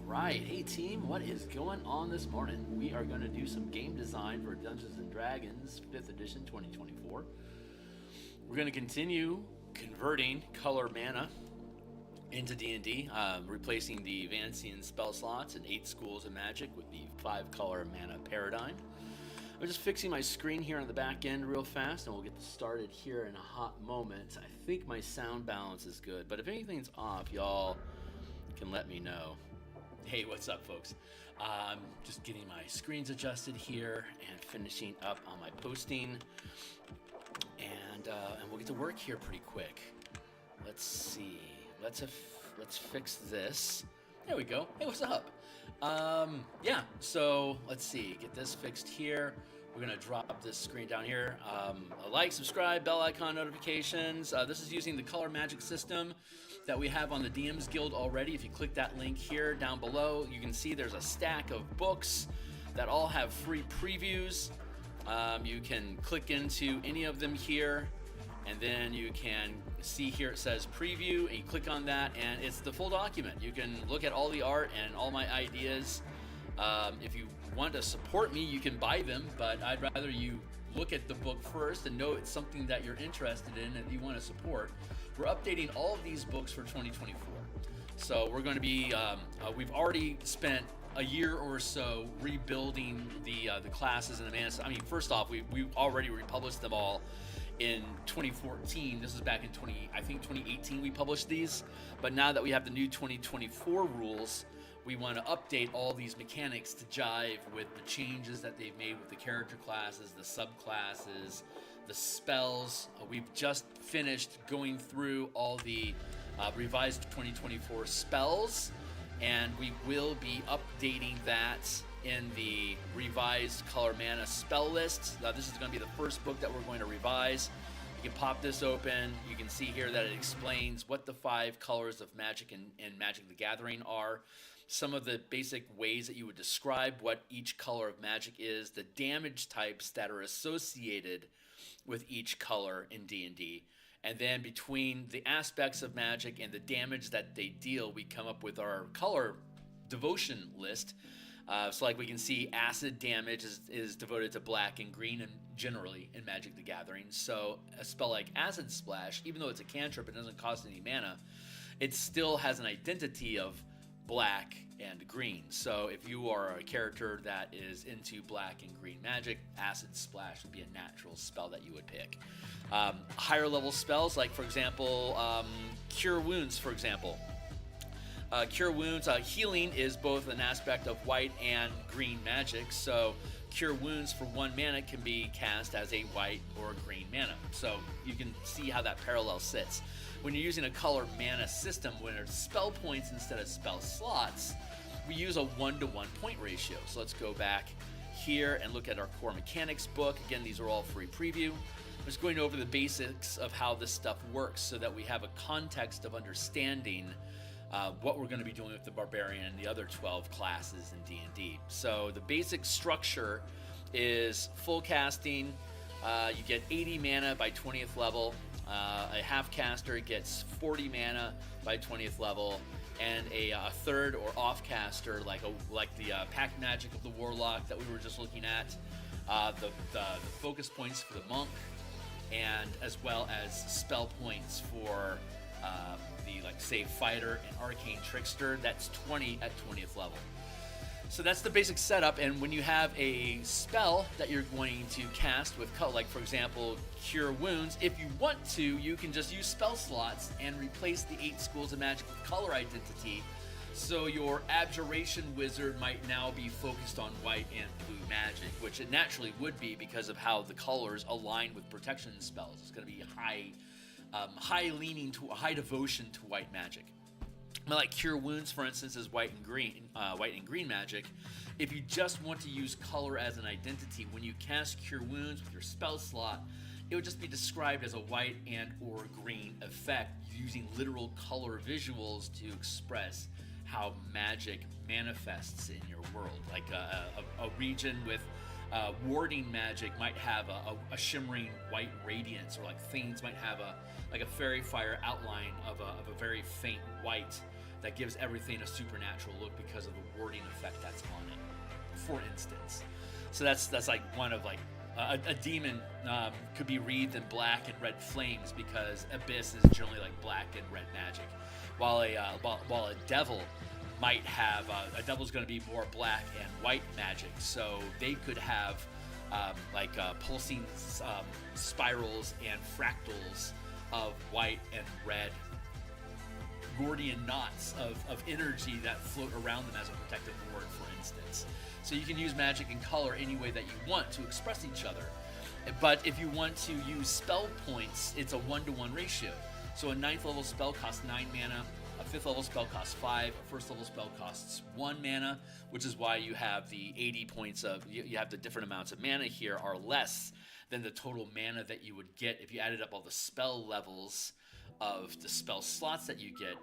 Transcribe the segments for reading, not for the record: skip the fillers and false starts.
right, hey team, what is going on this morning? We are going to do some game design for Dungeons & Dragons 5th edition 2024. We're going to continue converting color mana into D&D, replacing the Vancian spell slots and 8 schools of magic with the 5 color mana paradigm. I'm just fixing my screen here on the back end real fast, and we'll get started here in a hot moment. I think my sound balance is good, but if anything's off, y'all can let me know. Hey, what's up, folks? I'm just getting my screens adjusted here and finishing up on my posting, and we'll get to work here pretty quick. Let's see. Let's fix this. There we go. Hey, what's up? Yeah, so let's see. Get this fixed here. We're going to drop this screen down here. A like, subscribe, bell icon notifications. This is using the color magic system that we have on the DMsGuild already. If you click that link here down below, you can see there's a stack of books that all have free previews. You can click into any of them here, and then you can see here it says preview, and you click on that, and it's the full document. You can look at all the art and all my ideas. If you want to support me, you can buy them, but I'd rather you look at the book first and know it's something that you're interested in and you want to support. We're updating all of these books for 2024. So we're going to be, we've already spent a year or so rebuilding the classes and the mana. I mean, first off, we already republished them all in 2014. This is back in 2018 we published these. But now that we have the new 2024 rules, we want to update all these mechanics to jive with the changes that they've made with the character classes, the subclasses, the spells. We've just finished going through all the revised 2024 spells, and we will be updating that in the revised color mana spell list. This is going to be the first book that we're going to revise. You can pop this open. You can see here that it explains what the 5 colors of magic and Magic the Gathering are, some of the basic ways that you would describe what each color of magic is, the damage types that are associated with each color in D&D. And then between the aspects of magic and the damage that they deal, we come up with our color devotion list. So like we can see, acid damage is devoted to black and green, and generally in Magic the Gathering. So a spell like Acid Splash, even though it's a cantrip, it doesn't cost any mana, it still has an identity of black and green. So if you are a character that is into black and green magic, Acid Splash would be a natural spell that you would pick. Higher level spells, like for example, Cure Wounds, for example. Cure Wounds, healing is both an aspect of white and green magic, so Cure Wounds for 1 mana can be cast as a white or a green mana. So you can see how that parallel sits. When you're using a color mana system, when it's spell points instead of spell slots, we use a 1-to-1 point ratio. So let's go back here and look at our core mechanics book. Again, these are all free preview. I'm just going over the basics of how this stuff works so that we have a context of understanding what we're going to be doing with the Barbarian and the other 12 classes in D&D. So the basic structure is full casting. You get 80 mana by 20th level. A half caster gets 40 mana by 20th level, and a third or off caster, like the Pact magic of the Warlock that we were just looking at, the focus points for the monk, and as well as spell points for the say fighter and arcane trickster. That's 20 at 20th level. So that's the basic setup, and when you have a spell that you're going to cast with color, like for example Cure Wounds, if you want to, you can just use spell slots and replace the 8 schools of magic with color identity. So your Abjuration Wizard might now be focused on white and blue magic, which it naturally would be because of how the colors align with protection spells. It's going to be high leaning to high devotion to white magic. Like Cure Wounds, for instance, is white and green magic. If you just want to use color as an identity, when you cast Cure Wounds with your spell slot, it would just be described as a white and or green effect, using literal color visuals to express how magic manifests in your world. Like a region with warding magic might have a shimmering white radiance, or like things might have a fairy fire outline of a very faint white that gives everything a supernatural look because of the warding effect that's on it, for instance. So that's like one of like a demon could be wreathed in black and red flames because Abyss is generally like black and red magic, while a devil might have a devil's going to be more black and white magic. So they could have pulsing spirals and fractals of white and red Gordian knots of energy that float around them as a protective ward, for instance. So you can use magic and color any way that you want to express each other. But if you want to use spell points, it's a 1-to-1 ratio. So a 9th level spell costs 9 mana, a 5th level spell costs 5, a 1st level spell costs 1 mana, which is why you have the 80 points of, you have the different amounts of mana here are less than the total mana that you would get if you added up all the spell levels of the spell slots that you get.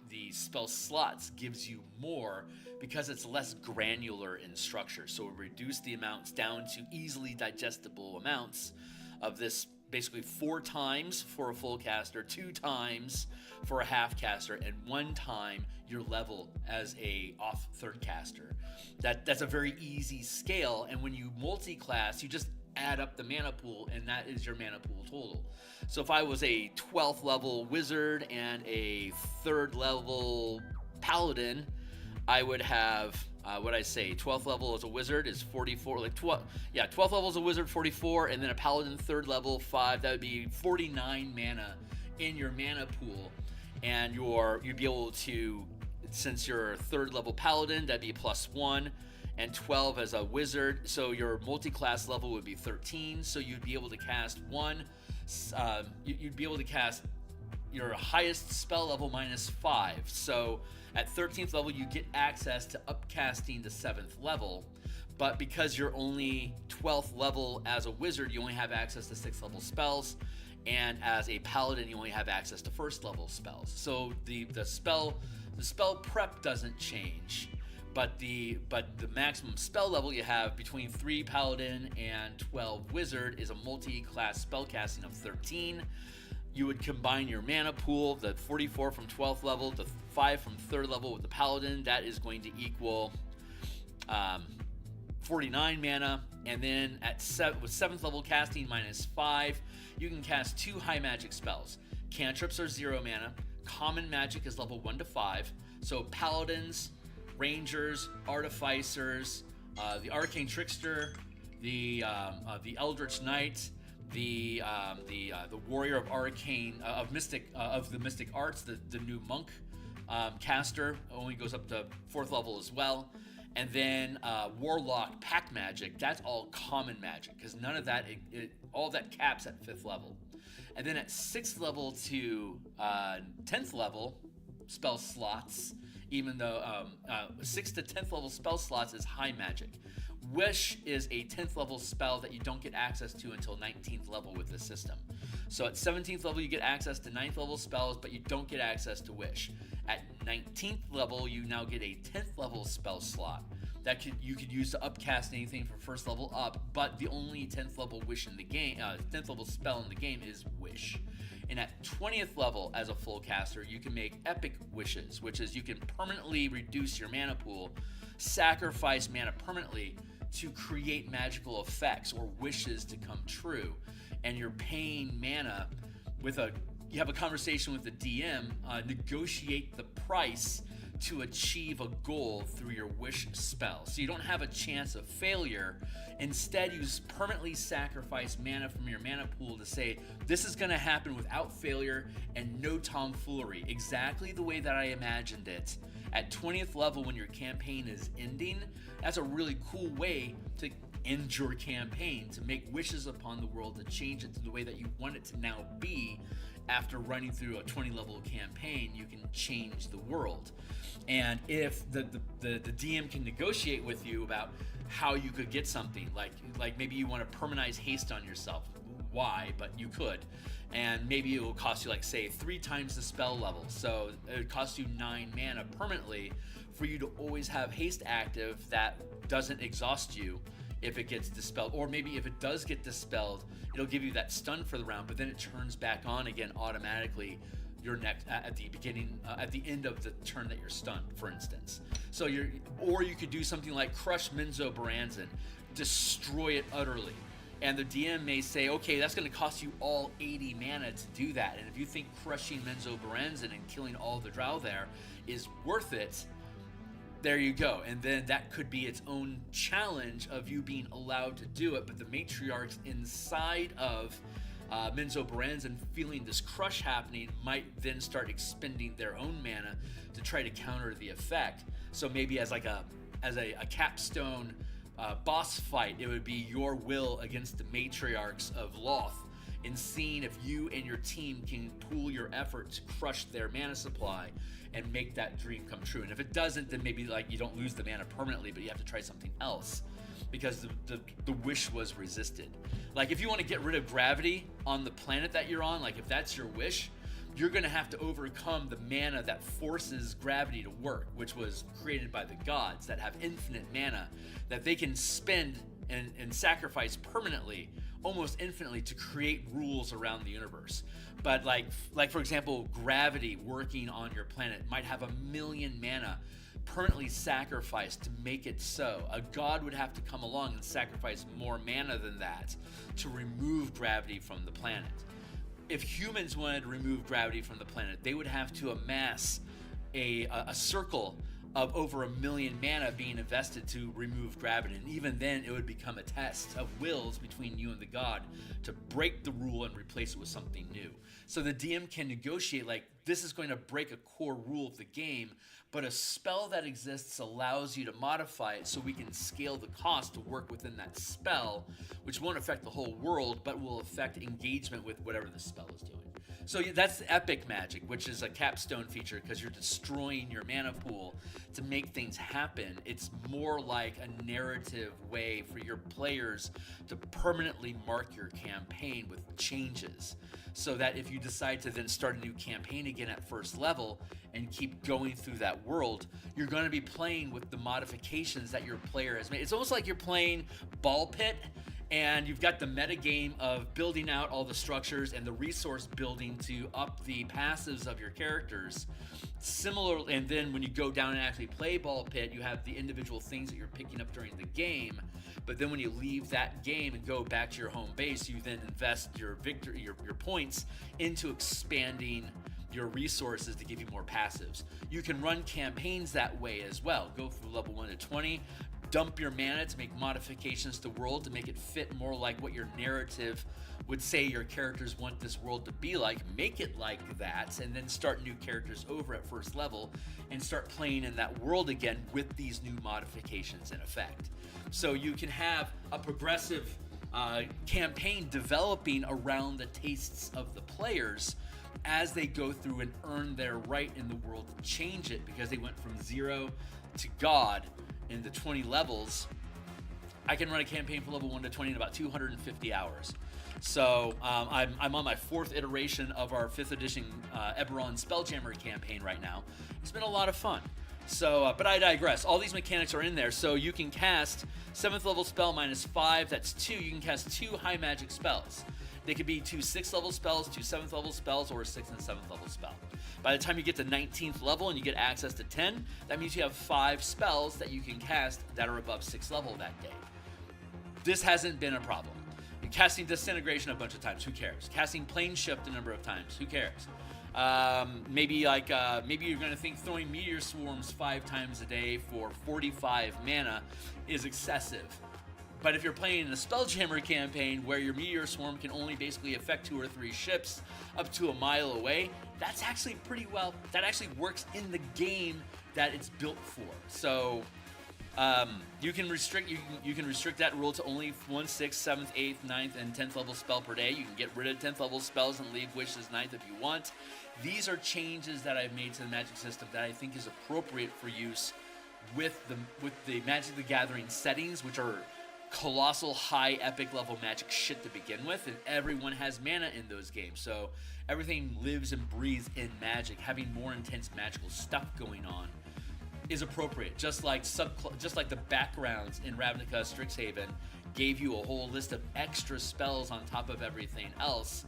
The spell slots gives you more because it's less granular in structure. So we reduce the amounts down to easily digestible amounts of this, basically 4 times for a full caster, 2 times for a half caster, and 1 time your level as a off third caster. That's a very easy scale, and when you multi-class, you just add up the mana pool, and that is your mana pool total. So if I was a 12th level wizard and a 3rd level paladin, I would have, 12th level as a wizard is 44, 12th level as a wizard, 44, and then a paladin 3rd level, 5, that would be 49 mana in your mana pool, and you'd be able to, since you're a 3rd level paladin, that'd be +1, and 12 as a wizard, so your multi-class level would be 13, so you'd be able to cast you'd be able to cast your highest spell level -5. So at 13th level, you get access to upcasting to 7th level, but because you're only 12th level as a wizard, you only have access to 6th level spells, and as a paladin, you only have access to 1st level spells. So the spell prep doesn't change, but the maximum spell level you have between 3 paladin and 12 wizard is a multi-class spellcasting of 13. You would combine your mana pool, the 44 from 12th level, the 5 from 3rd level with the paladin. That is going to equal 49 mana. And then with 7th level casting -5, you can cast 2 high magic spells. Cantrips are 0 mana. Common magic is level 1 to 5. So paladins, rangers, artificers, the arcane trickster, the eldritch knight, the warrior of arcane of the mystic arts, the new monk caster only goes up to 4th level as well, and then warlock pact magic, that's all common magic because none of that all that caps at 5th level, and then at 6th level to 10th level spell slots. Even though 6th to 10th level spell slots is high magic. Wish is a 10th level spell that you don't get access to until 19th level with this system. So at 17th level you get access to 9th level spells, but you don't get access to Wish. At 19th level you now get a 10th level spell slot that you could use to upcast anything from 1st level up, but the only 10th level wish in the game, 10th level spell in the game is Wish. And at 20th level as a full caster, you can make epic wishes, which is you can permanently reduce your mana pool, sacrifice mana permanently to create magical effects or wishes to come true. And you're paying mana you have a conversation with the DM, negotiate the price to achieve a goal through your wish spell. So you don't have a chance of failure. Instead, you just permanently sacrifice mana from your mana pool to say, this is going to happen without failure and no tomfoolery, exactly the way that I imagined it. At 20th level, when your campaign is ending, that's a really cool way to end your campaign, to make wishes upon the world, to change it to the way that you want it to now be. After running through a 20 level campaign, you can change the world. And if the DM can negotiate with you about how you could get something, like maybe you want to permanentize haste on yourself. Why? But you could. And maybe it will cost you, like, say, 3 times the spell level. So it would cost you 9 mana permanently for you to always have haste active that doesn't exhaust you if it gets dispelled. Or maybe if it does get dispelled, it'll give you that stun for the round, but then it turns back on again automatically your next at the beginning at the end of the turn that you're stunned, for instance. So or you could do something like crush Menzo Baranzan, destroy it utterly. And the DM may say, okay, that's going to cost you all 80 mana to do that. And if you think crushing Menzo Baranzan and killing all the drow there is worth it, there you go. And then that could be its own challenge of you being allowed to do it. But the matriarchs inside of Menzo Baranzan feeling this crush happening might then start expending their own mana to try to counter the effect. So maybe as a capstone boss fight, it would be your will against the matriarchs of Loth, in seeing if you and your team can pool your effort to crush their mana supply and make that dream come true. And if it doesn't, then maybe like you don't lose the mana permanently, but you have to try something else because the wish was resisted. Like if you want to get rid of gravity on the planet that you're on, like if that's your wish, you're going to have to overcome the mana that forces gravity to work, which was created by the gods that have infinite mana that they can spend and sacrifice permanently, almost infinitely, to create rules around the universe. But like for example, gravity working on your planet might have 1,000,000 mana permanently sacrificed to make it so. A god would have to come along and sacrifice more mana than that to remove gravity from the planet. If humans wanted to remove gravity from the planet, they would have to amass a circle of over 1,000,000 mana being invested to remove gravity. And even then, it would become a test of wills between you and the god to break the rule and replace it with something new. So the DM can negotiate, like, this is going to break a core rule of the game, but a spell that exists allows you to modify it so we can scale the cost to work within that spell, which won't affect the whole world, but will affect engagement with whatever the spell is doing. So that's epic magic, which is a capstone feature because you're destroying your mana pool to make things happen. It's more like a narrative way for your players to permanently mark your campaign with changes, so that if you decide to then start a new campaign again at first level and keep going through that world, you're going to be playing with the modifications that your player has made. It's almost like you're playing Ball Pit, and you've got the meta game of building out all the structures and the resource building to up the passives of your characters. Similar, and then when you go down and actually play Ball Pit, you have the individual things that you're picking up during the game. But then when you leave that game and go back to your home base, you then invest your points into expanding your resources to give you more passives. You can run campaigns that way as well. Go through level 1 to 20. Dump your mana to make modifications to the world to make it fit more like what your narrative would say your characters want this world to be like. Make it like that, and then start new characters over at first level and start playing in that world again with these new modifications in effect. So you can have a progressive campaign developing around the tastes of the players as they go through and earn their right in the world to change it, because they went from 0 to God in the 20 levels. I can run a campaign from level 1 to 20 in about 250 hours. So I'm on my 4th iteration of our 5th edition Eberron Spelljammer campaign right now. It's been a lot of fun. So, but I digress. All these mechanics are in there. So you can cast 7th level spell -5. That's 2. You can cast 2 high magic spells. They could be 2 6th level spells, 2 7th level spells, or a 6th and 7th level spell. By the time you get to 19th level and you get access to 10, that means you have 5 spells that you can cast that are above 6th level that day. This hasn't been a problem. Casting Disintegration a bunch of times, who cares? Casting Plane Shift a number of times, who cares? Maybe you're going to think throwing Meteor Swarms 5 times a day for 45 mana is excessive. But if you're playing in a Spelljammer campaign where your Meteor Swarm can only basically affect 2 or 3 ships up to a mile away, that's actually pretty well, that actually works in the game that it's built for. So you can restrict that rule to only 1 6th, 7th, 8th, 9th, and 10th level spell per day. You can get rid of 10th level spells and leave Wish as 9th if you want. These are changes that I've made to the Magic system that I think is appropriate for use with the Magic the Gathering settings, which are colossal high epic level Magic shit to begin with, and everyone has mana in those games, so everything lives and breathes in Magic. Having more intense magical stuff going on is appropriate, just like the backgrounds in Ravnica Strixhaven gave you a whole list of extra spells on top of everything else.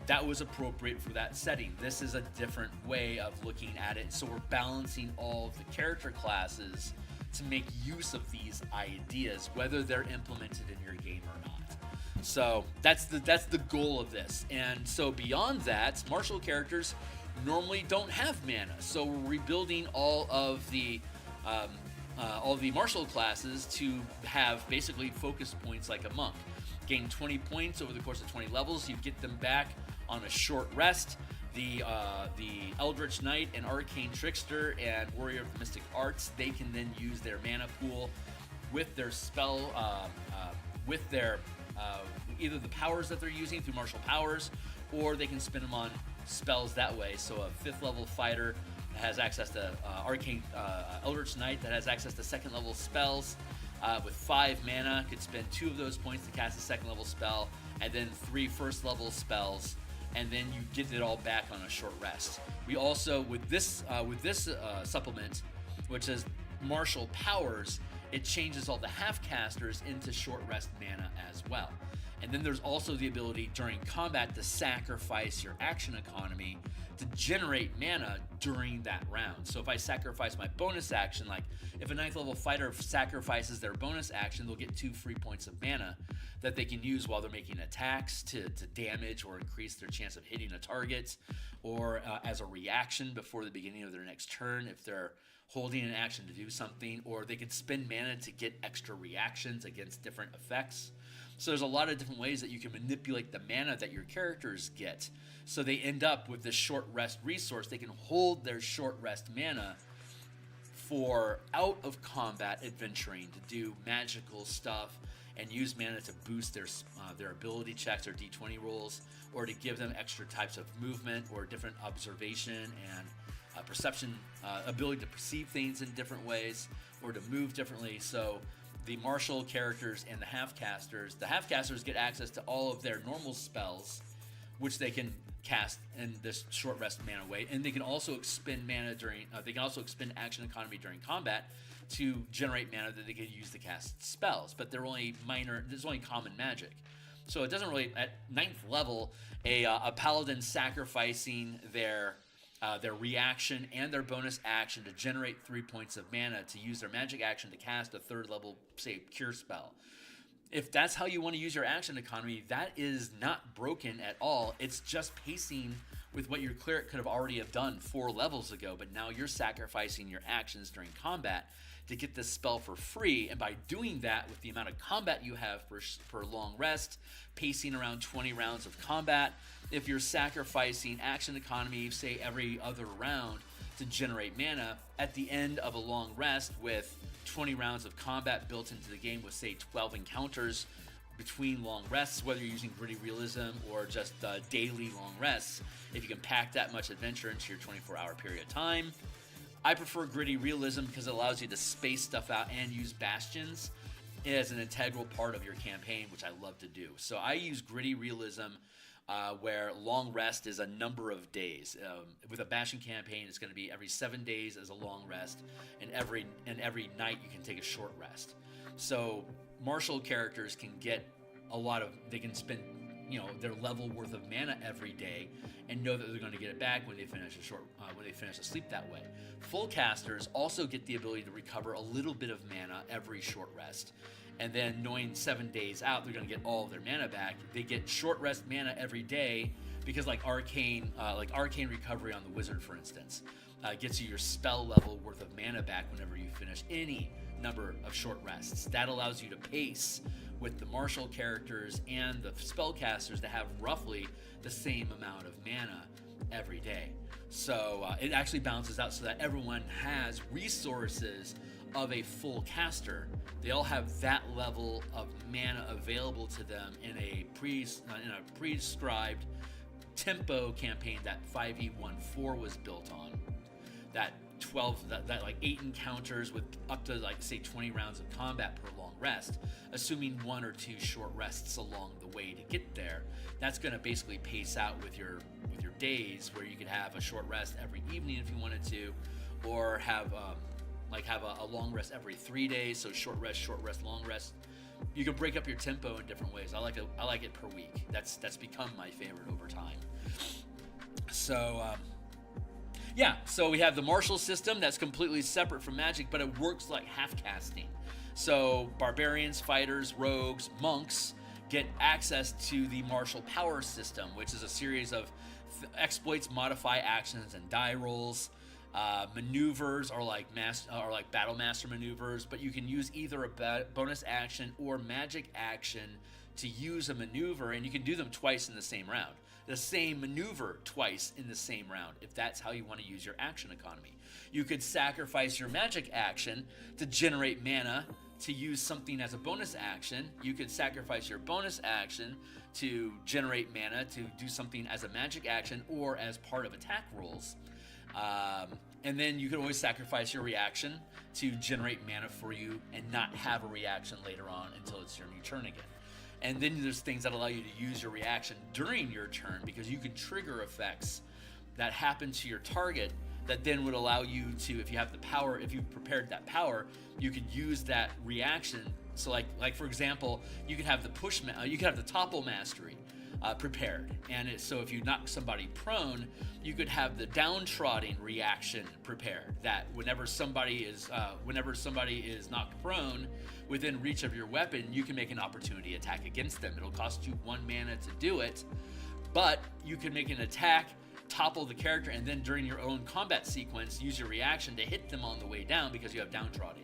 that was appropriate for that setting. This is a different way of looking at it. So we're balancing all of the character classes to make use of these ideas, whether they're implemented in your game or not. So that's the goal of this. And so beyond that, martial characters normally don't have mana. So we're rebuilding all of the martial classes to have basically focus points like a monk. Gain 20 points over the course of 20 levels. You get them back on a short rest. The Eldritch Knight and Arcane Trickster and Warrior of the Mystic Arts, they can then use their mana pool with their spell, with their either the powers that they're using through martial powers, or they can spin them on spells that way. So a 5th level fighter has access to Arcane Eldritch Knight that has access to 2nd level spells with 5 mana, could spend 2 of those points to cast a 2nd level spell, and then 3 1st level spells, and then you get it all back on a short rest. We also, with this supplement, which is martial powers, it changes all the half casters into short rest mana as well. And then there's also the ability during combat to sacrifice your action economy to generate mana during that round. So if I sacrifice my bonus action, like if a 9th level fighter sacrifices their bonus action, they'll get 2 free points of mana that they can use while they're making attacks to damage or increase their chance of hitting a target, or as a reaction before the beginning of their next turn if they're holding an action to do something, or they can spend mana to get extra reactions against different effects. So there's a lot of different ways that you can manipulate the mana that your characters get. So they end up with this short rest resource. They can hold their short rest mana for out of combat adventuring, to do magical stuff and use mana to boost their ability checks or D20 rolls, or to give them extra types of movement or different observation and perception, ability to perceive things in different ways, or to move differently. So the martial characters and the half-casters get access to all of their normal spells, which they can cast in this short rest mana way, and they can also expend mana during. They can also expend action economy during combat to generate mana that they can use to cast spells. But they're only minor. There's only common magic, so it doesn't really. At 9th level, a paladin sacrificing their reaction and their bonus action to generate 3 points of mana to use their magic action to cast a 3rd level, say, cure spell. If that's how you want to use your action economy, that is not broken at all. It's just pacing with what your cleric could have already have done 4 levels ago, but now you're sacrificing your actions during combat to get this spell for free. And by doing that, with the amount of combat you have per long rest, pacing around 20 rounds of combat, if you're sacrificing action economy, say every other round, to generate mana, at the end of a long rest with 20 rounds of combat built into the game with, say, 12 encounters between long rests, whether you're using gritty realism or just daily long rests, if you can pack that much adventure into your 24-hour period of time. I prefer gritty realism because it allows you to space stuff out and use bastions as an integral part of your campaign, which I love to do. So I use gritty realism where long rest is a number of days. With a bastion campaign, it's going to be every 7 days as a long rest, and every night you can take a short rest. So martial characters can get they can spend their level worth of mana every day and know that they're going to get it back when they finish a sleep that way. Full casters also get the ability to recover a little bit of mana every short rest. And then knowing 7 days out, they're going to get all of their mana back. They get short rest mana every day because like arcane recovery on the wizard, for instance, gets you your spell level worth of mana back whenever you finish any number of short rests. That allows you to pace with the martial characters and the spellcasters to have roughly the same amount of mana every day. So it actually balances out so that everyone has resources of a full caster. They all have that level of mana available to them in a prescribed tempo campaign that 5e14 was built on. That 8 encounters with up to say 20 rounds of combat per long rest, assuming 1 or 2 short rests along the way to get there. That's going to basically pace out with your days, where you could have a short rest every evening if you wanted to, or have a long rest every 3 days, so short rest, long rest, You can break up your tempo in different ways. I like it per week. That's become my favorite over time. So yeah, so we have the martial system that's completely separate from Magic, but it works like half casting. So barbarians, fighters, rogues, monks get access to the martial power system, which is a series of exploits, modify actions, and die rolls. Maneuvers are like battle master maneuvers, but you can use either a bonus action or magic action to use a maneuver, and you can do them twice in the same round. The same maneuver twice in the same round, if that's how you want to use your action economy. You could sacrifice your magic action to generate mana to use something as a bonus action. You could sacrifice your bonus action to generate mana to do something as a magic action or as part of attack rolls. And then you can always sacrifice your reaction to generate mana for you and not have a reaction later on until it's your new turn again. And then there's things that allow you to use your reaction during your turn, because you can trigger effects that happen to your target that then would allow you to, if you have the power, if you've prepared that power, you could use that reaction. So like for example, you could have you could have the topple mastery prepared, and so if you knock somebody prone, you could have the downtrodden reaction prepared, that whenever somebody is knocked prone within reach of your weapon, you can make an opportunity attack against them. It'll cost you 1 mana to do it, but you can make an attack, topple the character, and then during your own combat sequence use your reaction to hit them on the way down because you have downtrodden.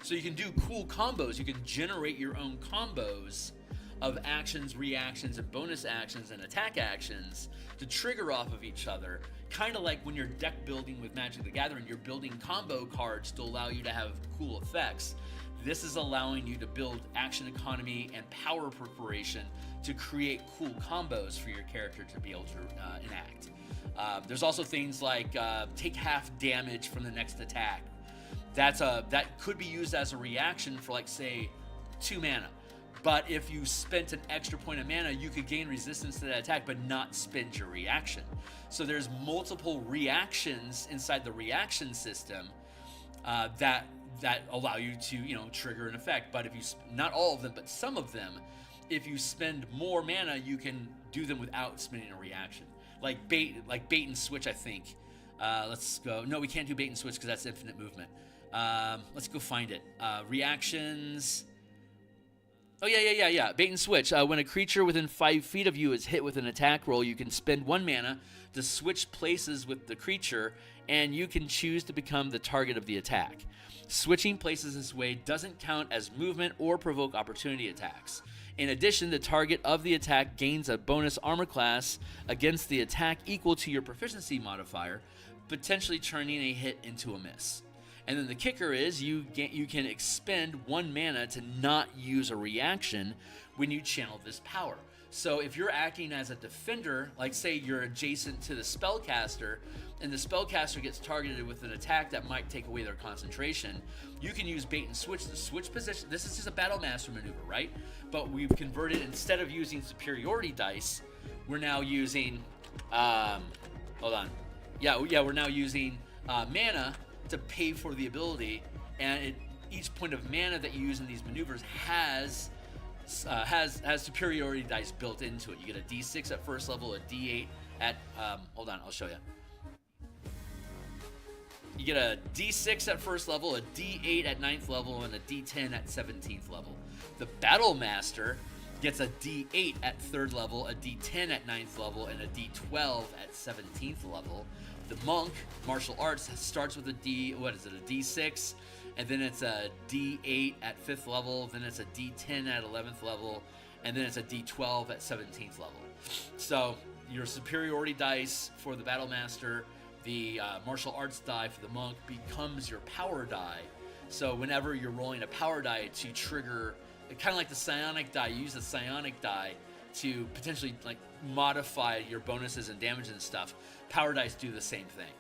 So you can do cool combos. You can generate your own combos of actions, reactions, and bonus actions and attack actions to trigger off of each other. Kind of like when you're deck building with Magic the Gathering, you're building combo cards to allow you to have cool effects. This is allowing you to build action economy and power preparation to create cool combos for your character to be able to enact. There's also things like take half damage from the next attack. That could be used as a reaction for, like, say, 2 mana. But if you spent an extra point of mana, you could gain resistance to that attack but not spend your reaction. So there's multiple reactions inside the reaction system that allow you to, trigger an effect. But if you, not all of them, but some of them, if you spend more mana, you can do them without spending a reaction. Like bait and switch, I think. Let's go. No, we can't do bait and switch because that's infinite movement. Let's go find it. Reactions. Oh, yeah. Bait and switch. When a creature within 5 feet of you is hit with an attack roll, you can spend 1 mana to switch places with the creature, and you can choose to become the target of the attack. Switching places this way doesn't count as movement or provoke opportunity attacks. In addition, the target of the attack gains a bonus armor class against the attack equal to your proficiency modifier, potentially turning a hit into a miss. And then the kicker is you can expend 1 mana to not use a reaction when you channel this power. So if you're acting as a defender, like say you're adjacent to the spellcaster, and the spellcaster gets targeted with an attack that might take away their concentration, you can use bait and switch to switch position. This is just a battle master maneuver, right? But we've converted, instead of using superiority dice, we're now using we're now using mana to pay for the ability, and each point of mana that you use in these maneuvers has superiority dice built into it. You get a D6 at first level, a D8 at I'll show you. You get a D6 at first level, a D8 at 9th level, and a D10 at 17th level. The Battle Master gets a D8 at 3rd level, a D10 at 9th level, and a D12 at 17th level. The Monk, Martial Arts, starts with a D6, and then it's a D8 at 5th level, then it's a D10 at 11th level, and then it's a D12 at 17th level. So your superiority dice for the Battle Master, the Martial Arts die for the Monk, becomes your power die. So whenever you're rolling a power die to trigger, kind of like the psionic die, you use the psionic die to potentially modify your bonuses and damage and stuff. Power dice do the same thing.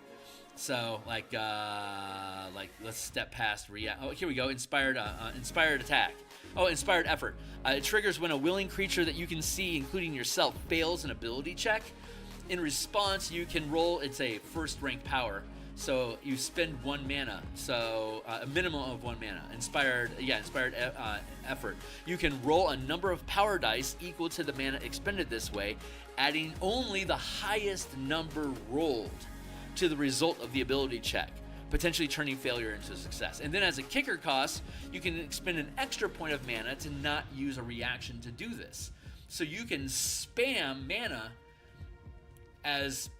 So let's step past here we go. Inspired attack. Inspired effort. It triggers when a willing creature that you can see, including yourself, fails an ability check. In response, you can roll. It's a first rank power. So you spend 1 mana, so a minimum of 1 mana. Inspired effort. You can roll a number of power dice equal to the mana expended this way, adding only the highest number rolled to the result of the ability check, potentially turning failure into a success. And then as a kicker cost, you can expend an extra point of mana to not use a reaction to do this. So you can spam mana as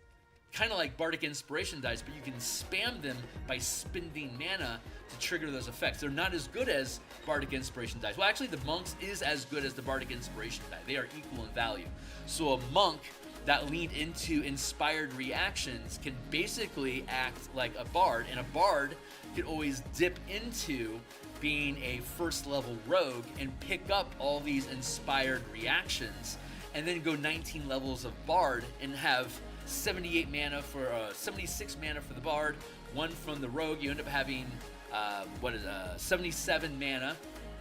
kind of like Bardic Inspiration dice, but you can spam them by spending mana to trigger those effects. They're not as good as Bardic Inspiration dice. Well, actually, the Monks is as good as the Bardic Inspiration die. They are equal in value. So a Monk that lead into inspired reactions can basically act like a Bard, and a Bard can always dip into being a first level rogue and pick up all these inspired reactions, and then go 19 levels of Bard and have 78 mana for 76 mana for the Bard, 1 from the Rogue. You end up having 77 mana.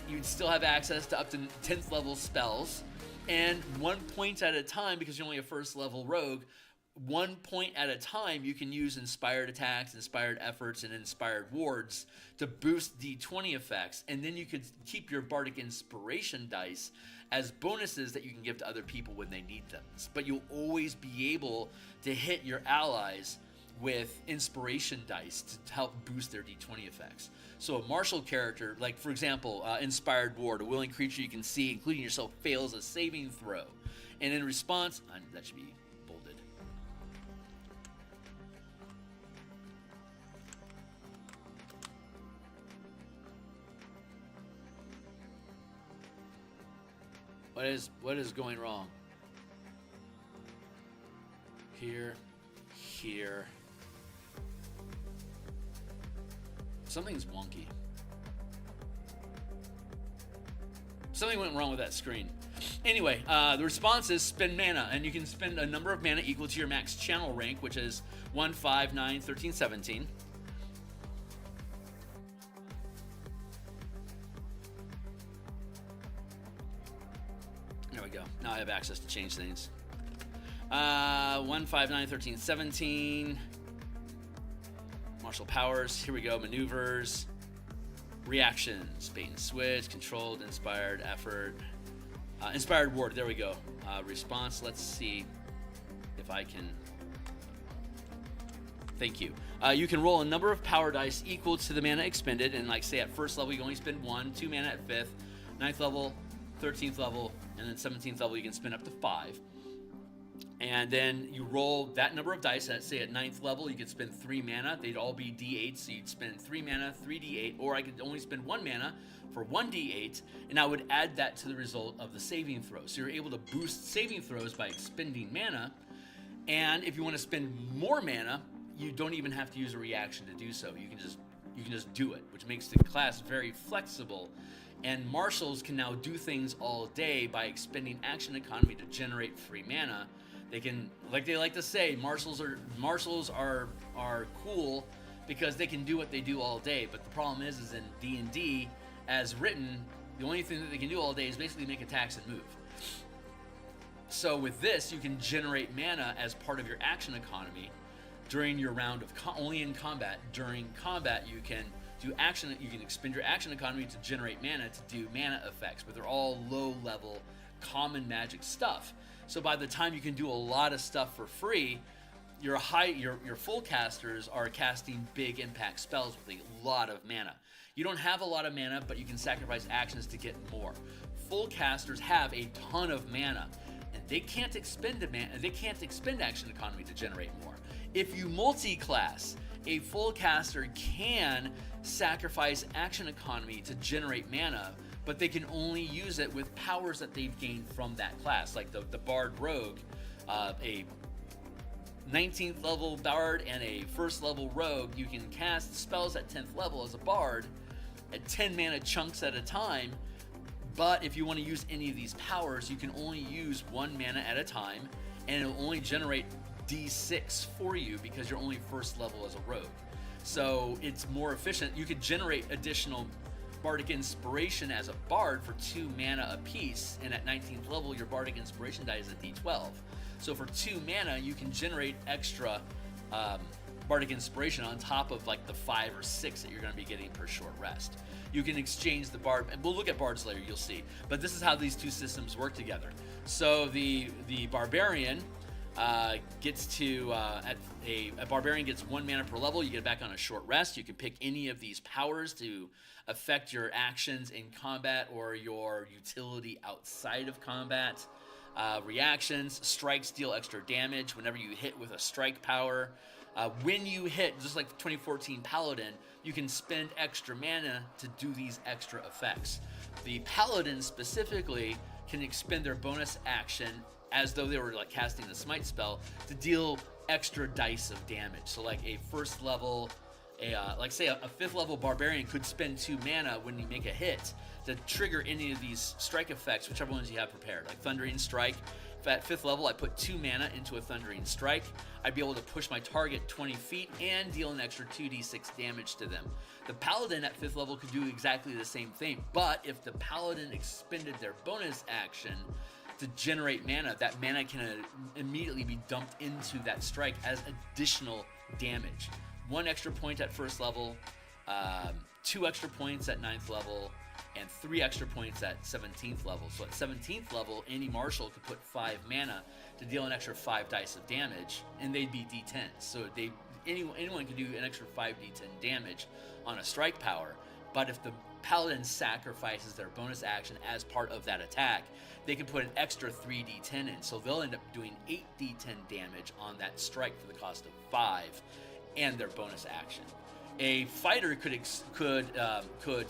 You'd still have access to up to 10th level spells, and 1 point at a time, because you're only a first level Rogue. 1 point at a time, you can use inspired attacks, inspired efforts, and inspired wards to boost D20 effects, and then you could keep your Bardic Inspiration dice as bonuses that you can give to other people when they need them. But you'll always be able to hit your allies with inspiration dice to help boost their D20 effects. So a martial character, like for example, Inspired Ward, a willing creature you can see, including yourself, fails a saving throw. And in response, that should be bolded. What is going wrong? Here. Something's wonky. Something went wrong with that screen. Anyway, the response is spend mana, and you can spend a number of mana equal to your max channel rank, which is 1, 5, 9, 13, 17. There we go. Now I have access to change things. 1, 5, 9, 13, 17. Martial powers. Here we go. Maneuvers. Reactions. Bait and switch. Controlled. Inspired effort. Inspired ward. There we go. Response. Let's see if I can. Thank you. You can roll a number of power dice equal to the mana expended. And like say at first level, you only spend 1, 2 mana at 5th, 9th level, 13th level, and then 17th level, you can spend up to 5. And then you roll that number of dice. Say at 9th level, you could spend 3 mana. They'd all be D8, so you'd spend 3 mana, 3 D8, or I could only spend 1 mana for 1 D8, and I would add that to the result of the saving throw. So you're able to boost saving throws by expending mana, and if you want to spend more mana, you don't even have to use a reaction to do so. You can just do it, which makes the class very flexible. And marshals can now do things all day by expending action economy to generate free mana. They can, like they like to say, marshals are cool because they can do what they do all day. But the problem is in D&D, as written, the only thing that they can do all day is basically make attacks and move. So with this, you can generate mana as part of your action economy during your round of only in combat. During combat, you can do action. You can expend your action economy to generate mana to do mana effects, but they're all low-level common magic stuff. So by the time you can do a lot of stuff for free, your full casters are casting big impact spells with a lot of mana. You don't have a lot of mana, but you can sacrifice actions to get more. Full casters have a ton of mana, and they can't expend action economy to generate more. If you multi-class, a full caster can sacrifice action economy to generate mana, but they can only use it with powers that they've gained from that class, like the Bard Rogue, a 19th level Bard and a 1st level Rogue. You can cast spells at 10th level as a Bard at 10 mana chunks at a time, but if you want to use any of these powers, you can only use 1 mana at a time, and it'll only generate D6 for you because you're only 1st level as a Rogue. So it's more efficient. You could generate additional Bardic Inspiration as a Bard for 2 mana apiece, and at 19th level, your Bardic Inspiration die is a D12. So for 2 mana, you can generate extra Bardic Inspiration on top of like the 5 or 6 that you're going to be getting per short rest. You can exchange the Bard, and we'll look at Bards later, you'll see. But this is how these two systems work together. So the Barbarian gets to, a Barbarian gets 1 mana per level. You get it back on a short rest. You can pick any of these powers to affect your actions in combat or your utility outside of combat. Reactions, strikes deal extra damage whenever you hit with a strike power. When you hit, just like 2014 Paladin, you can spend extra mana to do these extra effects. The Paladin specifically can expend their bonus action as though they were like casting the Smite spell to deal extra dice of damage. So like a first level, like say a 5th level Barbarian could spend 2 mana when you make a hit to trigger any of these strike effects, whichever ones you have prepared. Like Thundering Strike, if at 5th level I put 2 mana into a Thundering Strike, I'd be able to push my target 20 feet and deal an extra 2d6 damage to them. The Paladin at 5th level could do exactly the same thing, but if the Paladin expended their bonus action to generate mana, that mana can immediately be dumped into that strike as additional damage. 1 extra point at 1st level, 2 extra points at 9th level, and 3 extra points at 17th level. So at 17th level, any marshal could put 5 mana to deal an extra 5 dice of damage, and they'd be d10s. So anyone could do an extra 5d10 damage on a strike power. But if the Paladin sacrifices their bonus action as part of that attack, they can put an extra 3d10 in. So they'll end up doing 8d10 damage on that strike for the cost of 5 and their bonus action. A fighter could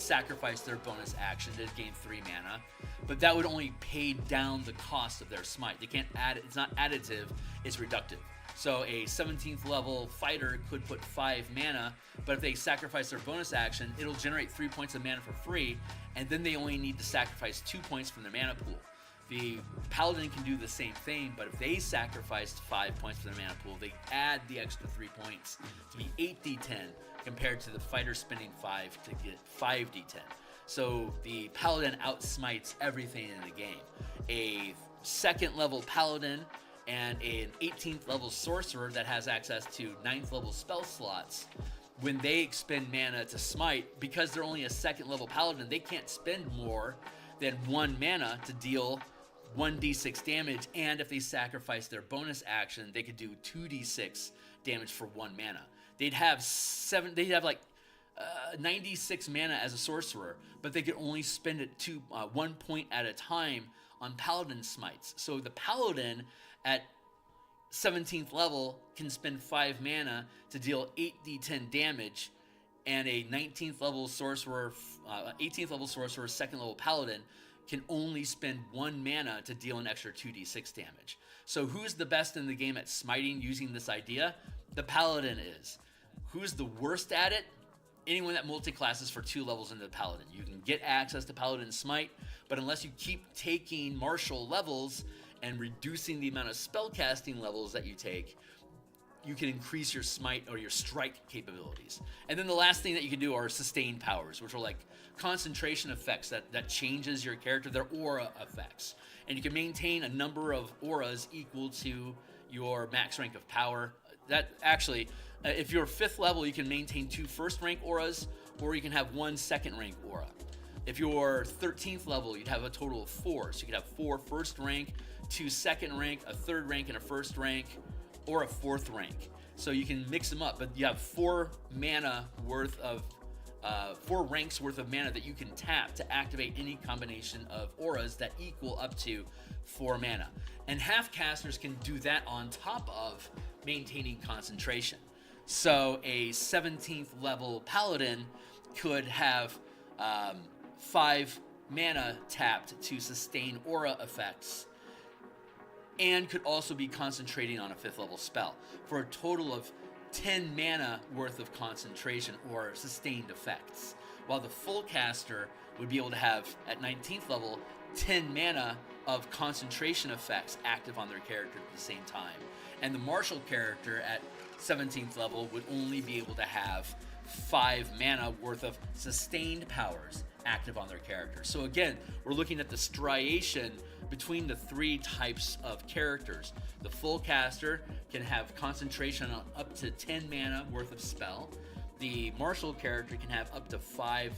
sacrifice their bonus action to gain 3 mana, but that would only pay down the cost of their smite. They can't add it. It's not additive, it's reductive. So a 17th level fighter could put 5 mana, but if they sacrifice their bonus action, it'll generate 3 points of mana for free, and then they only need to sacrifice 2 points from their mana pool. The Paladin can do the same thing, but if they sacrificed 5 points from their mana pool, they add the extra 3 points to be 8d10 compared to the fighter spending 5 to get 5d10. So the Paladin outsmites everything in the game. A 2nd level Paladin and an 18th level sorcerer that has access to 9th level spell slots, when they expend mana to smite, because they're only a 2nd level Paladin, they can't spend more than 1 mana to deal 1d6 damage, and if they sacrifice their bonus action, they could do 2d6 damage for 1 mana. They'd have 96 mana as a sorcerer, but they could only spend it 1 point at a time on Paladin smites. So the Paladin at 17th level can spend 5 mana to deal 8d10 damage, and a 19th level sorcerer, 18th level sorcerer, 2nd level Paladin can only spend 1 mana to deal an extra 2d6 damage. So who's the best in the game at smiting using this idea? The Paladin is. Who's the worst at it? Anyone that multi-classes for 2 levels into the Paladin. You can get access to Paladin Smite, but unless you keep taking martial levels and reducing the amount of spellcasting levels that you take, you can increase your smite or your strike capabilities. And then the last thing that you can do are sustained powers, which are like concentration effects that changes your character. They're aura effects. And you can maintain a number of auras equal to your max rank of power. That actually, if you're 5th level, you can maintain 2 first rank auras, or you can have 1 second rank aura. If you're 13th level, you'd have a total of 4. So you could have 4 first rank, 2 second rank, a 3rd rank, and a 1st rank, or a 4th rank. So you can mix them up, but you have 4 mana worth of 4 ranks worth of mana that you can tap to activate any combination of auras that equal up to 4 mana. And half casters can do that on top of maintaining concentration. So a 17th level Paladin could have 5 mana tapped to sustain aura effects, and could also be concentrating on a 5th level spell for a total of 10 mana worth of concentration or sustained effects, while the full caster would be able to have, at 19th level, 10 mana of concentration effects active on their character at the same time. And the martial character at 17th level would only be able to have 5 mana worth of sustained powers active on their character. So again, we're looking at the striation between the 3 types of characters. The full caster can have concentration on up to 10 mana worth of spell. The martial character can have up to 5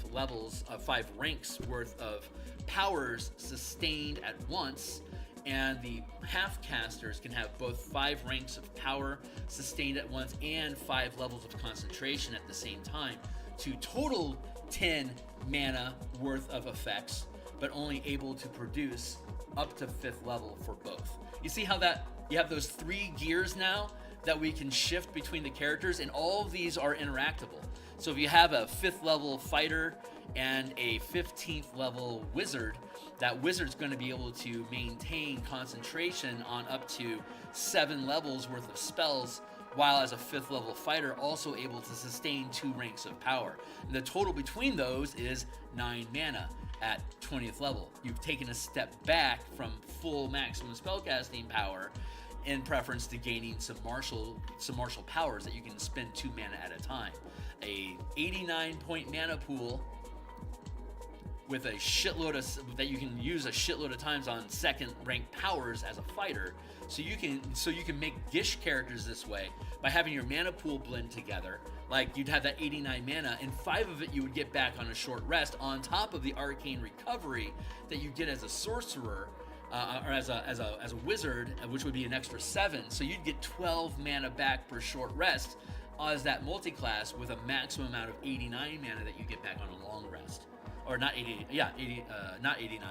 ranks worth of powers sustained at once. And the half casters can have both 5 ranks of power sustained at once and 5 levels of concentration at the same time, to total 10 mana worth of effects, but only able to produce up to 5th level for both. You see how that you have those 3 gears now that we can shift between the characters, and all of these are interactable. So if you have a 5th level fighter and a 15th level wizard, that wizard's going to be able to maintain concentration on up to 7 levels worth of spells, while as a 5th level fighter also able to sustain 2 ranks of power. And the total between those is 9 mana at 20th level. You've taken a step back from full maximum spellcasting power in preference to gaining some martial powers that you can spend 2 mana at a time. A 89 point mana pool with a shitload of that you can use a shitload of times on 2nd rank powers as a fighter. So you can make Gish characters this way by having your mana pool blend together. Like you'd have that 89 mana, and 5 of it you would get back on a short rest, on top of the arcane recovery that you get as a sorcerer or as a wizard, which would be an extra 7. So you'd get 12 mana back per short rest as that multi-class, with a maximum amount of 89 mana that you get back on a long rest. Or not 80, yeah, 80, not 89,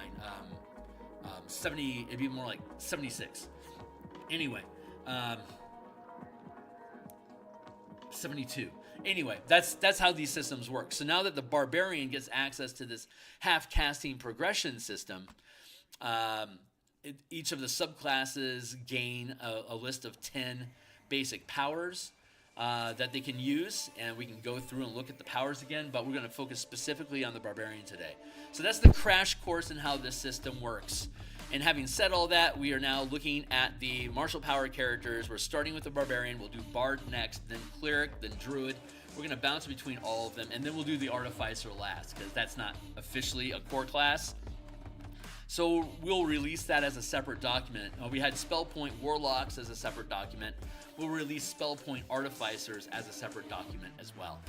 70, it'd be more like 76. Anyway, 72. Anyway, that's how these systems work. So now that the Barbarian gets access to this half-casting progression system, each of the subclasses gain a list of 10 basic powers that they can use, and we can go through and look at the powers again, but we're going to focus specifically on the Barbarian today. So that's the crash course in how this system works. And having said all that, we are now looking at the martial power characters. We're starting with the Barbarian. We'll do Bard next, then Cleric, then Druid. We're going to bounce between all of them, and then we'll do the Artificer last, because that's not officially a core class. So we'll release that as a separate document. We had Point Warlocks as a separate document. We'll release Point Artificers as a separate document as well.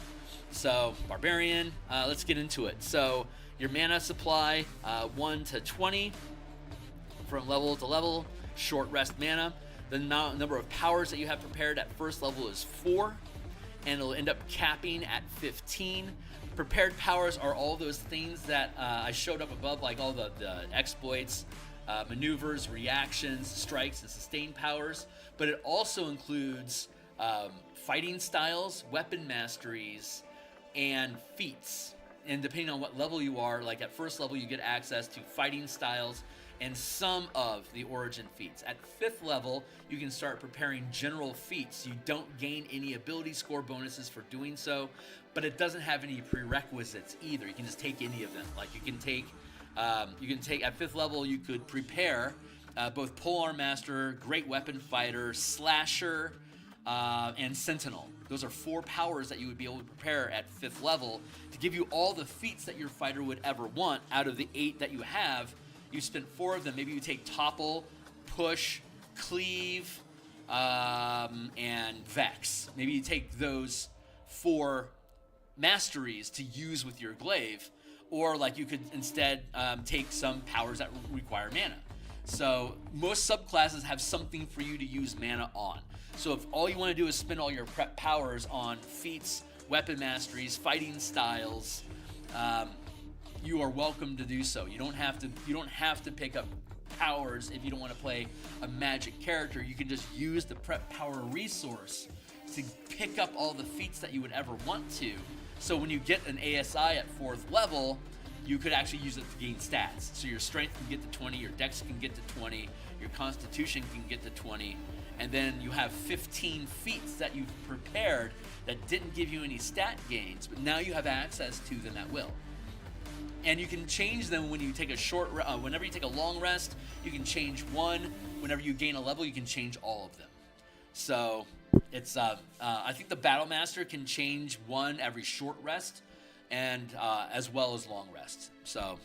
So Barbarian, let's get into it. So your mana supply, 1 to 20 from level to level, short rest mana. The number of powers that you have prepared at first level is 4, and it'll end up capping at 15. Prepared powers are all those things that I showed up above, like all the exploits, maneuvers, reactions, strikes, and sustain powers. But it also includes fighting styles, weapon masteries, and feats. And depending on what level you are, like at first level, you get access to fighting styles and some of the origin feats. At 5th level, you can start preparing general feats. You don't gain any ability score bonuses for doing so, but it doesn't have any prerequisites either. You can just take any of them. Like you can take at 5th level, you could prepare both Polearm Master, Great Weapon Fighter, Slasher, and Sentinel. Those are 4 powers that you would be able to prepare at 5th level to give you all the feats that your fighter would ever want. Out of the 8 that you have, you spent 4 of them. Maybe you take Topple, Push, Cleave, and Vex. Maybe you take those 4 masteries to use with your glaive, or like you could instead take some powers that require mana. So most subclasses have something for you to use mana on. So if all you want to do is spend all your prep powers on feats, weapon masteries, fighting styles, you are welcome to do so. You don't have to pick up powers if you don't want to play a magic character. You can just use the prep power resource to pick up all the feats that you would ever want to. So when you get an ASI at 4th level, you could actually use it to gain stats. So your strength can get to 20, your dex can get to 20, your constitution can get to 20, and then you have 15 feats that you've prepared that didn't give you any stat gains, but now you have access to them at will. And you can change them when you take whenever you take a long rest, you can change 1. Whenever you gain a level, you can change all of them. So it's I think the Battle Master can change 1 every short rest, and as well as long rest. So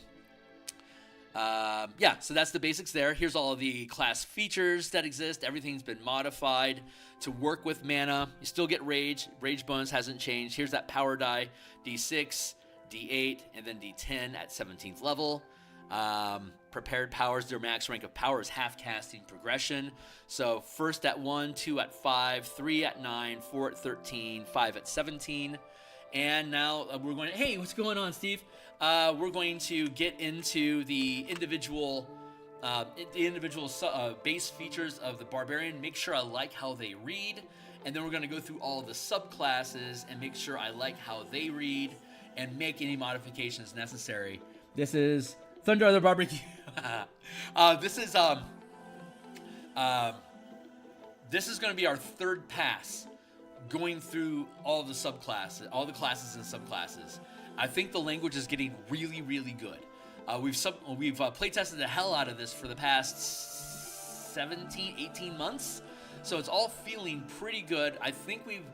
Yeah, so that's the basics there. Here's all of the class features that exist. Everything's been modified to work with mana. You still get rage. Rage bonus hasn't changed. Here's that power die, D6, D8, and then D10 at 17th level. Prepared powers, their max rank of power is half casting progression. So first at 1, 2 at 5, 3 at 9, 4 at 13, 5 at 17. And now we're going to, hey, what's going on, Steve? We're going to get into the individual base features of the Barbarian, make sure I like how they read, and then we're going to go through all the subclasses and make sure I like how they read and make any modifications necessary. This is Thunder of the Barbecue. This is going to be our third pass going through all the subclasses, all the classes and subclasses. I think the language is getting really, really good. We've playtested the hell out of this for the past 17, 18 months. So it's all feeling pretty good. I think we've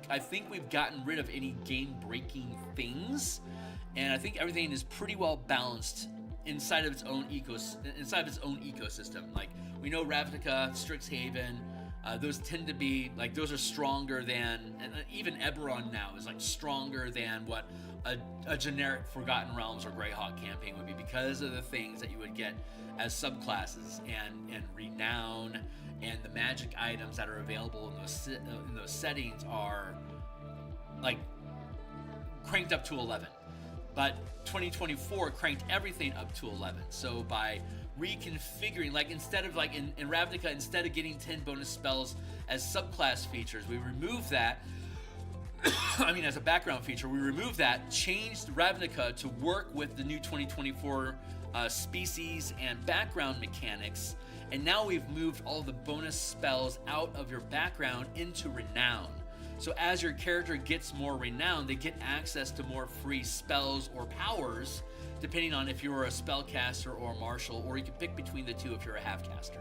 gotten rid of any game-breaking things, and I think everything is pretty well balanced inside of its own ecosystem. Like, we know Ravnica, Strixhaven, those tend to be like, those are stronger than, and even Eberron now is like stronger than what a generic Forgotten Realms or Greyhawk campaign would be, because of the things that you would get as subclasses and renown, and the magic items that are available in those settings are like cranked up to 11. But 2024 cranked everything up to 11. So by reconfiguring, like instead of like in Ravnica, instead of getting 10 bonus spells as subclass features, we removed that. I mean, as a background feature, we removed that, changed Ravnica to work with the new 2024 species and background mechanics, and now we've moved all the bonus spells out of your background into renown. So as your character gets more renown, they get access to more free spells or powers, depending on if you're a spellcaster or a martial, or you can pick between the two if you're a half-caster.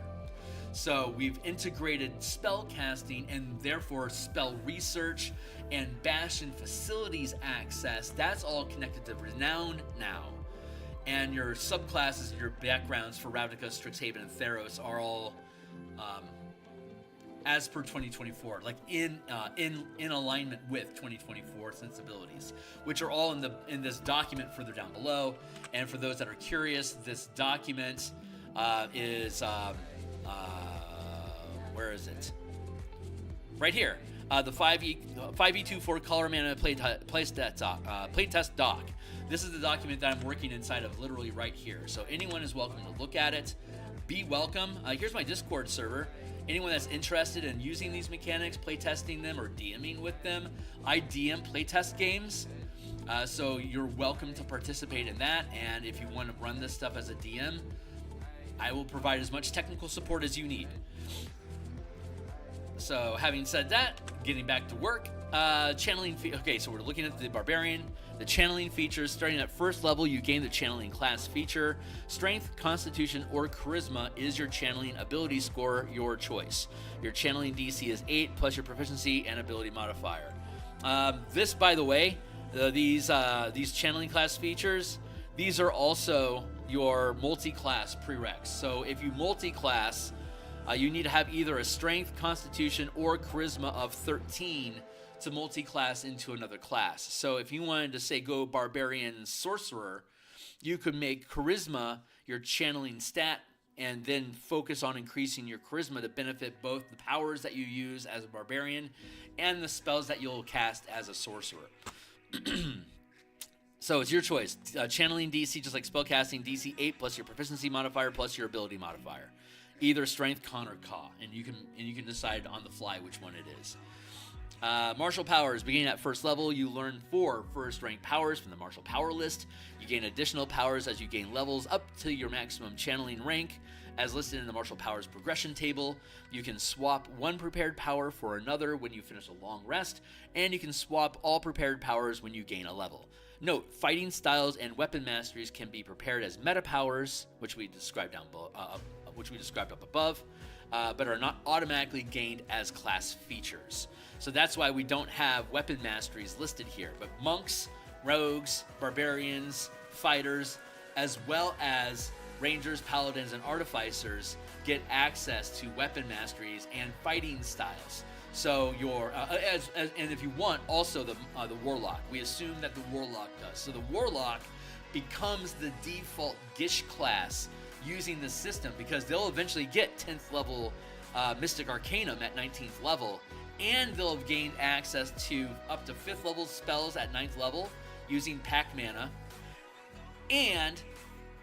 So we've integrated spell casting and therefore spell research and Bastion facilities access. That's all connected to renown now. And your subclasses and your backgrounds for Ravnica, Strixhaven, and Theros are all as per 2024, like in alignment with 2024 sensibilities, which are all in this document further down below. And for those that are curious, this document is where is it? Right here. The 5e24 color mana playtest doc. This is the document that I'm working inside of, literally right here. So anyone is welcome to look at it. Be welcome. Here's my Discord server. Anyone that's interested in using these mechanics, playtesting them, or DMing with them, I DM playtest games. So you're welcome to participate in that. And if you want to run this stuff as a DM, I will provide as much technical support as you need. So having said that, getting back to work, channeling. Okay, so we're looking at the Barbarian. The channeling features, starting at first level, you gain the channeling class feature. Strength, Constitution, or Charisma is your channeling ability score, your choice. Your channeling DC is 8 plus your proficiency and ability modifier. This, by the way, these channeling class features, these are also your multi-class prereqs. So if you multi-class, you need to have either a Strength, Constitution, or Charisma of 13 to multi-class into another class. So if you wanted to, say, go Barbarian Sorcerer, you could make Charisma your channeling stat and then focus on increasing your Charisma to benefit both the powers that you use as a Barbarian and the spells that you'll cast as a Sorcerer. So it's your choice. Channeling DC, just like spellcasting, DC 8 plus your proficiency modifier plus your ability modifier. Either Strength, Con, or Ka, and you can decide on the fly which one it is. Martial powers. Beginning at first level, you learn 4 first rank powers from the martial power list. You gain additional powers as you gain levels up to your maximum channeling rank, as listed in the martial powers progression table. You can swap one prepared power for another when you finish a long rest, and you can swap all prepared powers when you gain a level. Note, fighting styles and weapon masteries can be prepared as meta powers, which we described up above, but are not automatically gained as class features. So that's why we don't have weapon masteries listed here. But monks, rogues, barbarians, fighters, as well as Rangers, Paladins, and Artificers get access to weapon masteries and fighting styles. So your and if you want, also the Warlock. We assume that the Warlock does. So the Warlock becomes the default Gish class using the system, because they'll eventually get 10th level Mystic Arcanum at 19th level, and they'll have gained access to up to 5th level spells at 9th level using Pact Mana, and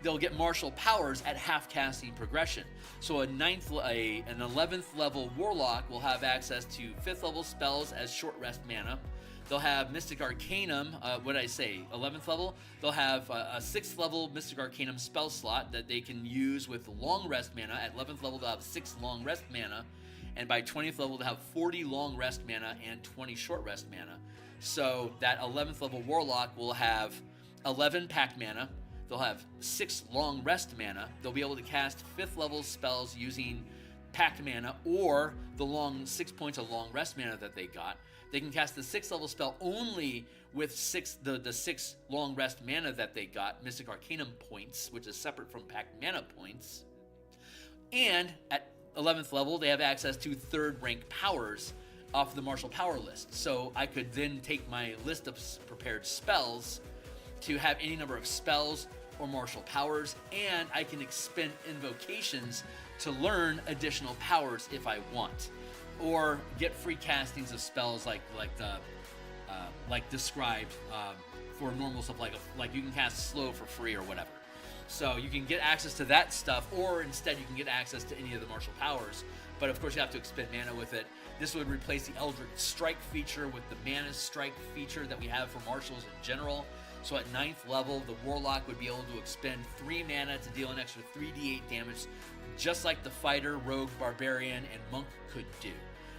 they'll get martial powers at half casting progression. So an 11th level Warlock will have access to 5th level spells as short rest mana. They'll have Mystic Arcanum, what did I say, 11th level? They'll have a 6th level Mystic Arcanum spell slot that they can use with long rest mana. At 11th level, they'll have 6 long rest mana. And by 20th level, they'll have 40 long rest mana and 20 short rest mana. So that 11th level Warlock will have 11 Pact Mana. They'll have 6 long rest mana. They'll be able to cast 5th level spells using Pact Mana or the 6 points of long rest mana that they got. They can cast the 6th level spell only with the 6 long rest mana that they got, Mystic Arcanum points, which is separate from Pact Mana points. And at 11th level, they have access to 3rd rank powers off the martial power list. So I could then take my list of prepared spells to have any number of spells or martial powers, and I can expend invocations to learn additional powers if I want, or get free castings of spells like described for normal stuff, like you can cast slow for free or whatever. So you can get access to that stuff, or instead you can get access to any of the martial powers, but of course you have to expend mana with it. This would replace the Eldritch Strike feature with the Mana Strike feature that we have for martials in general. So at 9th level, the Warlock would be able to expend 3 mana to deal an extra 3d8 damage, just like the Fighter, Rogue, Barbarian, and Monk could do.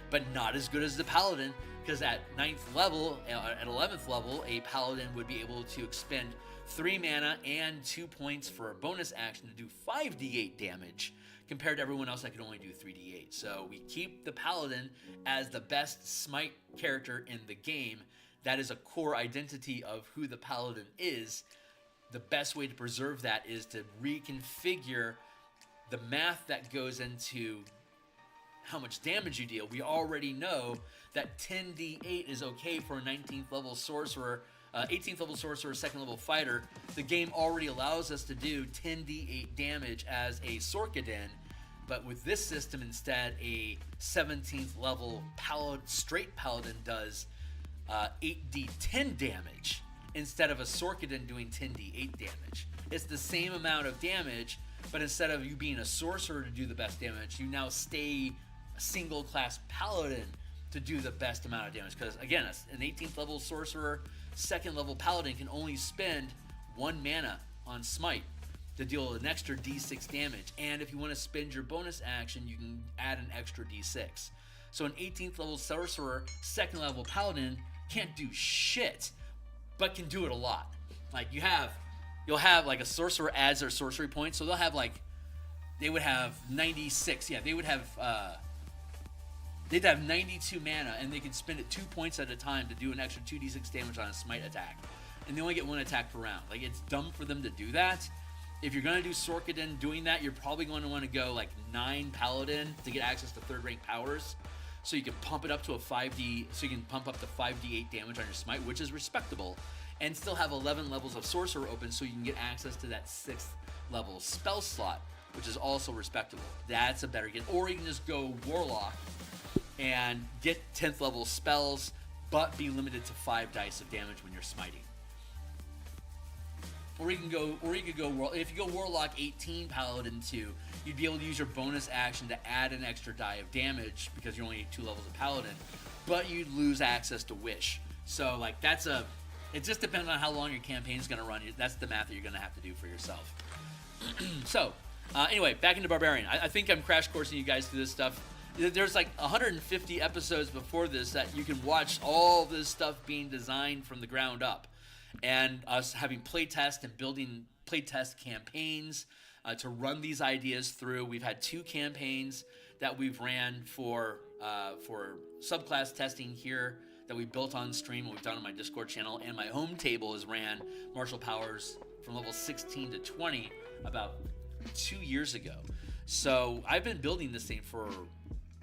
But not as good as the Paladin, because at 9th level, at 11th level, a Paladin would be able to expend 3 mana and 2 points for a bonus action to do 5d8 damage, compared to everyone else that could only do 3d8. So we keep the Paladin as the best smite character in the game. That is a core identity of who the Paladin is. The best way to preserve that is to reconfigure the math that goes into how much damage you deal. We already know that 10d8 is okay for a 19th level sorcerer, 18th level sorcerer, 2nd level fighter. The game already allows us to do 10d8 damage as a Sorkadin, but with this system instead, a 17th level straight Paladin does 8d10 damage instead of a Sorkadin doing 10d8 damage. It's the same amount of damage, but instead of you being a sorcerer to do the best damage, you now stay a single class Paladin to do the best amount of damage. Because again, an 18th level sorcerer, 2nd level Paladin can only spend 1 mana on Smite to deal an extra d6 damage. And if you want to spend your bonus action, you can add an extra d6. So an 18th level sorcerer, 2nd level Paladin can't do shit, but can do it a lot. Like you'll have like a sorcerer adds their sorcery points, so they'll have they would have 96. Yeah, they'd have 92 mana, and they can spend it 2 points at a time to do an extra 2d6 damage on a smite attack, and they only get 1 attack per round. Like, it's dumb for them to do that. If you're going to do Sorkadin doing that, you're probably going to want to go 9 Paladin to get access to 3rd rank powers. So you can pump it up to so you can pump up to 5d8 damage on your smite, which is respectable, and still have 11 levels of sorcerer open so you can get access to that 6th level spell slot, which is also respectable. That's a better get. Or you can just go Warlock and get 10th level spells, but be limited to 5 dice of damage when you're smiting. Or you could go if you go Warlock 18 Paladin 2, you'd be able to use your bonus action to add an extra die of damage because you're only 2 levels of Paladin, but you'd lose access to Wish. So it just depends on how long your campaign's going to run. That's the math that you're going to have to do for yourself. So anyway, back into Barbarian. I think I'm crash coursing you guys through this stuff. There's 150 episodes before this that you can watch all this stuff being designed from the ground up, and us having playtest and building playtest campaigns to run these ideas through. We've had 2 campaigns that we've ran for subclass testing here that we built on stream, what we've done on my Discord channel, and my home table has ran martial powers from level 16 to 20 about 2 years ago. So I've been building this thing for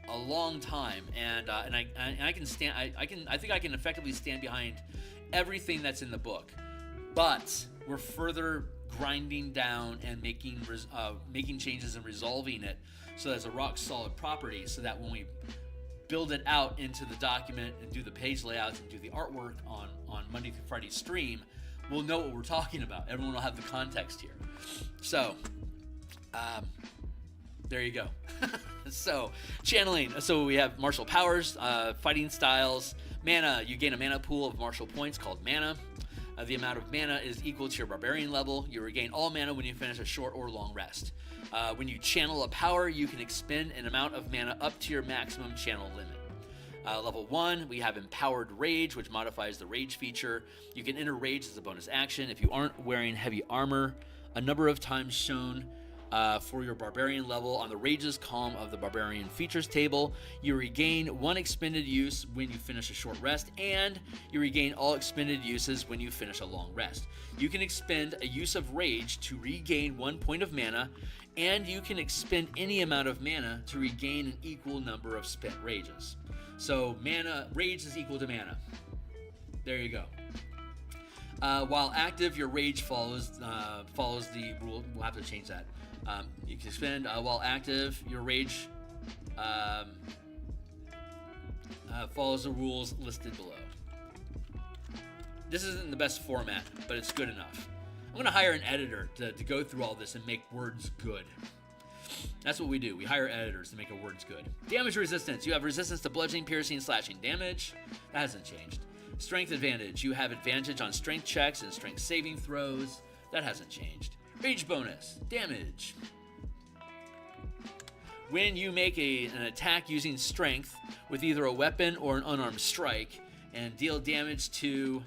a long time, and I can stand. I think I can effectively stand behind everything that's in the book, but we're further grinding down and making changes and resolving it so that it's a rock solid property, so that when we build it out into the document and do the page layouts and do the artwork on Monday through Friday stream, we'll know what we're talking about. Everyone will have the context here. So there you go. So channeling. So we have martial powers, fighting styles, mana. You gain a mana pool of martial points called mana. The amount of mana is equal to your barbarian level. You regain all mana when you finish a short or long rest. When you channel a power, you can expend an amount of mana up to your maximum channel limit. Level 1, we have Empowered Rage, which modifies the Rage feature. You can enter Rage as a bonus action if you aren't wearing heavy armor. A number of times shown for your Barbarian level on the Rages column of the Barbarian features table. You regain 1 expended use when you finish a short rest, and you regain all expended uses when you finish a long rest. You can expend a use of Rage to regain 1 point of mana, and you can expend any amount of mana to regain an equal number of spent Rages. So Rage is equal to mana. There you go. While active, your Rage follows the rule. We'll have to change that. You can spend while active, your Rage follows the rules listed below. This isn't the best format, but it's good enough. I'm going to hire an editor to go through all this and make words good. That's what we do. We hire editors to make our words good. Damage resistance. You have resistance to bludgeoning, piercing, and slashing damage. That hasn't changed. Strength advantage. You have advantage on strength checks and strength saving throws. That hasn't changed. Rage bonus. Damage. When you make an attack using strength with either a weapon or an unarmed strike and deal damage to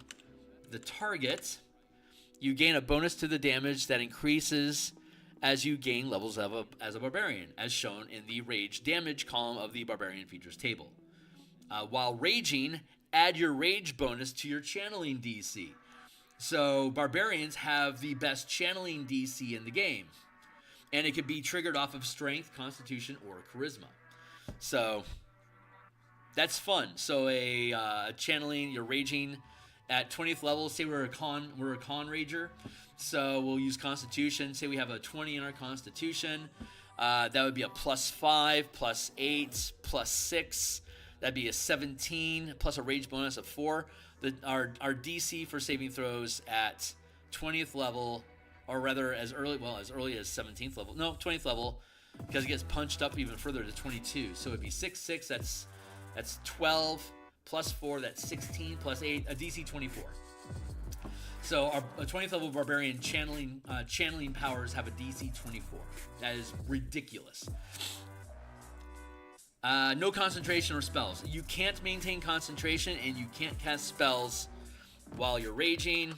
the target, you gain a bonus to the damage that increases as you gain levels as a barbarian, as shown in the rage damage column of the barbarian features table. While raging, add your rage bonus to your channeling DC. So barbarians have the best channeling DC in the game, and it can be triggered off of strength, constitution, or charisma. So that's fun. So a channeling, you're raging at 20th level. Say we're a con rager, so we'll use constitution. Say we have a 20 in our constitution. That would be a +5, +8, +6. That'd be a 17 plus a rage bonus of 4. Our DC for saving throws at 20th level, or rather as early as 17th level. No, 20th level, because it gets punched up even further to 22. So it'd be 6, that's 12 plus 4, that's 16 plus 8, a DC 24. So our 20th level barbarian channeling powers have a DC 24. That is ridiculous. No concentration or spells. You can't maintain concentration, and you can't cast spells while you're raging,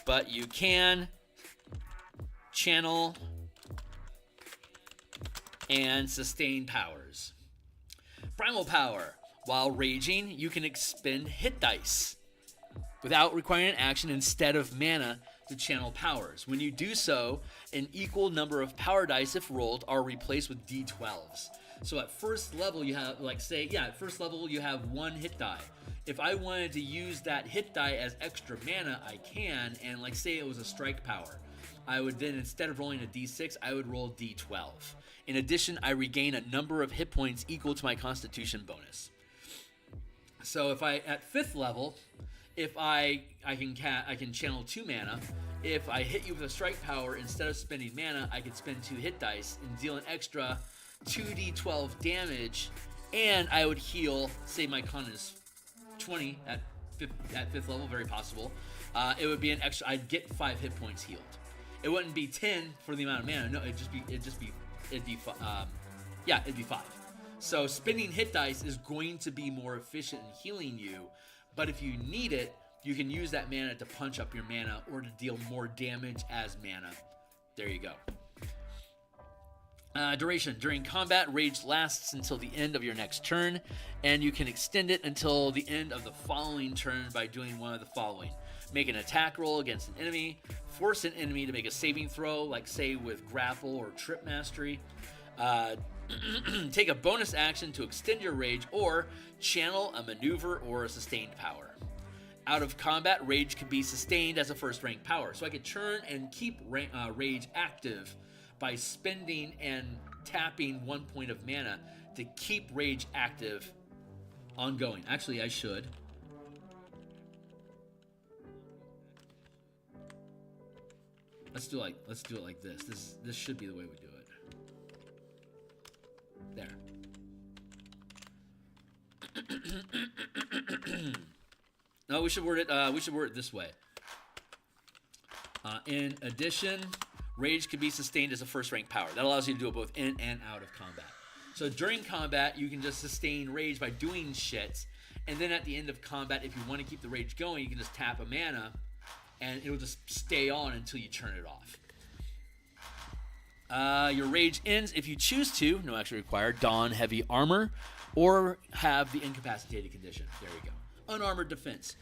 but you can channel and sustain powers. Primal power. While raging, you can expend hit dice without requiring an action instead of mana to channel powers. When you do so, an equal number of power dice, if rolled, are replaced with D12s. So at first level, you have, at first level, you have 1 hit die. If I wanted to use that hit die as extra mana, I can, and say it was a strike power. I would then, instead of rolling a D6, I would roll D12. In addition, I regain a number of hit points equal to my constitution bonus. So if at 5th level, if I can channel 2 mana. If I hit you with a strike power, instead of spending mana, I can spend 2 hit dice and deal an extra 2d12 damage, and I would heal. Say my con is 20 at 5th level, very possible. It would be an extra. I'd get 5 hit points healed. It wouldn't be 10 for the amount of mana. No, it'd be 5. So spending hit dice is going to be more efficient in healing you, but if you need it, you can use that mana to punch up your mana or to deal more damage as mana. There you go. Duration. During combat, rage lasts until the end of your next turn, and you can extend it until the end of the following turn by doing one of the following. make an attack roll against an enemy, force an enemy to make a saving throw, like say with grapple or trip mastery, take a bonus action to extend your rage, or channel a maneuver or a sustained power. Out of combat, rage can be sustained as a first rank power. So I could turn and keep rage active by spending and tapping 1 point of mana to keep rage active ongoing. Actually, I should. Let's do it like this. This should be the way we do it. There. No, we should word it this way. In addition, rage can be sustained as a first rank power. That allows you to do it both in and out of combat. So during combat, you can just sustain rage by doing shit, and then at the end of combat, if you want to keep the rage going, you can just tap a mana, and it'll just stay on until you turn it off. Your rage ends if you choose to, no action required, don heavy armor, or have the incapacitated condition. There you go. Unarmored defense.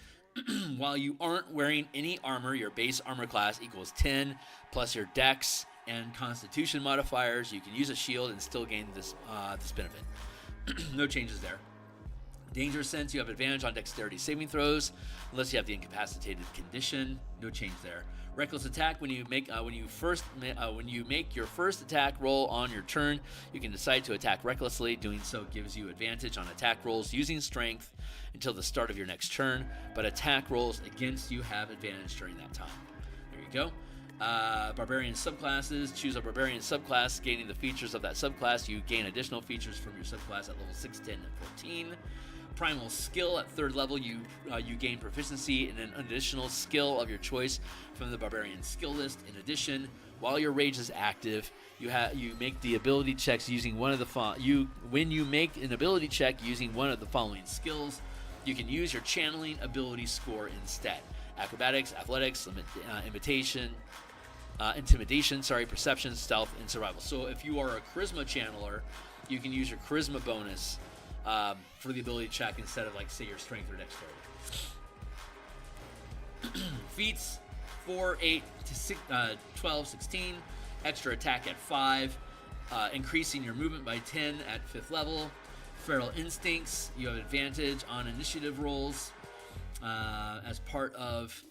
While you aren't wearing any armor, your base armor class equals 10 plus your dex and constitution modifiers. You can use a shield and still gain this benefit. No changes there. Danger sense, you have advantage on dexterity saving throws unless you have the incapacitated condition. No change there. Reckless attack, when you make your first attack roll on your turn, you can decide to attack recklessly. Doing so gives you advantage on attack rolls using strength until the start of your next turn, but attack rolls against you have advantage during that time. There you go. Barbarian subclasses. Choose a Barbarian subclass. Gaining the features of that subclass, you gain additional features from your subclass at level 6, 10, and 14. Primal skill. At 3rd level, you gain proficiency in an additional skill of your choice from the Barbarian skill list. In addition, while your rage is active, you make the ability checks using one of the when you make an ability check using one of the following skills, you can use your channeling ability score instead. Acrobatics, athletics, intimidation, perception, stealth, and survival. So if you are a charisma channeler, you can use your charisma bonus for the ability check instead of, like, say, your strength or dexterity. Feats 4, 8, 12, 16. Extra attack at 5. Increasing your movement by 10 at 5th level. Feral instincts. You have advantage on initiative rolls as part of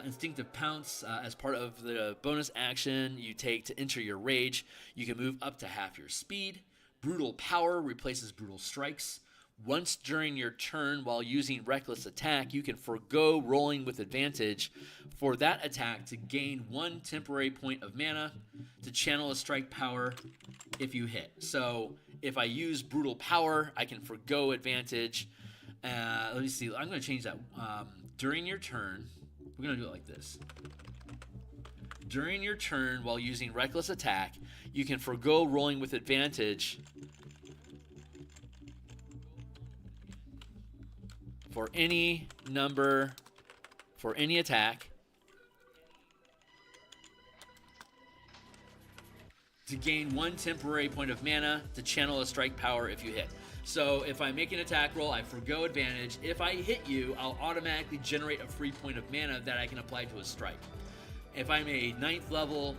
instinctive pounce. As part of the bonus action you take to enter your rage, you can move up to half your speed. Brutal power replaces brutal strikes. Once during your turn while using reckless attack, you can forego rolling with advantage for that attack to gain 1 temporary point of mana to channel a strike power if you hit. So if I use brutal power, I can forego advantage. Let me see. I'm going to change that. During your turn, we're going to do it like this. During your turn while using reckless attack, you can forego rolling with advantage for any attack to gain 1 temporary point of mana to channel a strike power if you hit. So if I make an attack roll, I forgo advantage. If I hit you, I'll automatically generate a free point of mana that I can apply to a strike. If I'm at 9th level,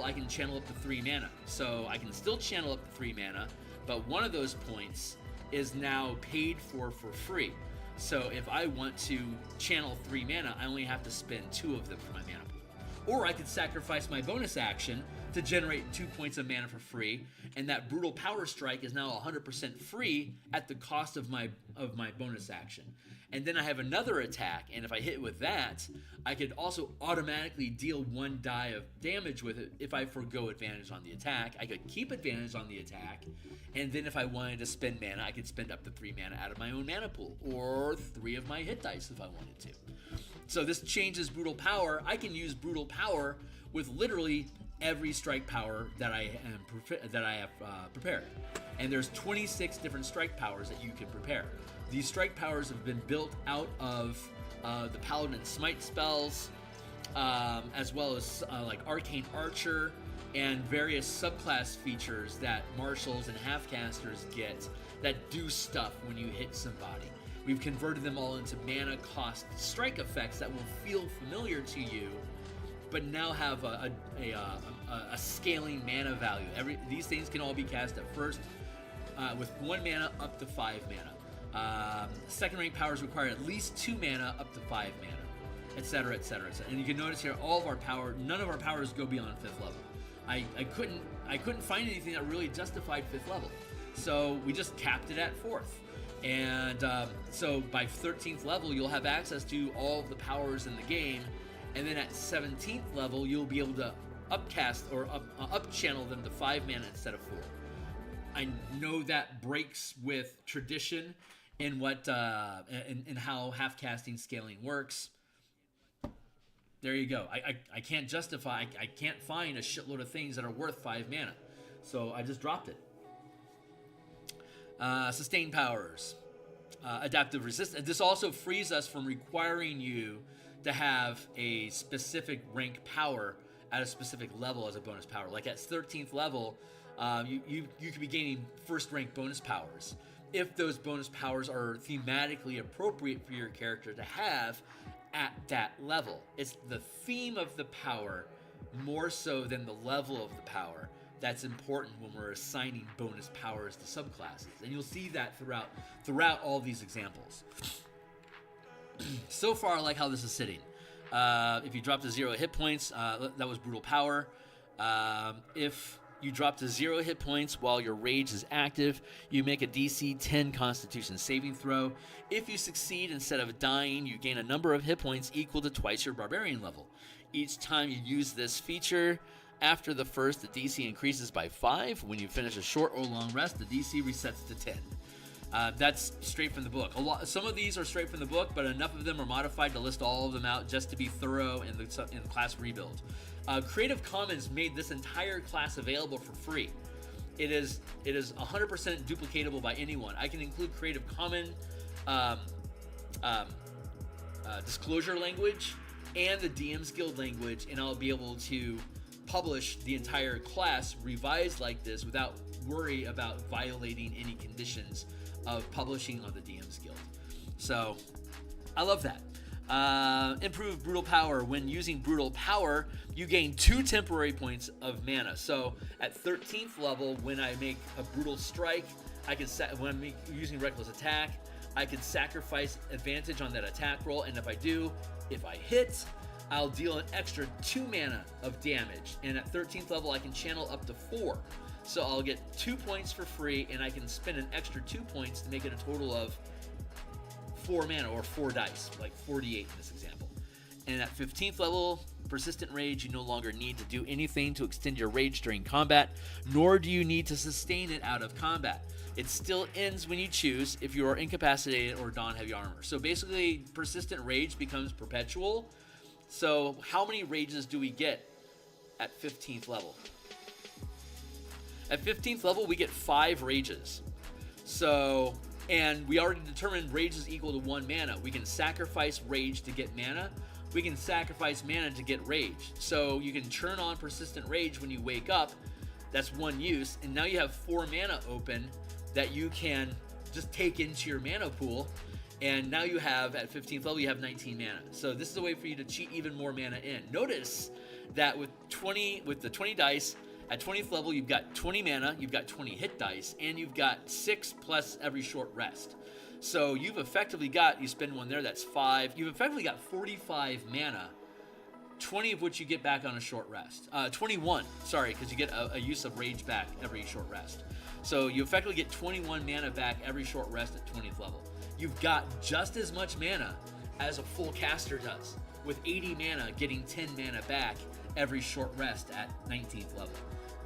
I can channel up to 3 mana. So I can still channel up to 3 mana, but one of those points is now paid for free. So if I want to channel 3 mana, I only have to spend 2 of them for my mana pool. Or I could sacrifice my bonus action to generate 2 points of mana for free, and that brutal power strike is now 100% free at the cost of my bonus action. And then I have another attack, and if I hit with that, I could also automatically deal 1 die of damage with it if I forgo advantage on the attack. I could keep advantage on the attack, and then if I wanted to spend mana, I could spend up to 3 mana out of my own mana pool, or 3 of my hit dice if I wanted to. So this changes brutal power. I can use brutal power with literally every strike power that I have prepared. And there's 26 different strike powers that you can prepare. These strike powers have been built out of the Paladin Smite spells, as well as like Arcane Archer and various subclass features that marshals and half-casters get that do stuff when you hit somebody. We've converted them all into mana cost strike effects that will feel familiar to you, but now have a scaling mana value. These things can all be cast at first with 1 mana up to 5 mana. Second rank powers require at least 2 mana up to 5 mana, etc., etc., etc. And you can notice here, all of our power, none of our powers go beyond 5th level. I couldn't find anything that really justified 5th level, so we just capped it at 4th. And so by 13th level, you'll have access to all of the powers in the game, and then at 17th level, you'll be able to upcast or up channel them to 5 mana instead of 4. I know that breaks with tradition in what in how half casting scaling works. There you go. I can't justify. I can't find a shitload of things that are worth 5 mana, so I just dropped it. Sustained powers, adaptive resistance. This also frees us from requiring you to have a specific rank power at a specific level as a bonus power. Like at 13th level, you could be gaining first rank bonus powers if those bonus powers are thematically appropriate for your character to have at that level. It's the theme of the power more so than the level of the power that's important when we're assigning bonus powers to subclasses, and you'll see that throughout all these examples. So far, I like how this is sitting. If you drop to 0 hit points, that was brutal power. If you drop to 0 hit points while your rage is active, you make a DC 10 Constitution saving throw. If you succeed, instead of dying, you gain a number of hit points equal to twice your barbarian level. Each time you use this feature, after the first, the DC increases by 5. When you finish a short or long rest, the DC resets to 10. That's straight from the book. Some of these are straight from the book, but enough of them are modified to list all of them out just to be thorough in the class rebuild. Creative Commons made this entire class available for free. It is 100% duplicatable by anyone. I can include Creative Commons disclosure language and the DMsGuild language, and I'll be able to publish the entire class revised like this without worry about violating any conditions of publishing on the DMsGuild. So I love that. Improved brutal power. When using brutal power, you gain 2 temporary points of mana. So at 13th level, when I make a brutal strike, when I'm using reckless attack, I can sacrifice advantage on that attack roll, and if I hit, I'll deal an extra 2 mana of damage. And at 13th level, I can channel up to 4. So I'll get 2 points for free, and I can spend an extra 2 points to make it a total of 4 mana, or 4 dice, like 48 in this example. And at 15th level, Persistent Rage, you no longer need to do anything to extend your rage during combat, nor do you need to sustain it out of combat. It still ends when you choose if you are incapacitated or don heavy armor. So basically, Persistent Rage becomes perpetual. So how many rages do we get at 15th level? At 15th level, we get 5 rages. So, and we already determined rage is equal to 1 mana. We can sacrifice rage to get mana. We can sacrifice mana to get rage. So you can turn on Persistent Rage when you wake up. That's 1 use. And now you have 4 mana open that you can just take into your mana pool. And now you have, at 15th level, you have 19 mana. So this is a way for you to cheat even more mana in. Notice that with the 20 dice, at 20th level, you've got 20 mana, you've got 20 hit dice, and you've got 6 plus every short rest. So you've effectively got, you spend 1 there, that's 5. You've effectively got 45 mana, 20 of which you get back on a short rest. 21, sorry, because you get a use of rage back every short rest. So you effectively get 21 mana back every short rest at 20th level. You've got just as much mana as a full caster does, with 80 mana getting 10 mana back every short rest at 19th level.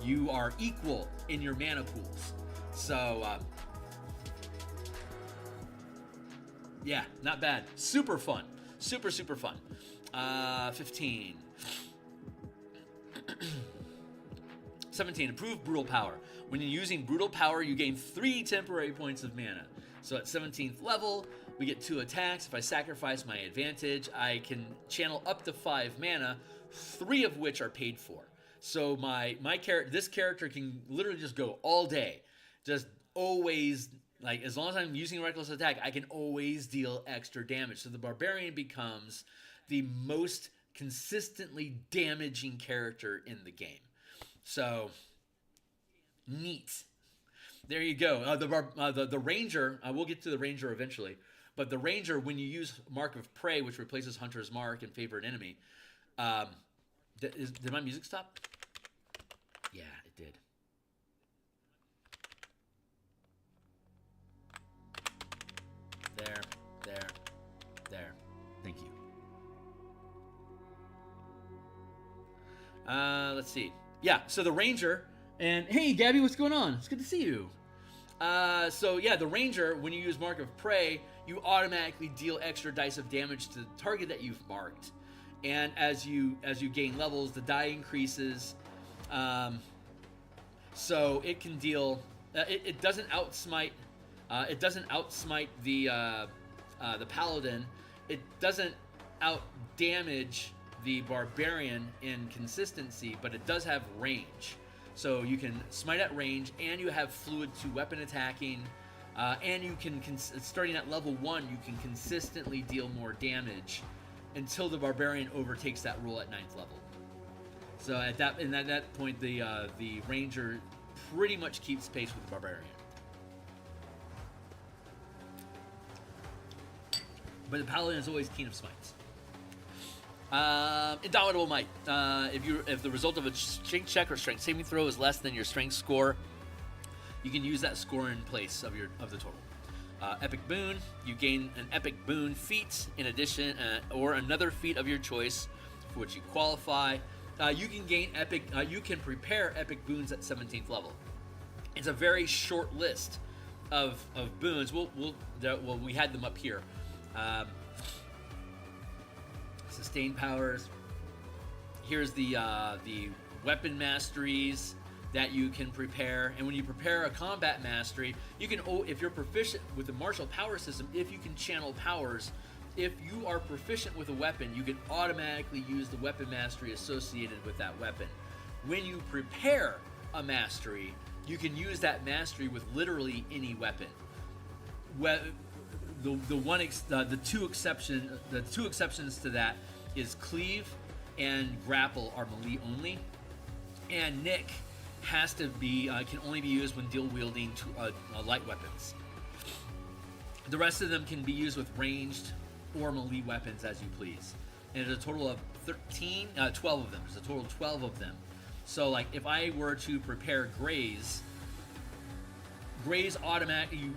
You are equal in your mana pools. So, yeah, not bad. Super fun. Super, super fun. 15. 17, improved brutal power. When you're using brutal power, you gain 3 temporary points of mana. So at 17th level, we get 2 attacks. If I sacrifice my advantage, I can channel up to 5 mana, 3 of which are paid for. So this character can literally just go all day, just always Like, as long as I'm using reckless attack, I can always deal extra damage. So the Barbarian becomes the most consistently damaging character in the game. So, neat. There you go. The Ranger, we'll get to the Ranger eventually, but the Ranger, when you use Mark of Prey, which replaces Hunter's Mark and Favorite Enemy, did my music stop? Yeah, it did. There. Thank you. Let's see. Yeah, so the Ranger, and hey, Gabby, what's going on? It's good to see you. So yeah, the Ranger, when you use Mark of Prey, you automatically deal extra dice of damage to the target that you've marked. And as you gain levels, the die increases. So it can deal. It doesn't outsmite. It doesn't outsmite the Paladin. It doesn't outdamage the Barbarian in consistency, but it does have range. So you can smite at range, and you have fluid to weapon attacking, and you can, starting at level 1, you can consistently deal more damage until the Barbarian overtakes that rule at 9th level. So at that point, the Ranger pretty much keeps pace with the Barbarian. But the Paladin is always keen of smites. Indomitable Might. If the result of a strength check or strength saving throw is less than your strength score, you can use that score in place of the total. Epic Boon. You gain an Epic Boon feat in addition, or another feat of your choice for which you qualify. You can gain epic. You can prepare Epic Boons at 17th level. It's a very short list of boons. We had them up here. Sustained powers. Here's the weapon masteries that you can prepare, and when you prepare a combat mastery, you can, if you're proficient with the martial power system, if you can channel powers, if you are proficient with a weapon, you can automatically use the weapon mastery associated with that weapon. When you prepare a mastery, you can use that mastery with literally any weapon. The two exceptions to that is cleave and grapple are melee only, and Nick has to be can only be used when dual wielding light weapons. The rest of them can be used with ranged or melee weapons as you please. And there's a total of 12 of them. There's a total of 12 of them. So like if I were to prepare Graze automatically,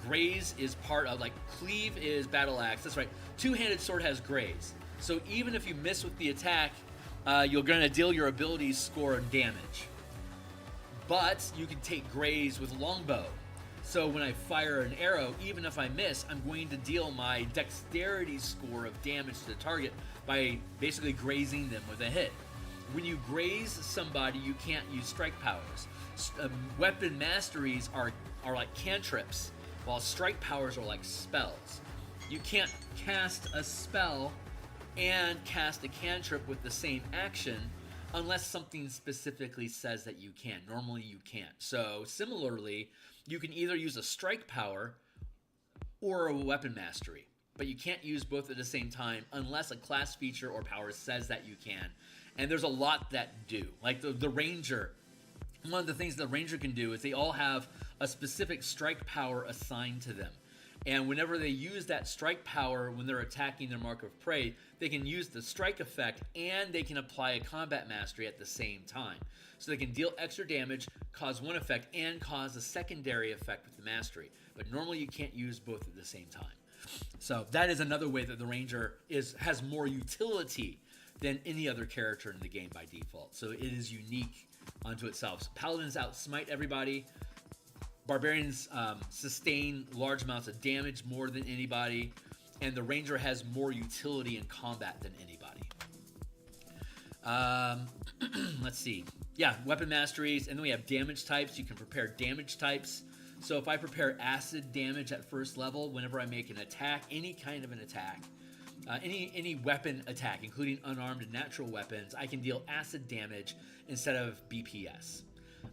Graze is part of, like, Cleave is Battle Axe. That's right. Two-handed sword has Graze. So even if you miss with the attack, you're going to deal your abilities score and damage. But you can take Graze with Longbow. So when I fire an arrow, even if I miss, I'm going to deal my dexterity score of damage to the target by basically grazing them with a hit. When you graze somebody, you can't use strike powers. Weapon masteries are like cantrips, while strike powers are like spells. You can't cast a spell and cast a cantrip with the same action unless something specifically says that you can. Normally you can't. So similarly, you can either use a strike power or a weapon mastery, but you can't use both at the same time unless a class feature or power says that you can. And there's a lot that do. Like the Ranger, one of the things the Ranger can do is they all have a specific strike power assigned to them. And whenever they use that strike power when they're attacking their Mark of Prey, they can use the strike effect and they can apply a combat mastery at the same time. So they can deal extra damage, cause one effect, and cause a secondary effect with the mastery. But normally you can't use both at the same time. So that is another way that the Ranger has more utility than any other character in the game by default. So it is unique unto itself. So Paladins outsmite everybody. Barbarians sustain large amounts of damage more than anybody. And the Ranger has more utility in combat than anybody. Let's see. Yeah, weapon masteries. And then we have damage types. You can prepare damage types. So if I prepare acid damage at first level, whenever I make an attack, any kind of an attack, any weapon attack, including unarmed and natural weapons, I can deal acid damage instead of BPS.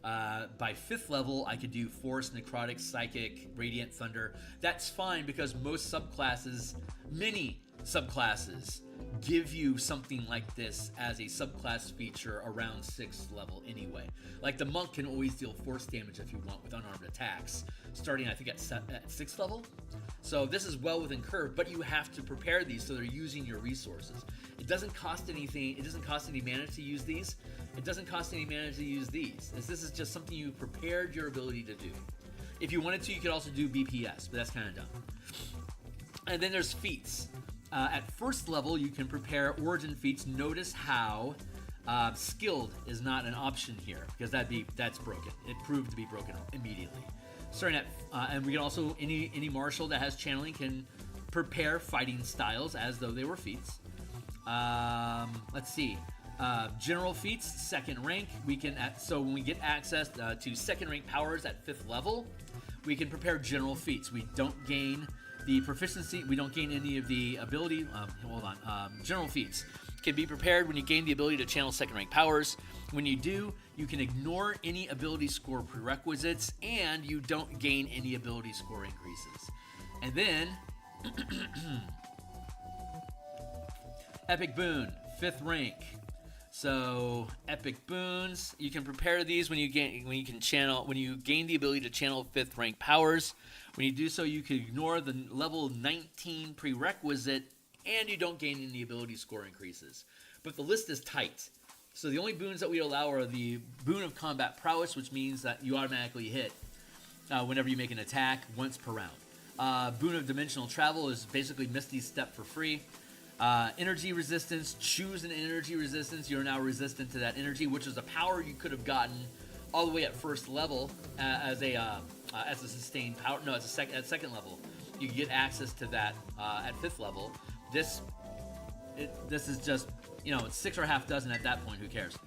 By 5th level, I could do Force, Necrotic, Psychic, Radiant, Thunder. That's fine because most subclasses, many subclasses, give you something like this as a subclass feature around 6th level anyway. Like the Monk can always deal Force damage if you want with unarmed attacks, starting I think at 6th level. So this is well within curve, but you have to prepare these so they're using your resources. It doesn't cost anything. It doesn't cost any mana to use these. It doesn't cost any mana to use these. This is just something you prepared your ability to do. If you wanted to, you could also do BPS, but that's kind of dumb. And then there's feats. At 1st level, you can prepare origin feats. Notice how skilled is not an option here because that's broken. It proved to be broken immediately. Starting at and we can also any martial that has channeling can prepare fighting styles as though they were feats. Let's see. General feats, 2nd rank. We can so when we get access to 2nd rank powers at 5th level, we can prepare general feats. We don't gain the proficiency. We don't gain any of the ability. General feats can be prepared when you gain the ability to channel 2nd rank powers. When you do, you can ignore any ability score prerequisites, and you don't gain any ability score increases. And then Epic Boon, 5th rank. So epic boons, you can prepare these when you gain the ability to channel 5th rank powers. When you do so, you can ignore the level 19 prerequisite, and you don't gain any ability score increases. But the list is tight. So the only boons that we allow are the boon of combat prowess, which means that you automatically hit whenever you make an attack once per round. Boon of dimensional travel is basically Misty Step for free. Energy resistance, choose an energy resistance. You're now resistant to that energy, which is a power you could have gotten all the way at 1st level as a sustained power. No, at 2nd level. You can get access to that at 5th level. This is just, it's 6 or a half dozen at that point. Who cares?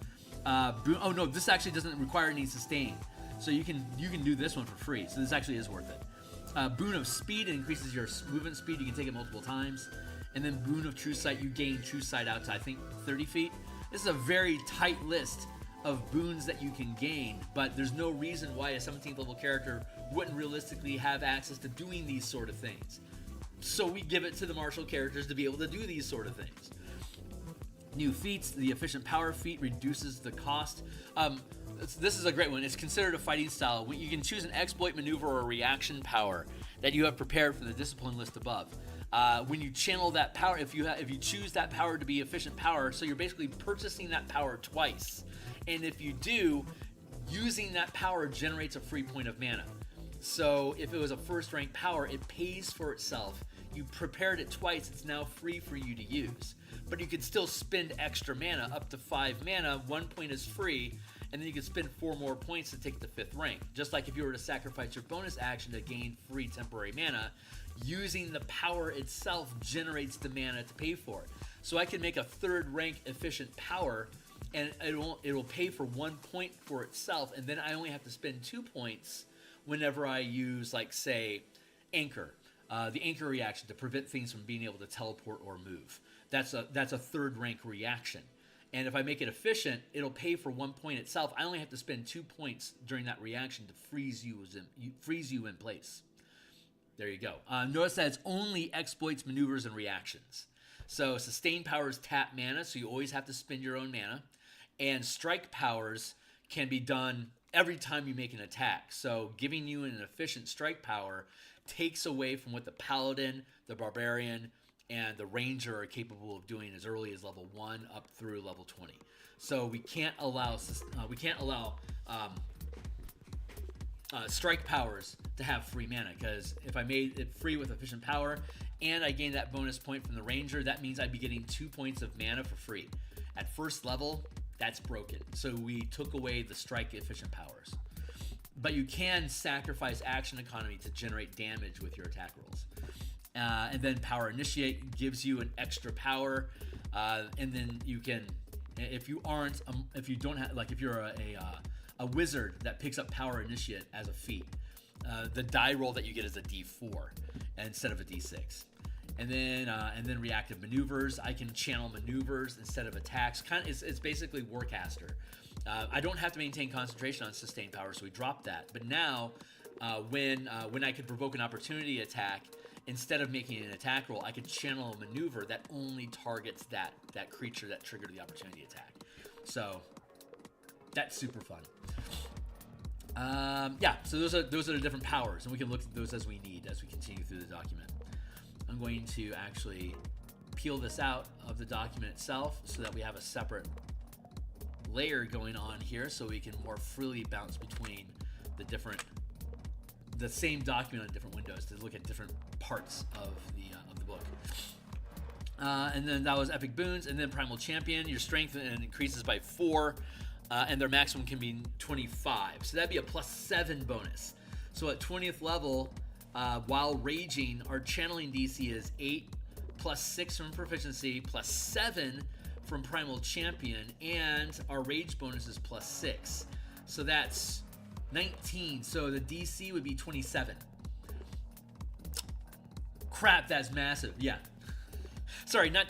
Oh no, this actually doesn't require any sustain, so you can do this one for free. So this actually is worth it. Boon of speed, it increases your movement speed. You can take it multiple times. And then Boon of True Sight, you gain True Sight out to, I think, 30 feet. This is a very tight list of boons that you can gain, but there's no reason why a 17th level character wouldn't realistically have access to doing these sort of things. So we give it to the martial characters to be able to do these sort of things. New feats, the Efficient Power feat reduces the cost. This is a great one. It's considered a fighting style. You can choose an exploit, maneuver, or reaction power that you have prepared from the discipline list above. When you channel that power, if you choose that power to be efficient power, so you're basically purchasing that power twice. And if you do, using that power generates a free point of mana. So if it was a 1st rank power, it pays for itself. You prepared it twice, it's now free for you to use. But you can still spend extra mana, up to 5 mana, 1 point is free, and then you can spend 4 more points to take the 5th rank. Just like if you were to sacrifice your bonus action to gain free temporary mana, using the power itself generates the mana to pay for it. So I can make a 3rd rank efficient power, and it'll pay for 1 point for itself, and then I only have to spend 2 points whenever I use, like, say, Anchor. The Anchor reaction to prevent things from being able to teleport or move. That's a 3rd rank reaction. And if I make it efficient, it'll pay for 1 point itself. I only have to spend 2 points during that reaction to freeze you in place. There you go. Notice that it's only exploits, maneuvers, and reactions. So sustain powers tap mana, so you always have to spend your own mana. And strike powers can be done every time you make an attack. So giving you an efficient strike power takes away from what the Paladin, the Barbarian, and the Ranger are capable of doing as early as level 1 up through level 20. So we can't allow strike powers to have free mana, because if I made it free with efficient power and I gained that bonus point from the Ranger, that means I'd be getting 2 points of mana for free. At 1st level, that's broken. So we took away the strike efficient powers. But you can sacrifice action economy to generate damage with your attack rolls. And then Power Initiate gives you an extra power, and then you can, if you don't have, like, if you're a wizard that picks up Power Initiate as a feat, the die roll that you get is a D4 instead of a D6. And then reactive maneuvers. I can channel maneuvers instead of attacks. It's basically Warcaster. I don't have to maintain concentration on sustained power, so we dropped that. But now, when I could provoke an opportunity attack, instead of making an attack roll, I could channel a maneuver that only targets that creature that triggered the opportunity attack. So that's super fun. Yeah, so those are the different powers, and we can look at those as we need as we continue through the document. I'm going to actually peel this out of the document itself so that we have a separate layer going on here, so we can more freely bounce between the same document on different windows to look at different parts of the book. And then that was Epic Boons, and then Primal Champion. Your strength increases by 4, and their maximum can be 25. So that'd be a +7 bonus. So at 20th level, while raging, our channeling DC is 8, +6 from proficiency, +7 from Primal Champion, and our rage bonus is +6. So that's 19. So the DC would be 27. Crap, that's massive. Yeah. Sorry, not,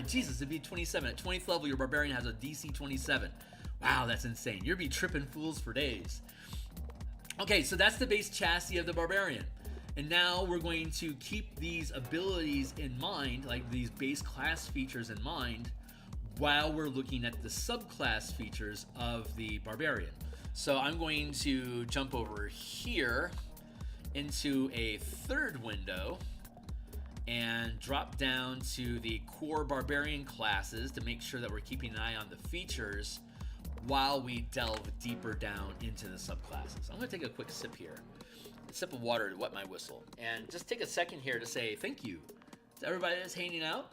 Jesus, it'd be 27. At 20th level, your Barbarian has a DC 27. Wow, that's insane. You'll be tripping fools for days. Okay, so that's the base chassis of the Barbarian. And now we're going to keep these abilities in mind, like these base class features in mind, while we're looking at the subclass features of the Barbarian. So I'm going to jump over here into a third window and drop down to the core Barbarian classes to make sure that we're keeping an eye on the features while we delve deeper down into the subclasses. I'm going to take a quick sip here. A sip of water to wet my whistle. And just take a second here to say thank you to everybody that's hanging out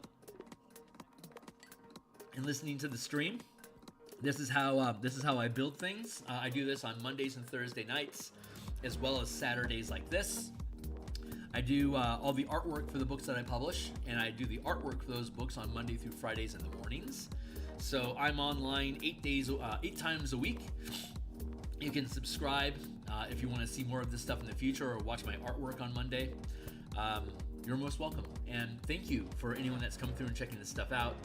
and listening to the stream. This is how I build things. I do this on Mondays and Thursday nights, as well as Saturdays like this. I do all the artwork for the books that I publish, and I do the artwork for those books on Monday through Fridays in the mornings. So I'm online 8 times a week. You can subscribe if you want to see more of this stuff in the future, or watch my artwork on Monday. You're most welcome. And thank you for anyone that's come through and checking this stuff out.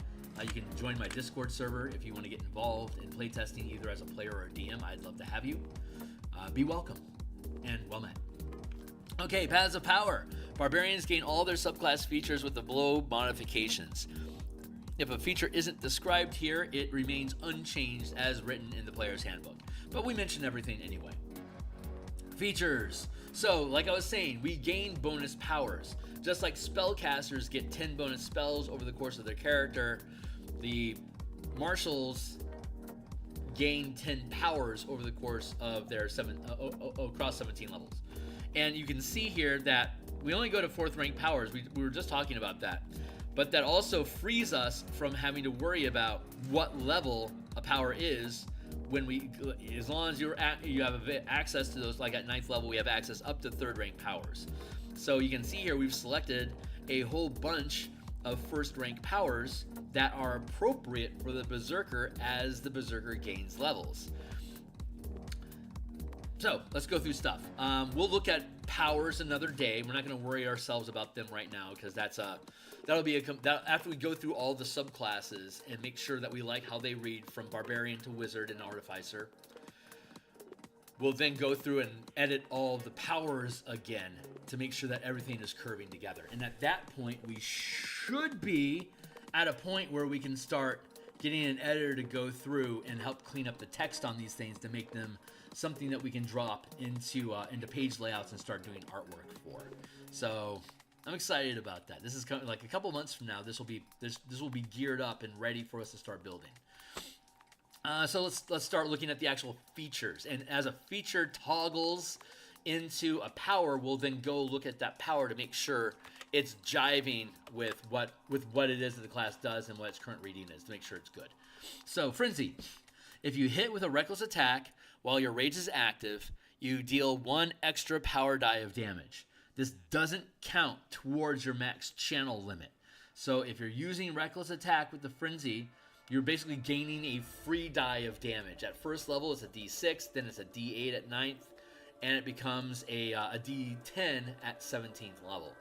You can join my Discord server if you want to get involved in playtesting, either as a player or a DM. I'd love to have you. Be welcome and well met. Okay, Paths of Power. Barbarians gain all their subclass features with the below modifications. If a feature isn't described here, it remains unchanged as written in the player's handbook. But we mentioned everything anyway. Features. So, like I was saying, we gain bonus powers. Just like spellcasters get 10 bonus spells over the course of their character, the marshals gain 10 powers over the course of their across 17 levels. And you can see here that we only go to 4th rank powers. We were just talking about that. But that also frees us from having to worry about what level a power is when as long as you have access to those. Like at 9th level, we have access up to 3rd rank powers. So you can see here we've selected a whole bunch of 1st rank powers that are appropriate for the Berserker as the Berserker gains levels. So let's go through stuff. We'll look at powers another day. We're not going to worry ourselves about them right now, because that'll be after we go through all the subclasses and make sure that we like how they read from Barbarian to Wizard and Artificer. We'll then go through and edit all the powers again to make sure that everything is curving together. And at that point, we should be at a point where we can start getting an editor to go through and help clean up the text on these things to make them something that we can drop into page layouts and start doing artwork for. So I'm excited about that. This is kind of like a couple months from now. This will be geared up and ready for us to start building. So let's start looking at the actual features. And as a feature toggles into a power, we'll then go look at that power to make sure it's jiving with what it is that the class does and what its current reading is, to make sure it's good. So Frenzy. If you hit with a reckless attack while your rage is active, you deal 1 extra power die of damage. This doesn't count towards your max channel limit. So if you're using reckless attack with the Frenzy, you're basically gaining a free die of damage. At 1st level, it's a D6, then it's a D8 at 9th, and it becomes a D10 at 17th level.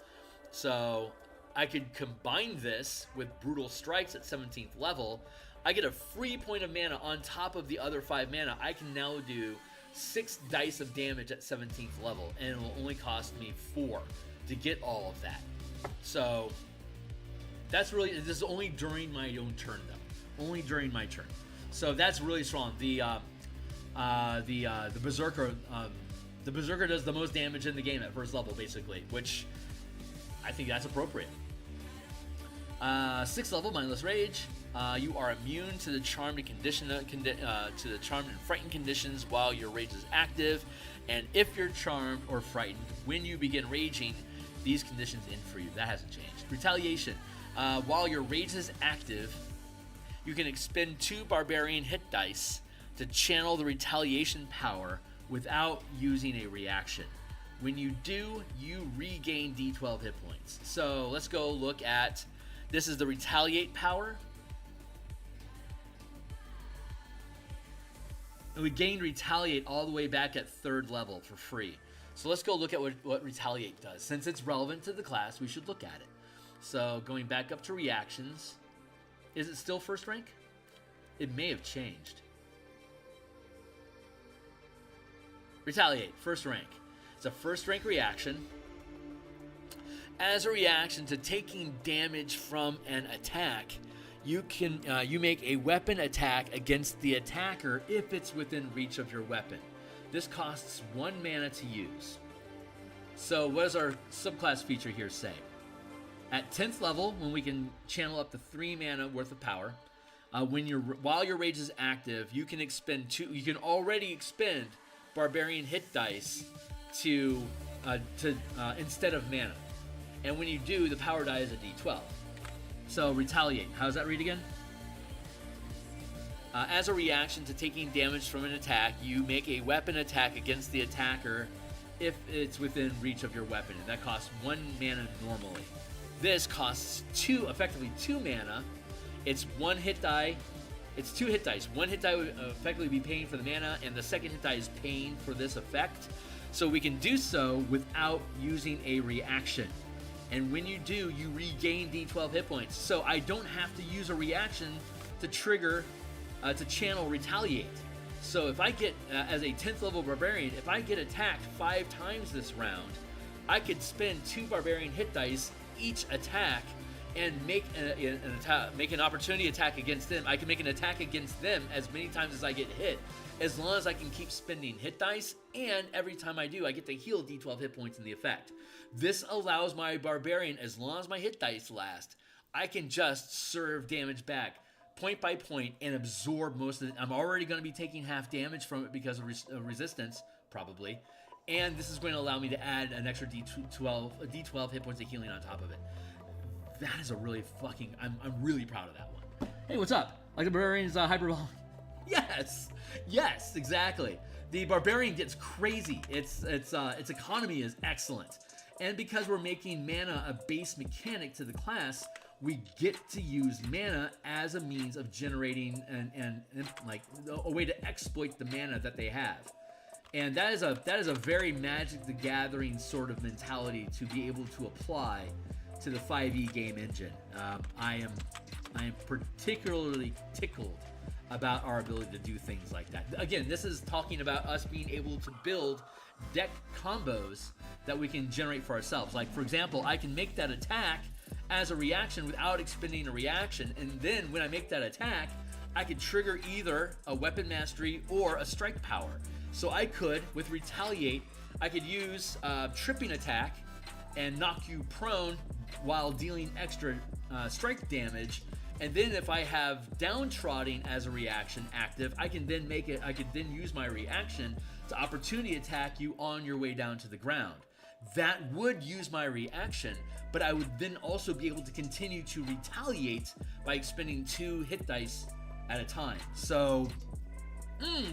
So I could combine this with Brutal Strikes at 17th level, I get a free point of mana on top of the other 5 mana. I can now do 6 dice of damage at 17th level, and it will only cost me 4 to get all of that. So that's really, this is only during my own turn though. Only during my turn. So that's really strong. The Berserker, the Berserker does the most damage in the game at first level, basically, which I think that's appropriate. 6th level, Mindless Rage. You are immune to the charmed and frightened conditions while your rage is active, and if you're charmed or frightened when you begin raging, these conditions end for you. That hasn't changed. Retaliation. While your rage is active, you can expend 2 Barbarian hit dice to channel the retaliation power without using a reaction. When you do, you regain D12 hit points. So let's go look at, this is the retaliate power. And we gained retaliate all the way back at 3rd level for free. So let's go look at what retaliate does. Since it's relevant to the class, we should look at it. So going back up to reactions, is it still 1st rank? It may have changed. Retaliate, 1st rank. It's a 1st rank reaction. As a reaction to taking damage from an attack, you can make a weapon attack against the attacker if it's within reach of your weapon. This costs 1 mana to use. So what does our subclass feature here say? At 10th level, when we can channel up to 3 mana worth of power, while your rage is active, you can expend 2. You can already expend Barbarian hit dice to instead of mana, and when you do, the power die is a D12. So retaliate. How does that read again? As a reaction to taking damage from an attack, you make a weapon attack against the attacker if it's within reach of your weapon, and that costs 1 mana normally. This costs effectively 2 mana. It's 1 hit die. It's 2 hit dice. 1 hit die would effectively be paying for the mana, and the 2nd hit die is paying for this effect. So we can do so without using a reaction. And when you do, you regain D12 hit points. So I don't have to use a reaction to trigger, to channel retaliate. So if I get, as a 10th level Barbarian, if I get attacked 5 times this round, I could spend 2 Barbarian hit dice each attack and make an opportunity attack against them. I can make an attack against them as many times as I get hit, as long as I can keep spending hit dice, and every time I do, I get to heal D12 hit points in the effect. This allows my Barbarian, as long as my hit dice last, I can just serve damage back point by point and absorb most of it. I'm already going to be taking half damage from it because of resistance, probably, and this is going to allow me to add an extra D12 hit points of healing on top of it. That is a really fucking, I'm really proud of that one. Hey, what's up? Like the Barbarian's hyperbolic? Yes, exactly. The Barbarian gets crazy. Its economy is excellent. And because we're making mana a base mechanic to the class, we get to use mana as a means of generating and like a way to exploit the mana that they have. And that is a very Magic the Gathering sort of mentality to be able to apply to the 5e game engine. I am particularly tickled about our ability to do things like that. Again, this is talking about us being able to build deck combos that we can generate for ourselves. Like, for example, I can make that attack as a reaction without expending a reaction, and then when I make that attack, I could trigger either a weapon mastery or a strike power. So I could, with retaliate, I could use tripping attack and knock you prone while dealing extra strike damage. And then if I have downtrodden as a reaction active, I can then use my reaction to opportunity attack you on your way down to the ground. That would use my reaction, but I would then also be able to continue to retaliate by expending 2 hit dice at a time. So,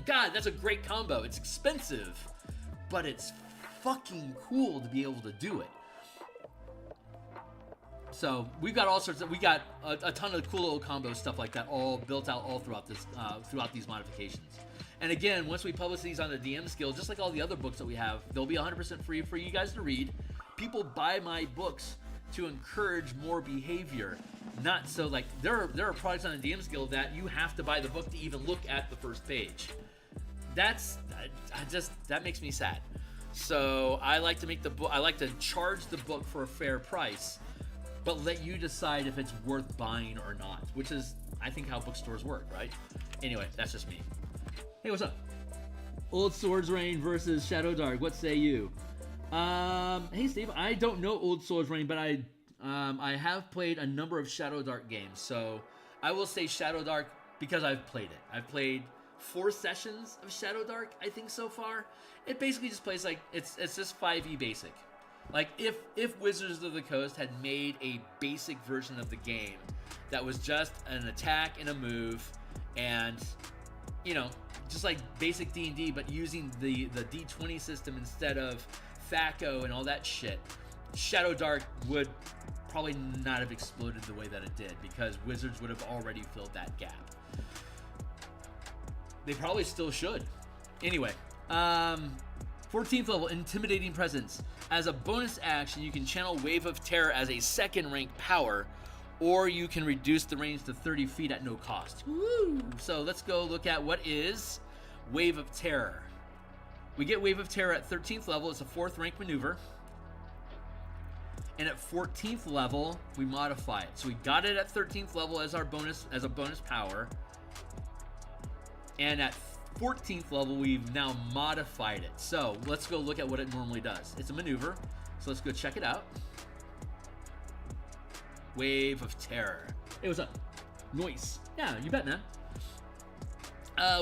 God, that's a great combo. It's expensive, but it's fucking cool to be able to do it. So we've got all sorts of, we got a ton of cool little combo stuff like that all built out all throughout this, throughout these modifications. And again, once we publish these on the DMsGuild, just like all the other books that we have, they'll be 100% free for you guys to read. People buy my books to encourage more behavior. not so like there are products on the DMsGuild that you have to buy the book to even look at the first page. That makes me sad. So I like to make the book. I like to charge the book for a fair price, but let you decide if it's worth buying or not. Which is, I think, how bookstores work, right? Anyway, that's just me. Hey, what's up? Old Swords Reign versus Shadow Dark. What say you? Hey Steve, I don't know Old Swords Reign, but I have played a number of Shadow Dark games, so I will say Shadow Dark because I've played it. I've played 4 sessions of Shadow Dark, I think, so far. It basically just plays like it's just 5e basic. Like if Wizards of the Coast had made a basic version of the game that was just an attack and a move, and you know, just like basic D&D, but using the D20 system instead of THAC0 and all that shit, Shadow Dark would probably not have exploded the way that it did, because Wizards would have already filled that gap. They probably still should. Anyway, 14th level, Intimidating Presence. As a bonus action, you can channel Wave of Terror as a second rank power, or you can reduce the range to 30 feet at no cost. Woo! So let's go look at what is Wave of Terror. We get Wave of Terror at 13th level. It's a 4th rank maneuver. And at 14th level, we modify it. So we got it at 13th level as our bonus, as a bonus power. And at 14th level, we've now modified it. So let's go look at what it normally does. It's a maneuver. So let's go check it out. Wave of Terror. Hey, what's up? Noise. Yeah, you bet, man.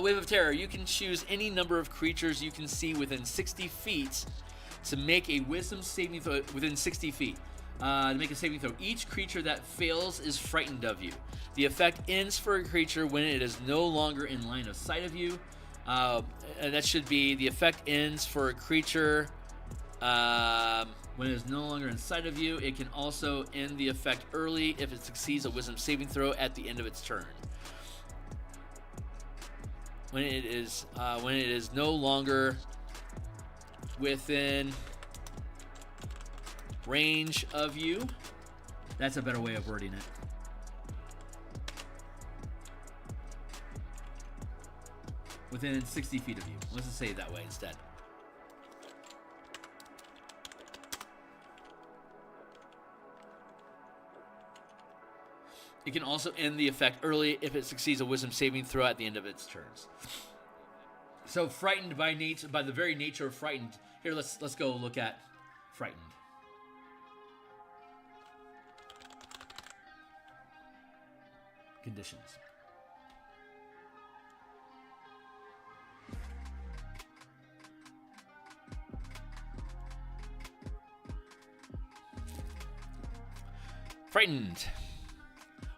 Wave of Terror. You can choose any number of creatures you can see within 60 feet to make a wisdom saving throw within 60 feet. To make a saving throw. Each creature that fails is frightened of you. The effect ends for a creature when it is no longer in line of sight of you. And that should be the effect ends for a creature when it is no longer in sight of you. It can also end the effect early if it succeeds a wisdom saving throw at the end of its turn. When it is no longer within range of you. That's a better way of wording it. Within 60 feet of you. Let's just say it that way instead. It can also end the effect early if it succeeds a wisdom saving throw at the end of its turns. So frightened by nature, by the very nature of frightened. Here, let's go look at frightened. Conditions. Frightened.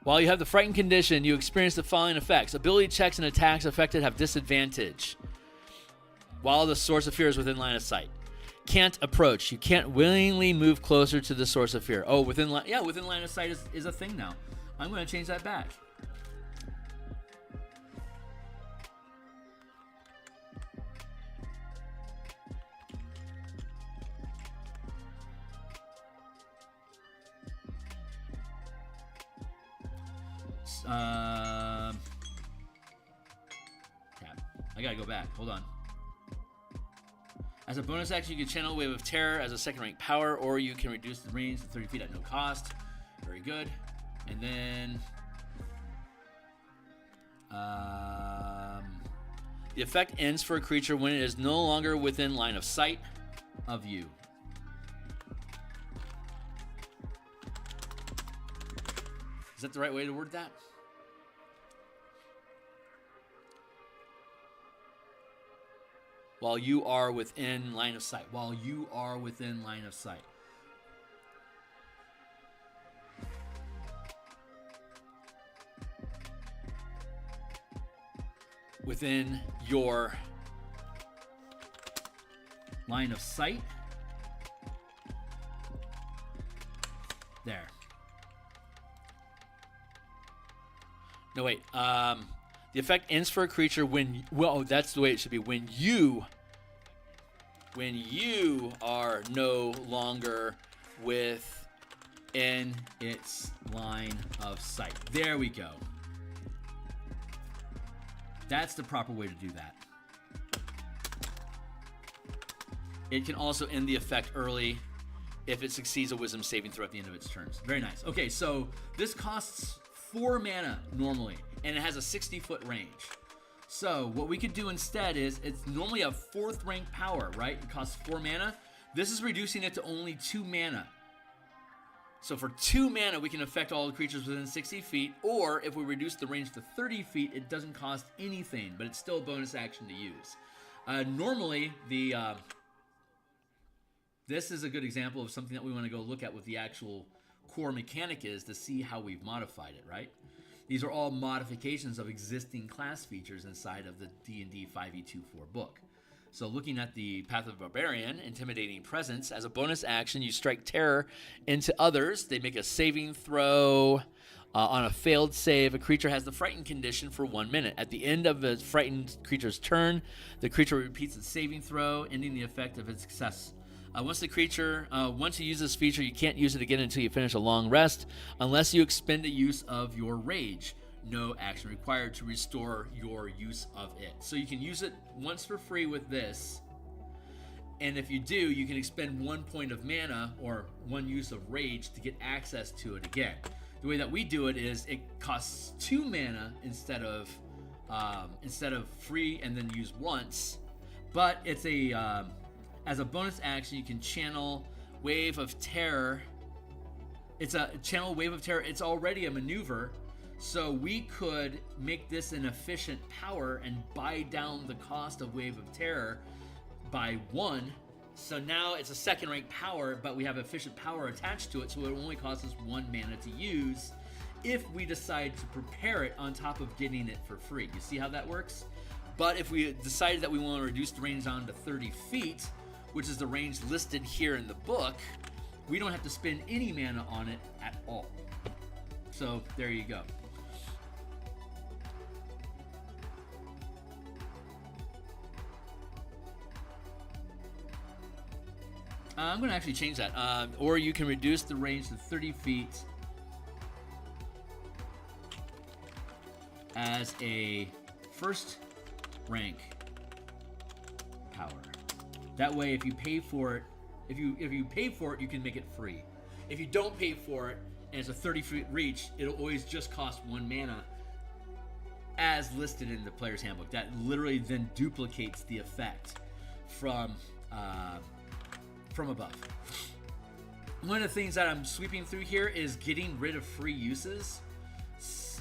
While you have the frightened condition, you experience the following effects. Ability checks and attacks affected have disadvantage while the source of fear is within line of sight. Can't approach. You can't willingly move closer to the source of fear. Oh, within line of sight is a thing now. I'm going to change that back. I gotta go back. Hold on. As a bonus action, you can channel Wave of Terror as a second rank power, or you can reduce the range to 30 feet at no cost. Very good. And then the effect ends for a creature when it is no longer within line of sight of you. Is that the right way to word that? While you are within line of sight. While you are within line of sight. Within your line of sight. There. No, wait. The effect ends for a creature when... Well, that's the way it should be. When you are no longer within in its line of sight. There we go. That's the proper way to do that. It can also end the effect early if it succeeds a wisdom saving throw at the end of its turns. Very nice. Okay, so this costs 4 mana normally, and it has a 60-foot range. So what we could do instead is, it's normally a 4th rank power, right? It costs 4 mana. This is reducing it to only 2 mana. So for 2 mana, we can affect all the creatures within 60 feet, or if we reduce the range to 30 feet, it doesn't cost anything, but it's still a bonus action to use. Normally, this is a good example of something that we want to go look at what the actual core mechanic is to see how we've modified it, right? These are all modifications of existing class features inside of the D&D 5e24 book. So looking at the Path of the Barbarian, Intimidating Presence, as a bonus action, you strike terror into others. They make a saving throw. On a failed save, a creature has the frightened condition for 1 minute. At the end of a frightened creature's turn, the creature repeats its saving throw, ending the effect of its success. Once you use this feature, you can't use it again until you finish a long rest, unless you expend a use of your rage. No action required to restore your use of it. So you can use it once for free with this, and if you do, you can expend 1 point of mana or 1 use of rage to get access to it again. The way that we do it is it costs 2 mana instead of free and then use once, but it's as a bonus action, you can channel Wave of Terror. It's a channel Wave of Terror. It's already a maneuver, so we could make this an efficient power and buy down the cost of Wave of Terror by 1. So now it's a 2nd rank power, but we have efficient power attached to it, so it only costs us 1 mana to use if we decide to prepare it on top of getting it for free. You see how that works? But if we decided that we want to reduce the range down to 30 feet, which is the range listed here in the book, we don't have to spend any mana on it at all. So there you go. I'm going to actually change that. Or you can reduce the range to 30 feet as a 1st rank power. That way, if you pay for it, if you pay for it, you can make it free. If you don't pay for it and it's a 30-foot reach, it'll always just cost 1 mana, as listed in the player's handbook. That literally then duplicates the effect from above. One of the things that I'm sweeping through here is getting rid of free uses.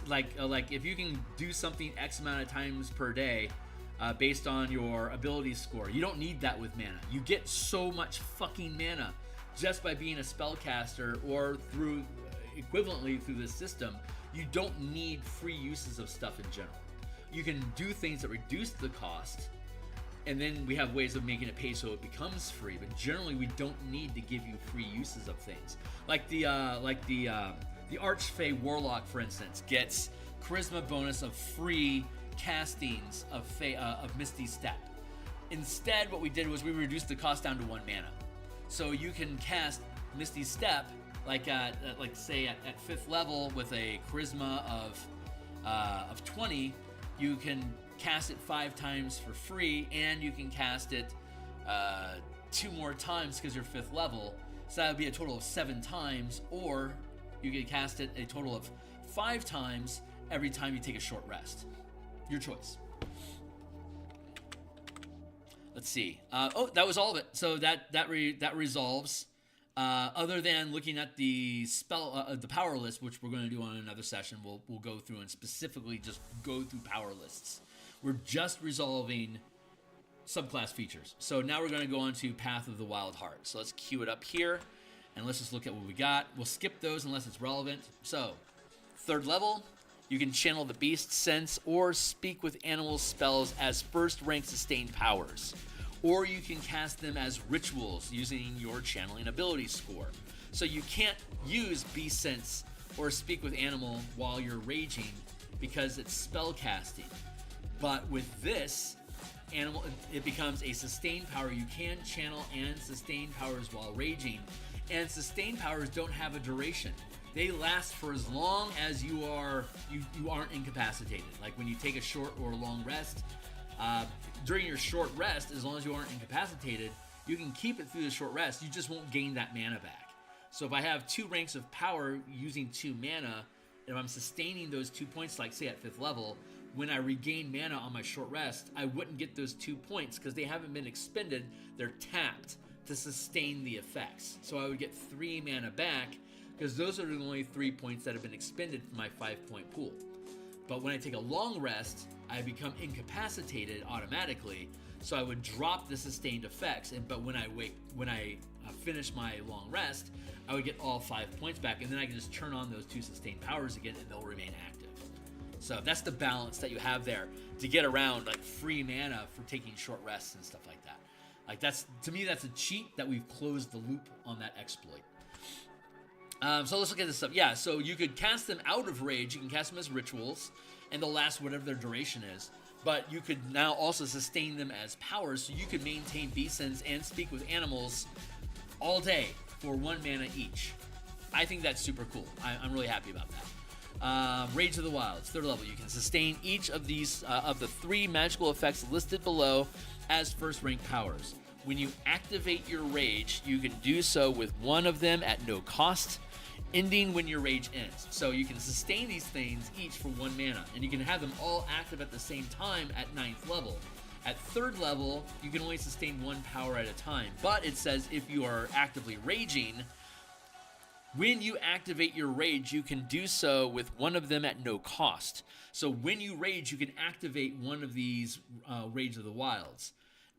Like if you can do something X amount of times per day, based on your ability score. You don't need that with mana. You get so much fucking mana just by being a spellcaster, or through equivalently through this system. You don't need free uses of stuff in general. You can do things that reduce the cost, and then we have ways of making it pay so it becomes free. But generally, we don't need to give you free uses of things. Like the Archfey Warlock, for instance, gets charisma bonus of free castings of Misty Step. Instead, what we did was we reduced the cost down to 1 mana. So you can cast Misty Step say at 5th level with a charisma of 20. You can cast it 5 times for free, and you can cast it 2 more times because you're 5th level. So that would be a total of 7 times, or you can cast it a total of 5 times every time you take a short rest. Your choice. Let's see. That was all of it. So that resolves. Other than looking at the the power list, which we're going to do on another session, we'll go through and specifically just go through power lists. We're just resolving subclass features. So now we're going to go on to Path of the Wild Heart. So let's queue it up here, and let's just look at what we got. We'll skip those unless it's relevant. So 3rd level. You can channel the beast sense or speak with animal spells as 1st rank sustained powers. Or you can cast them as rituals using your channeling ability score. So you can't use beast sense or speak with animal while you're raging because it's spell casting. But with this, it becomes a sustained power. You can channel and sustain powers while raging, and sustained powers don't have a duration. They last for as long as you aren't incapacitated. Like when you take a short or a long rest, during your short rest, as long as you aren't incapacitated, you can keep it through the short rest. You just won't gain that mana back. So if I have 2 ranks of power using 2 mana, and if I'm sustaining those 2 points, like say at 5th level, when I regain mana on my short rest, I wouldn't get those 2 points because they haven't been expended. They're tapped to sustain the effects. So I would get 3 mana back because those are the only 3 points that have been expended from my 5-point pool. But when I take a long rest, I become incapacitated automatically, so I would drop the sustained effects. But when I finish my long rest, I would get all 5 points back, and then I can just turn on those 2 sustained powers again, and they'll remain active. So that's the balance that you have there to get around like free mana for taking short rests and stuff like that. Like to me, that's a cheat that we've closed the loop on that exploit. So let's look at this stuff. Yeah, so you could cast them out of rage. You can cast them as rituals, and they'll last whatever their duration is. But you could now also sustain them as powers, so you could maintain B-Sins and speak with animals all day for 1 mana each. I think that's super cool. I'm really happy about that. Rage of the Wilds, 3rd level. You can sustain each of these of the 3 magical effects listed below as first rank powers. When you activate your rage, you can do so with 1 of them at no cost, ending when your rage ends. So you can sustain these things each for 1 mana, and you can have them all active at the same time at 9th level. At 3rd level, you can only sustain 1 power at a time, but it says if you are actively raging, when you activate your rage, you can do so with 1 of them at no cost. So when you rage, you can activate 1 of these Rage of the Wilds,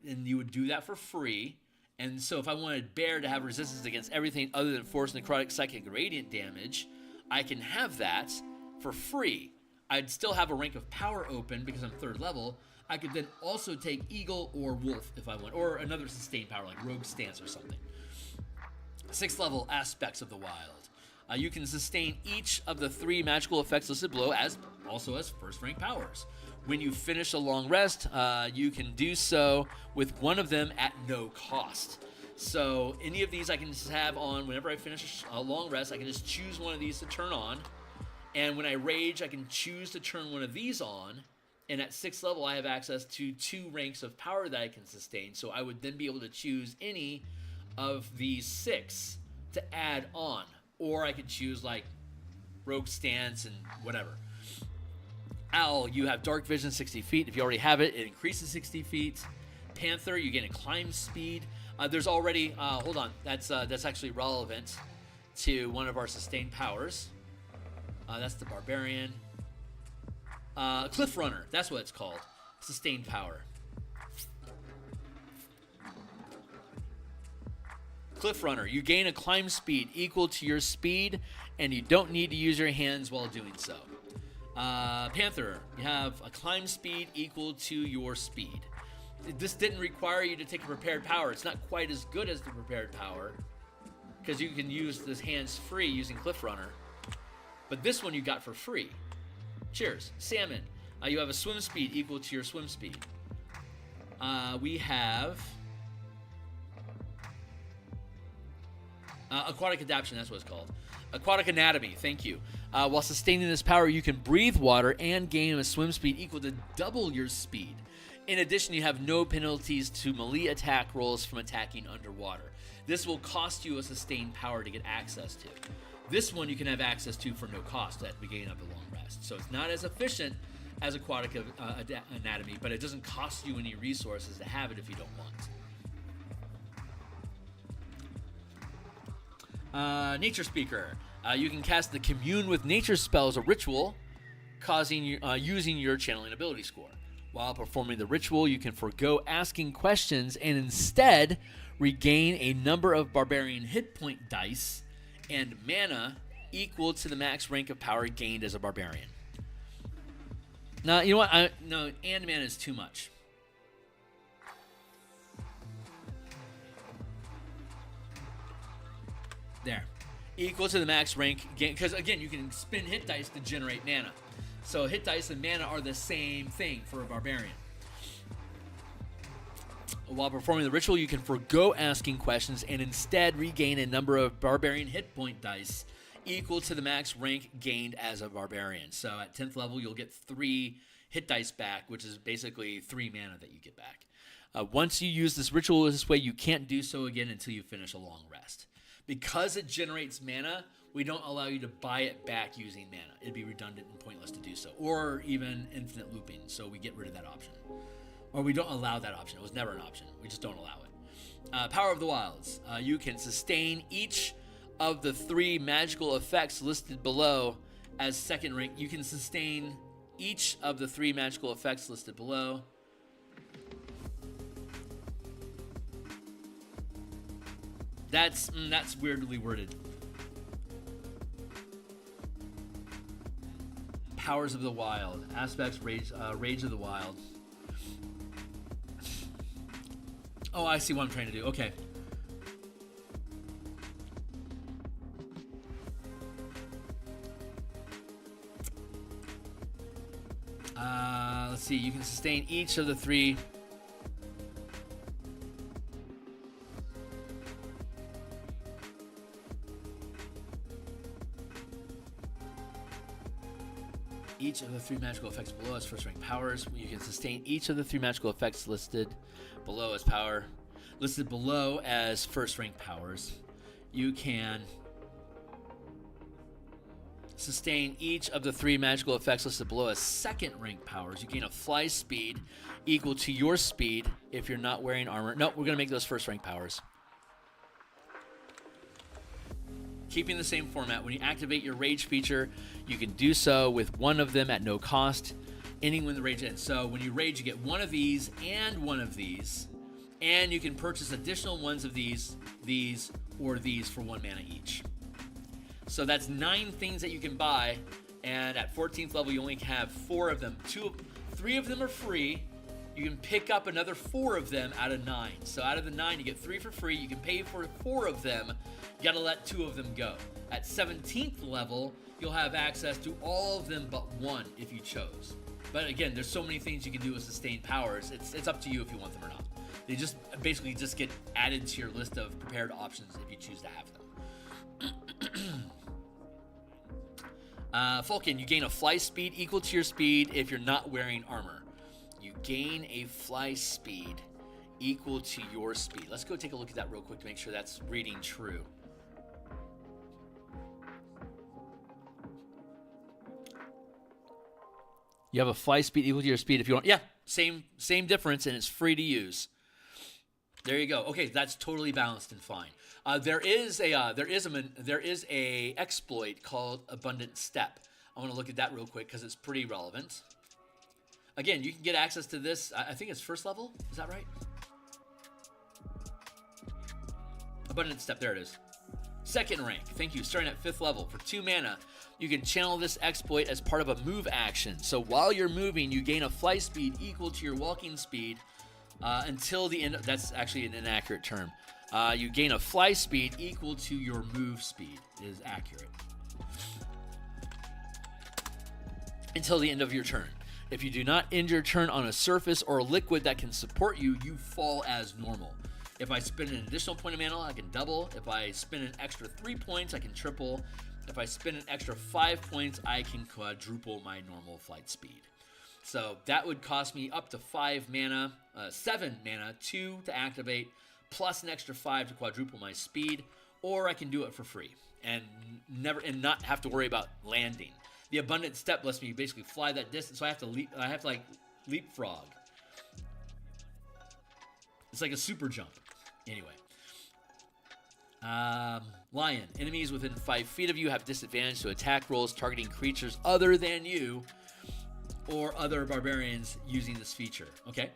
and you would do that for free. And so if I wanted Bear to have resistance against everything other than Force, Necrotic, Psychic, Radiant damage, I can have that for free. I'd still have a rank of power open because I'm 3rd level. I could then also take Eagle or Wolf if I want, or another sustained power like Rogue Stance or something. 6th level, Aspects of the Wild. You can sustain each of the 3 magical effects listed below as first rank powers. When you finish a long rest, you can do so with 1 of them at no cost. So any of these I can just have on whenever I finish a long rest. I can just choose 1 of these to turn on. And when I rage, I can choose to turn 1 of these on. And at 6th level, I have access to 2 ranks of power that I can sustain. So I would then be able to choose any of these 6 to add on. Or I could choose like Rogue Stance and whatever. Owl, you have Dark Vision 60 feet. If you already have it, it increases 60 feet. Panther, you gain a climb speed. There's already, hold on, that's actually relevant to one of our sustained powers. That's the Barbarian. Cliff Runner, that's what it's called. Sustained power. Cliff Runner, you gain a climb speed equal to your speed, and you don't need to use your hands while doing so. Panther, you have a climb speed equal to your speed. This didn't require you to take a prepared power. It's not quite as good as the prepared power because you can use this hands free using Cliff Runner. But this one you got for free. Cheers. Salmon, you have a swim speed equal to your swim speed. We have Aquatic Adaptation, that's what it's called. Aquatic Anatomy, thank you. While sustaining this power, you can breathe water and gain a swim speed equal to double your speed. In addition, you have no penalties to melee attack rolls from attacking underwater. This will cost you a sustained power to get access to. This one you can have access to for no cost at the beginning of the long rest. So it's not as efficient as Aquatic Anatomy, but it doesn't cost you any resources to have it if you don't want. Nature Speaker. You can cast the Commune with Nature spell as a ritual, using your channeling ability score. While performing the ritual, you can forego asking questions and instead regain a number of Barbarian hit point dice and mana equal to the max rank of power gained as a Barbarian. Now, you know what? No, and mana is too much. There. Equal to the max rank gain, because again, you can spin hit dice to generate mana. So hit dice and mana are the same thing for a Barbarian. While performing the ritual, you can forgo asking questions and instead regain a number of barbarian hit point dice equal to the max rank gained as a barbarian. So at 10th level, you'll get 3 hit dice back, which is basically 3 mana that you get back. Once you use this ritual this way, you can't do so again until you finish a long rest. Because it generates mana, we don't allow you to buy it back using mana. It'd be redundant and pointless to do so. Or even infinite looping, so we get rid of that option. Or we don't allow that option. It was never an option. We just don't allow it. Power of the Wilds. You can sustain each of the 3 magical effects listed below as second rank. You can sustain each of the 3 magical effects listed below. That's weirdly worded. Powers of the Wild. Aspects, Rage of the Wild. Oh, I see what I'm trying to do. Okay. Let's see. You can sustain each of the 3... Each of the 3 magical effects below as first rank powers. You can sustain each of the 3 magical effects listed below as first rank powers. You can sustain each of the 3 magical effects listed below as second rank powers. You gain a fly speed equal to your speed if you're not wearing armor. No, we're gonna make those first rank powers. Keeping the same format, when you activate your rage feature, you can do so with one of them at no cost, ending when the rage ends. So when you rage, you get one of these and one of these, and you can purchase additional ones of these, or these for 1 mana each. So that's 9 things that you can buy, and at 14th level, you only have 4 of them. 3 of them are free. You can pick up another 4 of them out of 9. So out of the 9, you get 3 for free. You can pay for 4 of them. You gotta let 2 of them go. At 17th level, you'll have access to all of them but 1 if you chose. But again, there's so many things you can do with sustained powers. It's up to you if you want them or not. They just basically just get added to your list of prepared options if you choose to have them. Falcon, you gain a fly speed equal to your speed if you're not wearing armor. You gain a fly speed equal to your speed. Let's go take a look at that real quick to make sure that's reading true. You have a fly speed equal to your speed if you want. Yeah, same difference, and it's free to use. There you go. Okay, that's totally balanced and fine. There is a exploit called Abundant Step. I want to look at that real quick because it's pretty relevant. Again, you can get access to this. I think it's first level. Is that right? Abundant Step. There it is. Second rank. Thank you. Starting at 5th level for 2 mana. You can channel this exploit as part of a move action. So while you're moving, you gain a fly speed equal to your walking speed until the end. That's actually an inaccurate term. You gain a fly speed equal to your move speed. It is accurate. Until the end of your turn. If you do not end your turn on a surface or a liquid that can support you, you fall as normal. If I spend an additional point of mana, I can double. If I spend an extra 3 points, I can triple. If I spend an extra 5 points, I can quadruple my normal flight speed. So that would cost me up to 5 mana, 7 mana, 2 to activate, plus an extra 5 to quadruple my speed, or I can do it for free and not have to worry about landing. The Abundant Step lets me basically fly that distance, so I have to leapfrog. It's like a super jump. Anyway. Lion. Enemies within 5 feet of you have disadvantage to attack rolls targeting creatures other than you or other barbarians using this feature. Okay?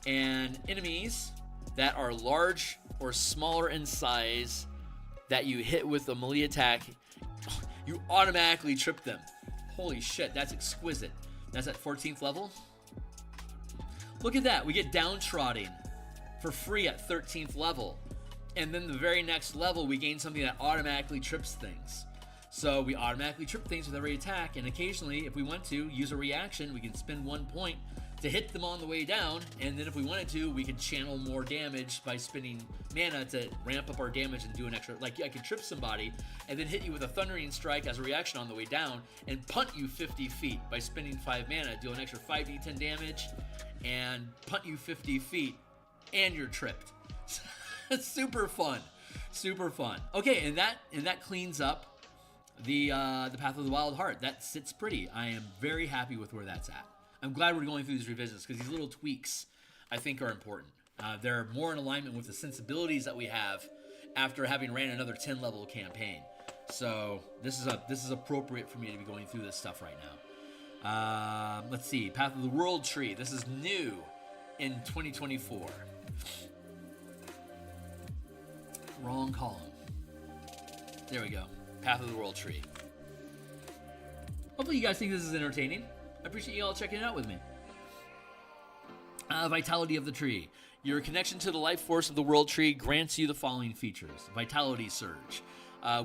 And enemies that are large or smaller in size that you hit with a melee attack, you automatically trip them. Holy shit, that's exquisite. That's at 14th level. Look at that. We get downtrodden for free at 13th level. And then the very next level, we gain something that automatically trips things. So we automatically trip things with every attack, and occasionally, if we want to, use a reaction, we can spend 1 point to hit them on the way down, and then if we wanted to, we could channel more damage by spending mana to ramp up our damage and do an extra, like I could trip somebody and then hit you with a Thundering Strike as a reaction on the way down and punt you 50 feet by spending 5 mana, do an extra 5d10 damage and punt you 50 feet, and you're tripped. It's super fun. Super fun. Okay, and that cleans up the Path of the Wild Heart. That sits pretty. I am very happy with where that's at. I'm glad we're going through these revisions because these little tweaks I think are important. They're more in alignment with the sensibilities that we have after having ran another 10-level campaign. So this is appropriate for me to be going through this stuff right now. Let's see, Path of the World Tree. This is new in 2024. Wrong column. There we go. Path of the World Tree. Hopefully you guys think this is entertaining. I appreciate you all checking it out with me. Vitality of the Tree. Your connection to the life force of the World Tree grants you the following features. Vitality Surge.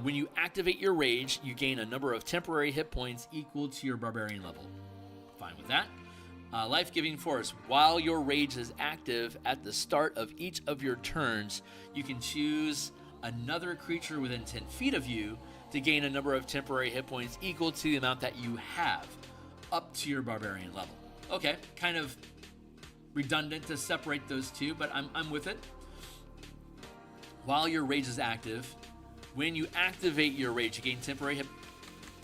When you activate your rage, you gain a number of temporary hit points equal to your barbarian level. Fine with that. Life-Giving Force. While your rage is active at the start of each of your turns, you can choose another creature within 10 feet of you to gain a number of temporary hit points equal to the amount that you have up to your barbarian level. Okay, kind of redundant to separate those two, but I'm with it. While your rage is active, when you activate your rage, you gain temporary hit.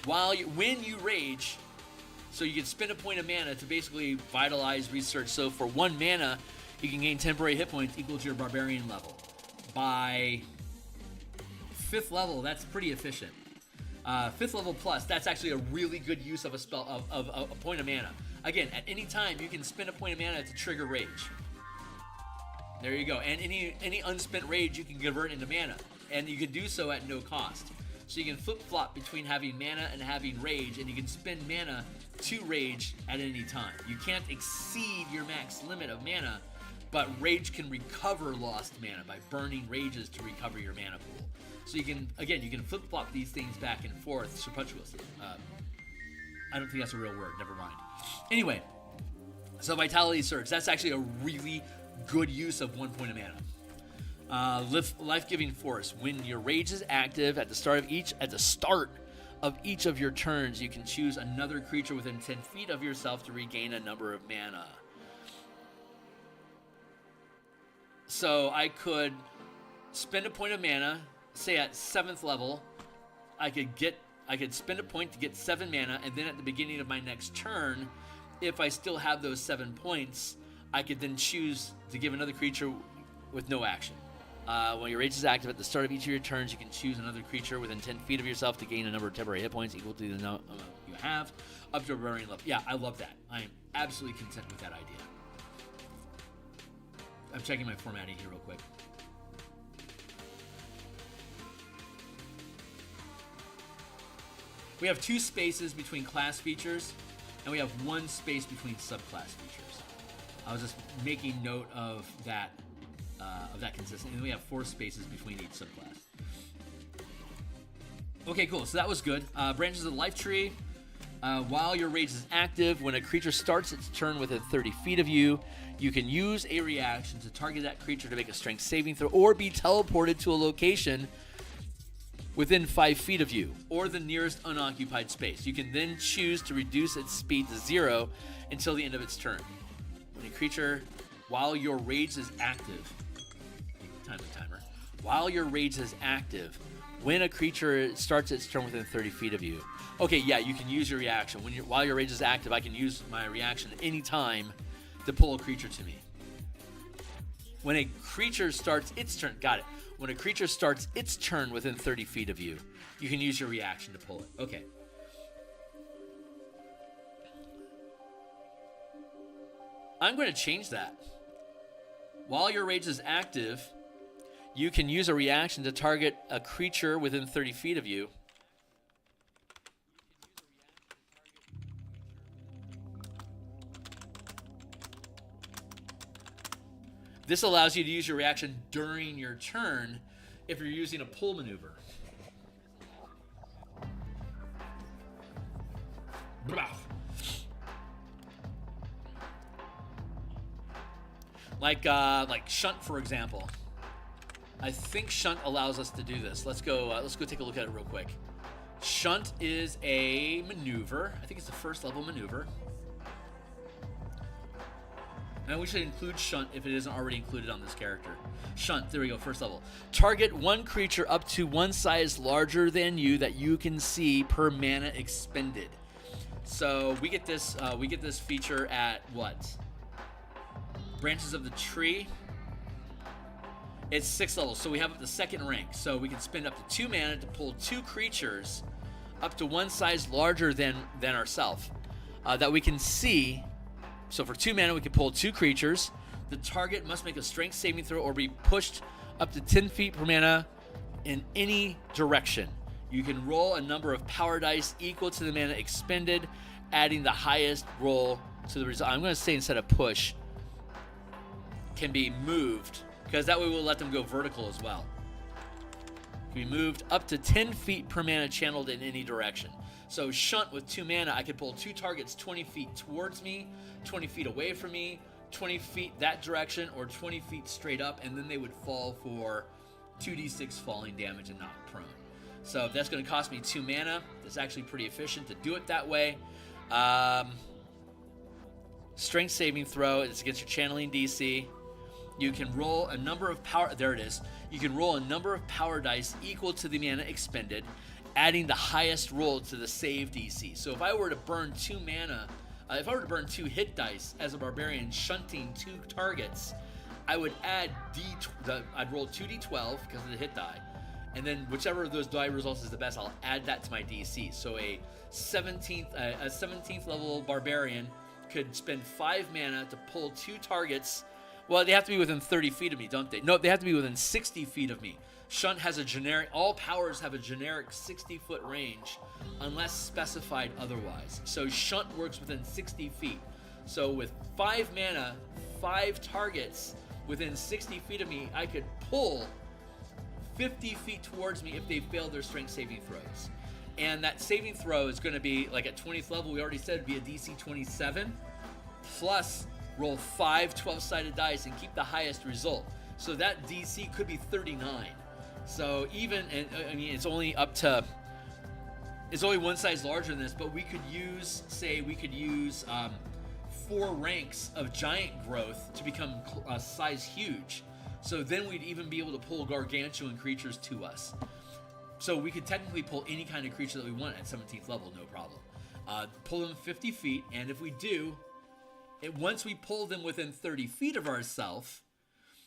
When you rage, so you can spend a point of mana to basically vitalize research. So for 1 mana, you can gain temporary hit points equal to your barbarian level. By 5th level, that's pretty efficient. 5th level plus, that's actually a really good use of a spell of a point of mana. Again, at any time, you can spend a point of mana to trigger rage. There you go. And any unspent rage you can convert into mana, and you can do so at no cost. So you can flip-flop between having mana and having rage, and you can spend mana to rage at any time. You can't exceed your max limit of mana, but rage can recover lost mana by burning rages to recover your mana pool. So you can flip-flop these things back and forth surreptitiously. I don't think that's a real word, never mind. Anyway, so Vitality Surge, that's actually a really good use of 1 point of mana. Life-Giving Force. When your rage is active at the start of each of your turns, you can choose another creature within 10 feet of yourself to regain a number of mana. So I could spend a point of mana, say at 7th level, I could spend a point to get 7 mana, and then at the beginning of my next turn, if I still have those 7 points, I could then choose to give another creature with no action. When your rage is active at the start of each of your turns, you can choose another creature within 10 feet of yourself to gain a number of temporary hit points equal to the amount you have up to a barbarian level. Yeah, I love that. I am absolutely content with that idea. I'm checking my formatting here real quick. We have 2 spaces between class features, and we have 1 space between subclass features. I was just making note of that consistency. And we have 4 spaces between each subclass. Okay, cool. So that was good. Branches of the Life Tree. While your rage is active, when a creature starts its turn within 30 feet of you, you can use a reaction to target that creature to make a strength saving throw or be teleported to a location within 5 feet of you or the nearest unoccupied space. You can then choose to reduce its speed to 0 until the end of its turn. When a creature, while your rage is active, timer. While your rage is active, when a creature starts its turn within 30 feet of you. Okay, yeah, you can use your reaction. While your rage is active, I can use my reaction at any time to pull a creature to me. When a creature starts its turn, got it. When a creature starts its turn within 30 feet of you, you can use your reaction to pull it. Okay. I'm going to change that. While your rage is active, you can use a reaction to target a creature within 30 feet of you. This allows you to use your reaction during your turn if you're using a pull maneuver. Like Shunt, for example. I think Shunt allows us to do this. Let's go take a look at it real quick. Shunt is a maneuver. I think it's the first level maneuver. And we should include Shunt if it isn't already included on this character. Shunt, there we go, first level. Target one creature up to one size larger than you that you can see per mana expended. So we get this feature at what? Branches of the Tree. It's 6 levels, so we have up to second rank. So we can spend up to 2 mana to pull 2 creatures up to one size larger than ourselves that we can see. So for 2 mana, we can pull 2 creatures. The target must make a strength saving throw or be pushed up to 10 feet per mana in any direction. You can roll a number of power dice equal to the mana expended, adding the highest roll to the result. I'm going to say instead of push, can be moved, because that way we'll let them go vertical as well. Can be moved up to 10 feet per mana channeled in any direction. So Shunt with 2 mana, I could pull 2 targets 20 feet towards me, 20 feet away from me, 20 feet that direction, or 20 feet straight up, and then they would fall for 2d6 falling damage and not prone. So if that's going to cost me 2 mana, it's actually pretty efficient to do it that way. Strength saving throw, it's against your channeling DC. You can roll a number of power, there it is. You can roll a number of power dice equal to the mana expended, adding the highest roll to the save DC. So if I were to burn 2 mana, if I were to burn 2 hit dice as a barbarian, shunting 2 targets, I would add I'd roll 2d12 because of the hit die, and then whichever of those die results is the best, I'll add that to my DC. So a 17th level barbarian could spend 5 mana to pull 2 targets. Well, they have to be within 30 feet of me, don't they? No, they have to be within 60 feet of me. Shunt has a generic, all powers have a generic 60-foot range unless specified otherwise. So Shunt works within 60 feet. So with 5 mana, 5 targets within 60 feet of me, I could pull 50 feet towards me if they fail their strength saving throws. And that saving throw is going to be, like at 20th level, we already said it'd be a DC 27, plus roll 5 12-sided dice and keep the highest result. So that DC could be 39. So even, and I mean, it's only one size larger than this, but we could use 4 ranks of giant growth to become size huge. So then we'd even be able to pull gargantuan creatures to us. So we could technically pull any kind of creature that we want at 17th level, no problem. Pull them 50 feet, and if we do, once we pull them within 30 feet of ourselves,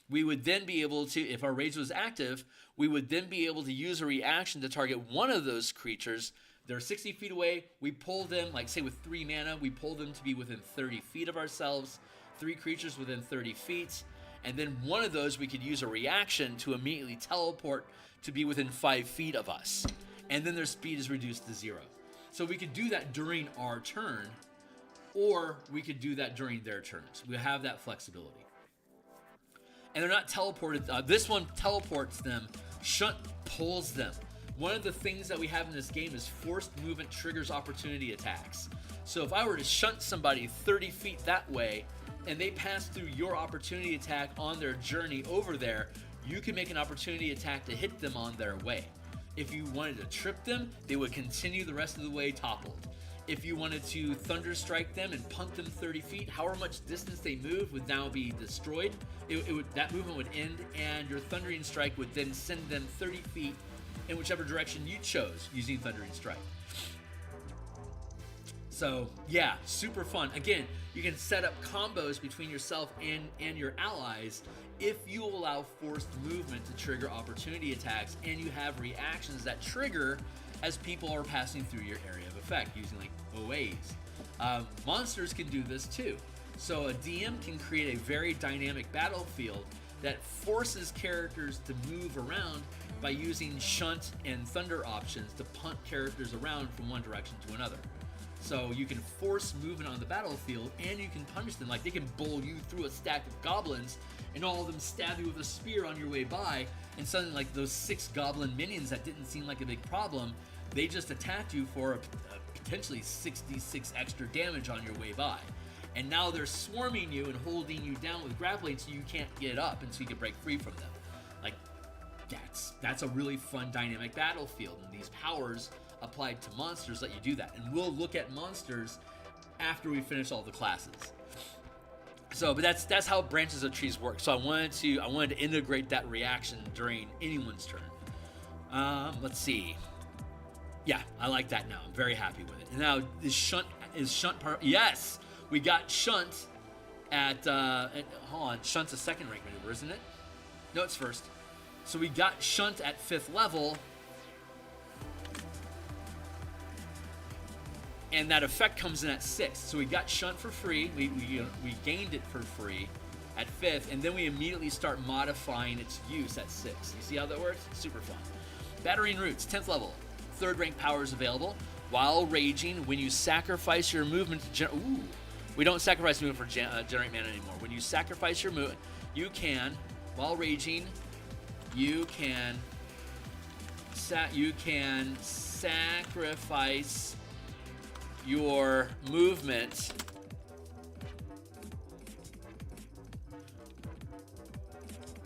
we would then be able to, if our rage was active, we would then be able to use a reaction to target one of those creatures. They're 60 feet away. We pull them, like say with 3 mana, we pull them to be within 30 feet of ourselves, 3 creatures within 30 feet, and then one of those we could use a reaction to immediately teleport to be within 5 feet of us. And then their speed is reduced to 0. So we could do that during our turn, or we could do that during their turns. We have that flexibility. And they're not teleported. This one teleports them. Shunt pulls them. One of the things that we have in this game is forced movement triggers opportunity attacks. So if I were to shunt somebody 30 feet that way, and they pass through your opportunity attack on their journey over there, you can make an opportunity attack to hit them on their way. If you wanted to trip them, they would continue the rest of the way toppled. If you wanted to thunder strike them and punt them 30 feet, however much distance they move would now be destroyed. That movement would end, and your thundering strike would then send them 30 feet in whichever direction you chose using thundering strike. So yeah, super fun. Again, you can set up combos between yourself and your allies if you allow forced movement to trigger opportunity attacks, and you have reactions that trigger as people are passing through your area of effect using like OAs. Monsters can do this too. So a DM can create a very dynamic battlefield that forces characters to move around by using shunt and thunder options to punt characters around from one direction to another. So you can force movement on the battlefield, and you can punish them. Like they can bowl you through a stack of goblins, and all of them stab you with a spear on your way by, and suddenly like those 6 goblin minions that didn't seem like a big problem, they just attacked you for a potentially 66 extra damage on your way by. And now they're swarming you and holding you down with grappling so you can't get up and so you can break free from them. Like, that's a really fun dynamic battlefield. And these powers applied to monsters let you do that. And we'll look at monsters after we finish all the classes. So, but that's how branches of trees work. So I wanted to integrate that reaction during anyone's turn. Let's see. Yeah, I like that now. I'm very happy with it. And now is Shunt part? Yes, we got Shunt at hold on. Shunt's a second rank maneuver, isn't it? No, it's first. So we got Shunt at 5th level. And that effect comes in at 6th. So we got Shunt for free. We gained it for free at 5th. And then we immediately start modifying its use at 6th. You see how that works? Super fun. Battering Roots, 10th level. 3rd rank powers available. While raging, when you sacrifice your movement to we don't sacrifice movement for generate mana anymore. When you sacrifice your movement, you can, while raging, you can sacrifice your movement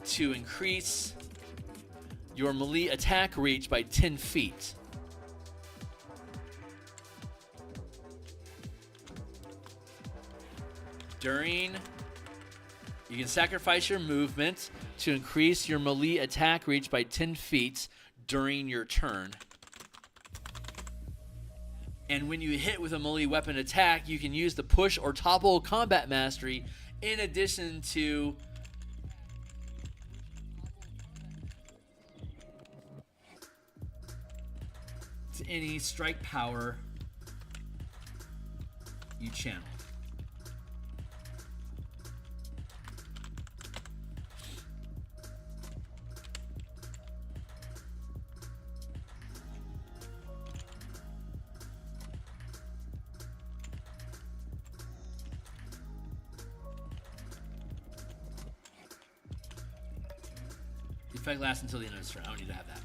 to increase your melee attack reach by 10 feet. You can sacrifice your movement to increase your melee attack reach by 10 feet during your turn. And when you hit with a melee weapon attack, you can use the push or topple combat mastery in addition to any strike power you channel. The effect lasts until the end of his turn. I don't need to have that.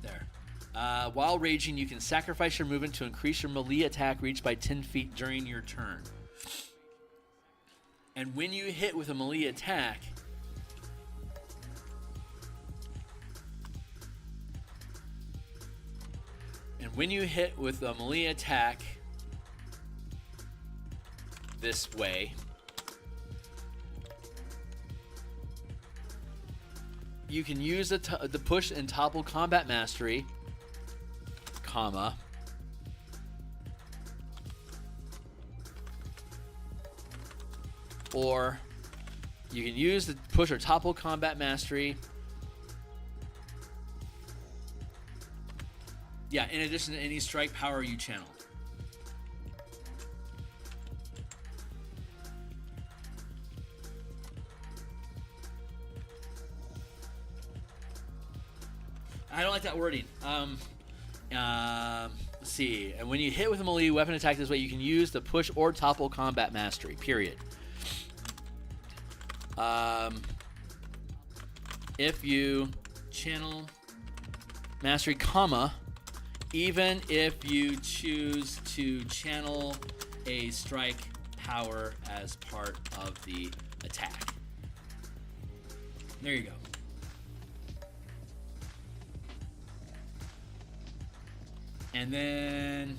There. While raging, you can sacrifice your movement to increase your melee attack reach by 10 feet during your turn. And when you hit with a melee attack, this way, you can use the push and topple combat mastery, comma, or you can use the push or topple combat mastery, in addition to any strike power you channel. I don't like that wording. Let's see. And when you hit with a melee weapon attack this way, you can use the push or topple combat mastery, period. If you channel mastery, comma, even if you choose to channel a strike power as part of the attack. There you go. And then,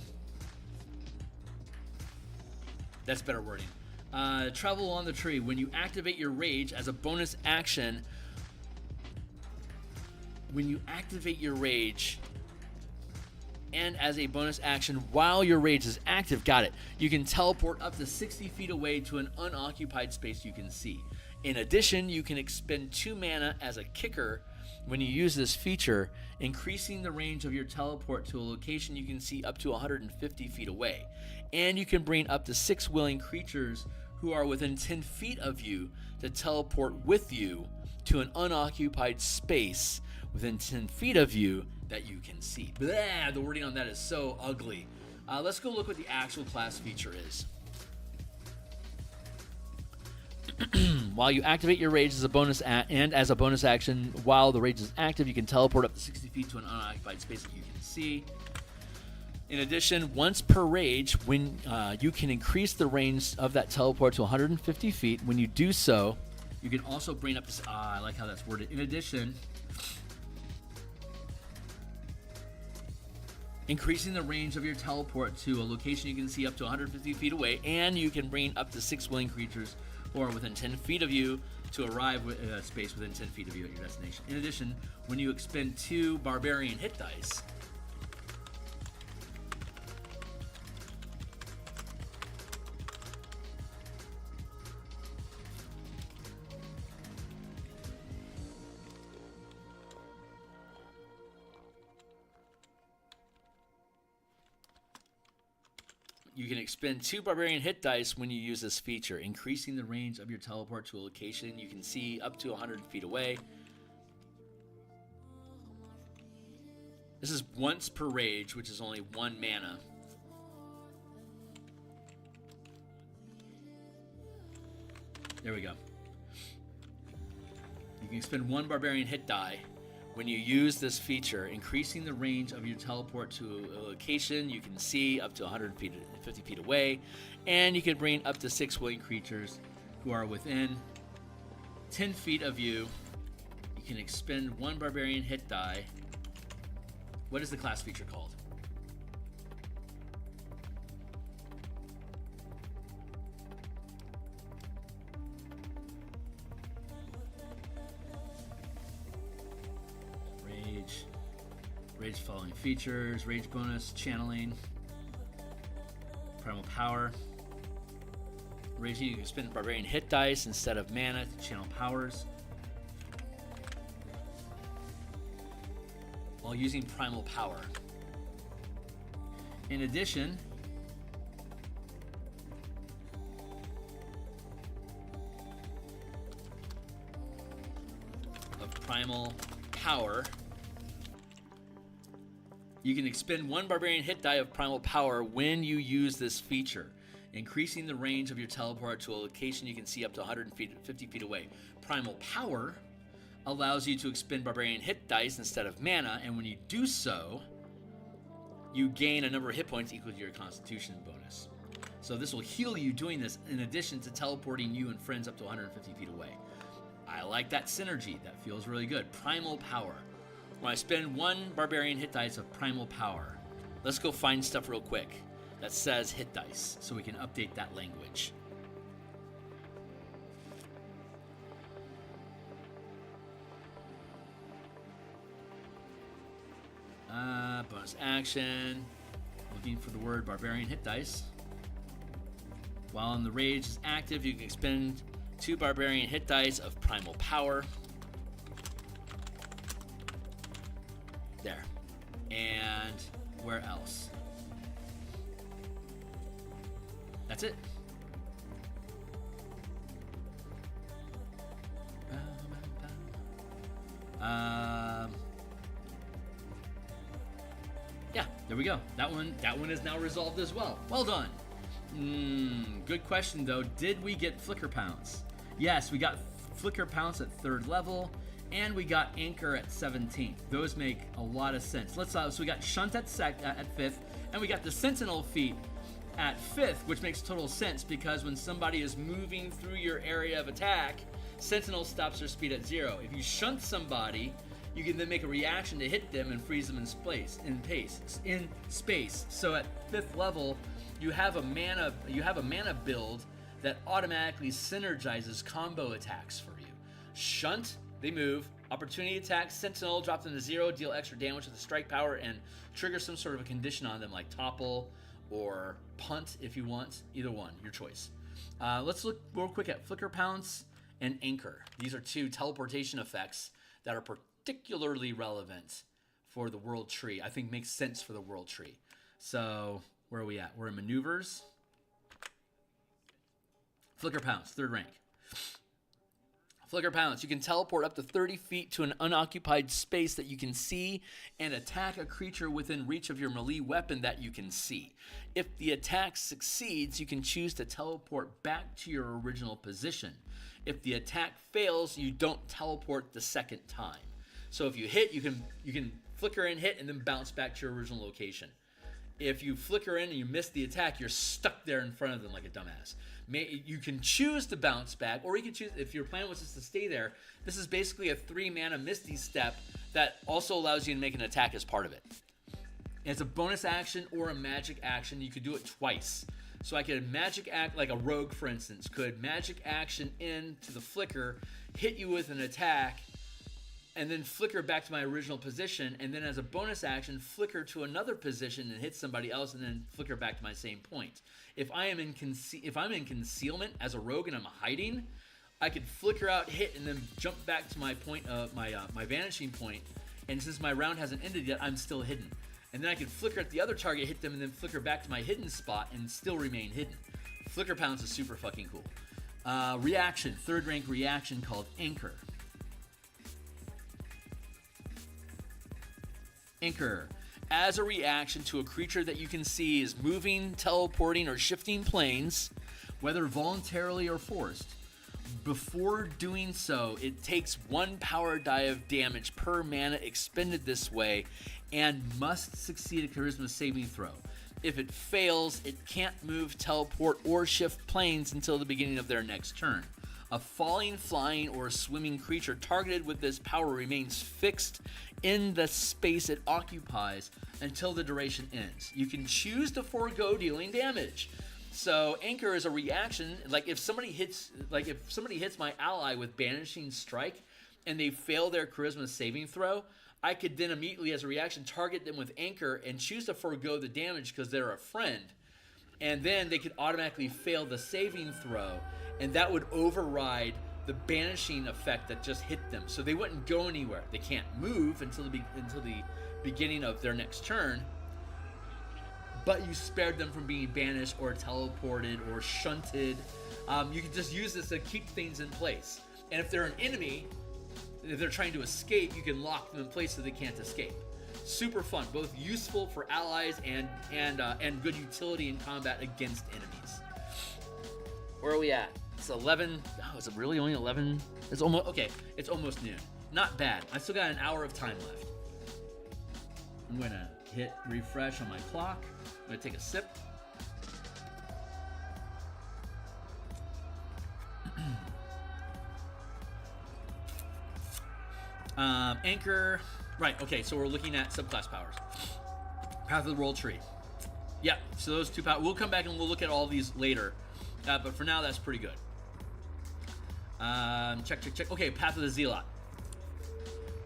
that's better wording. Travel on the tree. When you activate your rage as a bonus action, and as a bonus action while your rage is active, got it, you can teleport up to 60 feet away to an unoccupied space you can see. In addition, you can expend 2 mana as a kicker when you use this feature, increasing the range of your teleport to a location you can see up to 150 feet away. And you can bring up to 6 willing creatures who are within 10 feet of you to teleport with you to an unoccupied space within 10 feet of you that you can see. Blah, the wording on that is so ugly. Let's go look what the actual class feature is. While you activate your rage as a bonus as a bonus action, while the rage is active, you can teleport up to 60 feet to an unoccupied space that you can see. In addition, once per rage, when you can increase the range of that teleport to 150 feet. When you do so, you can also bring up this. I like how that's worded. In addition, increasing the range of your teleport to a location you can see up to 150 feet away, and you can bring up to 6 willing creatures who are within 10 feet of you to arrive with a space within 10 feet of you at your destination. In addition, when you expend 2 barbarian hit dice, you can expend 2 barbarian hit dice when you use this feature, increasing the range of your teleport to a location you can see up to 100 feet away. This is once per rage, which is only 1 mana. There we go. You can expend 1 barbarian hit die when you use this feature, increasing the range of your teleport to a location you can see up to 150 feet away, and you can bring up to 6 willing creatures who are within 10 feet of you. You can expend 1 barbarian hit die. What is the class feature called? Rage following features, rage bonus, channeling, primal power. Raging, you can spend barbarian hit dice instead of mana to channel powers, while using primal power. In addition, of primal power, you can expend 1 barbarian hit die of primal power when you use this feature, increasing the range of your teleport to a location you can see up to 150 feet away. Primal power allows you to expend barbarian hit dice instead of mana, and when you do so, you gain a number of hit points equal to your constitution bonus. So this will heal you doing this in addition to teleporting you and friends up to 150 feet away. I like that synergy. That feels really good. Primal power. When I spend 1 barbarian hit dice of primal power, let's go find stuff real quick that says hit dice so we can update that language. Bonus action. Looking for the word barbarian hit dice. While the rage is active, you can expend 2 barbarian hit dice of primal power. There. And where else? That's it. Yeah, there we go. That one is now resolved as well. Well done. Good question though. Did we get Flicker Pounce? Yes, we got Flicker Pounce at 3rd level. And we got Anchor at 17th. Those make a lot of sense. So we got Shunt at 5th, and we got the Sentinel feat at 5th, which makes total sense because when somebody is moving through your area of attack, Sentinel stops their speed at 0. If you shunt somebody, you can then make a reaction to hit them and freeze them in space. So at 5th level, you have a mana build that automatically synergizes combo attacks for you. Shunt, they move. Opportunity attack, Sentinel, drop them to 0, deal extra damage with the strike power, and trigger some sort of a condition on them like topple or punt if you want. Either one, your choice. Let's look real quick at Flicker Pounce and Anchor. These are 2 teleportation effects that are particularly relevant for the World Tree. I think makes sense for the World Tree. So where are we at? We're in Maneuvers. Flicker Pounce, 3rd rank. Flicker Pounce, you can teleport up to 30 feet to an unoccupied space that you can see and attack a creature within reach of your melee weapon that you can see. If the attack succeeds, you can choose to teleport back to your original position. If the attack fails, you don't teleport the second time. So if you hit, you can flicker and hit and then bounce back to your original location. If you flicker in and you miss the attack, you're stuck there in front of them like a dumbass. You can choose to bounce back, or you can choose, if your plan was just to stay there, this is basically a 3-mana Misty Step that also allows you to make an attack as part of it. It's a bonus action or a magic action. You could do it twice. So I could magic act, like a rogue, for instance, could magic action into the flicker, hit you with an attack, and then flicker back to my original position, and then as a bonus action, flicker to another position and hit somebody else, and then flicker back to my same point. If I'm in concealment as a rogue and I'm hiding, I could flicker out, hit, and then jump back to my point, my vanishing point. And since my round hasn't ended yet, I'm still hidden. And then I could flicker at the other target, hit them, and then flicker back to my hidden spot and still remain hidden. Flicker Pounce is super fucking cool. Reaction, 3rd rank reaction called Anchor. Anchor. As a reaction to a creature that you can see is moving, teleporting, or shifting planes, whether voluntarily or forced, before doing so, it takes 1 power die of damage per mana expended this way and must succeed a charisma saving throw. If it fails, it can't move, teleport, or shift planes until the beginning of their next turn. A falling, flying, or swimming creature targeted with this power remains fixed in the space it occupies until the duration ends. You can choose to forego dealing damage. So Anchor is a reaction. Like if somebody hits my ally with Banishing Strike and they fail their charisma saving throw, I could then immediately, as a reaction, target them with Anchor and choose to forego the damage because they're a friend. And then they could automatically fail the saving throw, and that would override the banishing effect that just hit them. So they wouldn't go anywhere. They can't move until the beginning of their next turn. But you spared them from being banished or teleported or shunted. You can just use this to keep things in place. And if they're an enemy, if they're trying to escape, you can lock them in place so they can't escape. Super fun, both useful for allies and good utility in combat against enemies. Where are we at? It's 11. Oh, is it really only 11? It's almost okay. It's almost noon. Not bad. I still got an hour of time left. I'm gonna hit refresh on my clock. I'm gonna take a sip. Anchor. Right, okay, so we're looking at subclass powers. Path of the Roll Tree. Yeah, so those 2 powers. We'll come back and we'll look at all these later. But for now, that's pretty good. Check. Okay, Path of the Zealot.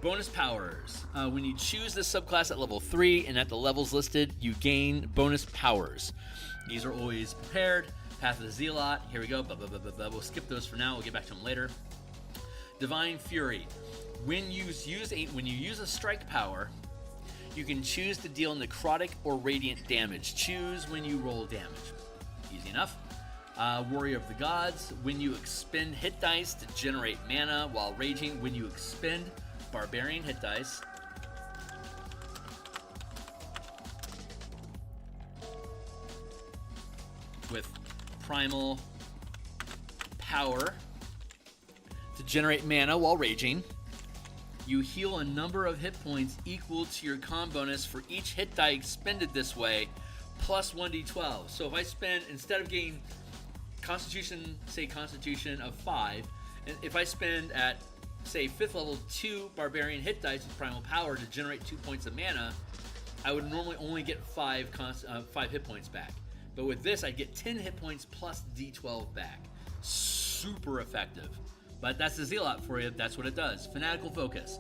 Bonus powers. When you choose this subclass at level 3 and at the levels listed, you gain bonus powers. These are always prepared. Path of the Zealot. Here we go. We'll skip those for now. We'll get back to them later. Divine Fury. When you use a strike power, you can choose to deal necrotic or radiant damage. Choose when you roll damage. Easy enough. Warrior of the Gods. When you expend hit dice to generate mana while raging, when you expend Barbarian hit dice. With primal power to generate mana while raging. You heal a number of hit points equal to your con bonus for each hit die expended this way, plus 1d12. So if I spend, instead of getting Constitution of 5, and if I spend at, say, 5th level 2 Barbarian hit dice with primal power to generate 2 points of mana, I would normally only get 5 hit points back. But with this, I'd get 10 hit points plus d12 back. Super effective. But that's the Zealot for you. That's what it does. Fanatical Focus.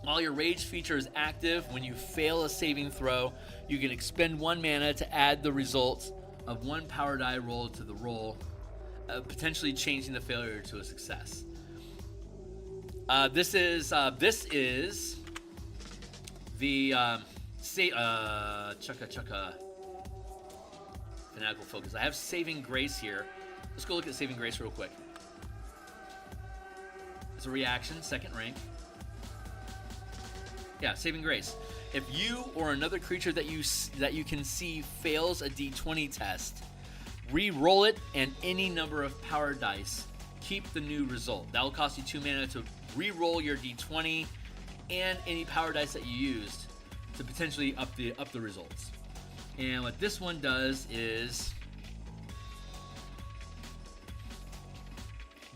While your Rage feature is active, when you fail a saving throw, you can expend 1 mana to add the results of 1 power die roll to the roll, potentially changing the failure to a success. This is the Chukka Fanatical Focus. I have Saving Grace here. Let's go look at Saving Grace real quick. It's a reaction, 2nd rank. Yeah, Saving Grace. If you or another creature that you can see fails a d20 test, re-roll it and any number of power dice. Keep the new result. That will cost you 2 mana to re-roll your d20 and any power dice that you used to potentially up the results. And what this one does is,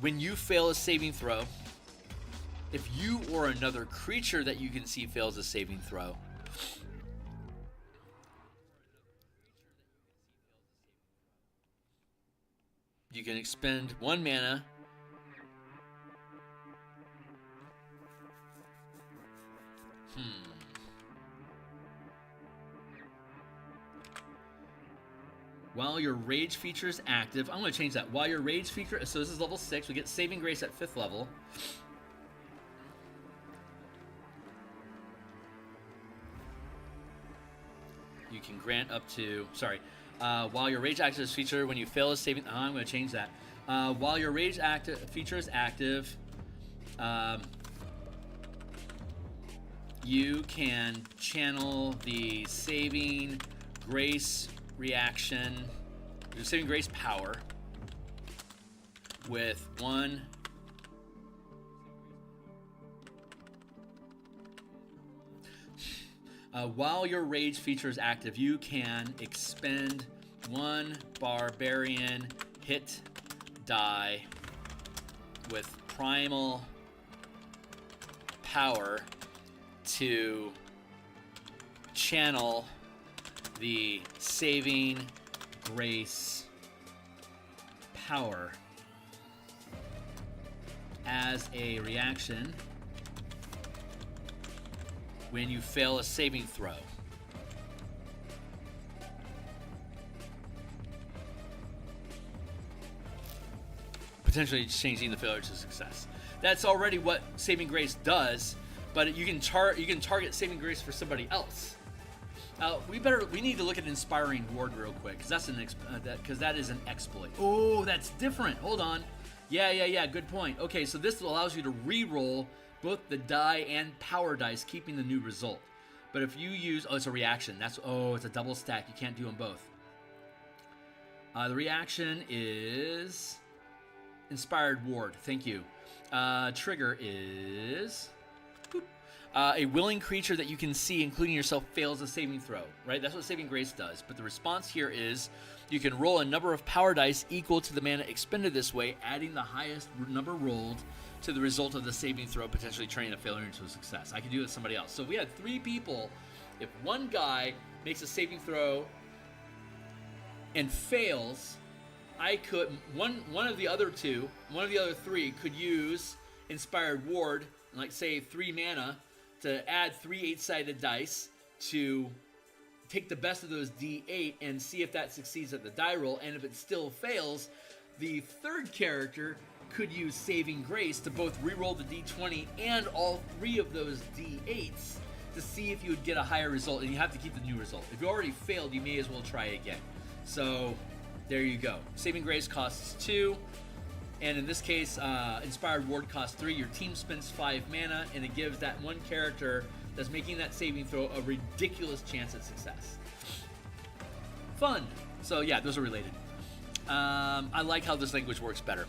when you fail a saving throw, if you or another creature that you can see fails a saving throw, you can expend 1 mana while your rage feature is active. I'm going to change that. While your rage feature, so this is level 6, we get saving grace at 5th level. You can grant up to, while your rage active feature, when you fail a saving, I'm going to change that. While your rage feature is active, you can channel the saving grace reaction, the saving grace power with 1 while your rage feature is active, you can expend 1 barbarian hit die with primal power to channel the saving grace power as a reaction when you fail a saving throw. Potentially changing the failure to success. That's already what saving grace does, but you can target saving grace for somebody else. We need to look at inspiring ward real quick, because that is an exploit. Oh, that's different. Hold on. Yeah. Good point. Okay, so this allows you to re-roll both the die and power dice, keeping the new result. But if you use, it's a reaction. It's a double stack. You can't do them both. The reaction is inspired ward. Thank you. Trigger is a willing creature that you can see, including yourself, fails a saving throw, right? That's what saving grace does. But the response here is you can roll a number of power dice equal to the mana expended this way, adding the highest number rolled to the result of the saving throw, potentially turning a failure into a success. I can do it with somebody else. So if we had 3 people, if one guy makes a saving throw and fails, I could, one of the other 3 could use inspired ward, like say 3 mana, to add 3 8-sided dice to take the best of those D8 and see if that succeeds at the die roll. And if it still fails, the third character could use saving grace to both re-roll the D20 and all 3 of those D8s to see if you would get a higher result. And you have to keep the new result. If you already failed, you may as well try again. So there you go. Saving grace costs 2. And in this case, Inspired Ward costs 3. Your team spends 5 mana, and it gives that one character that's making that saving throw a ridiculous chance at success. Fun. So yeah, those are related. I like how this language works better.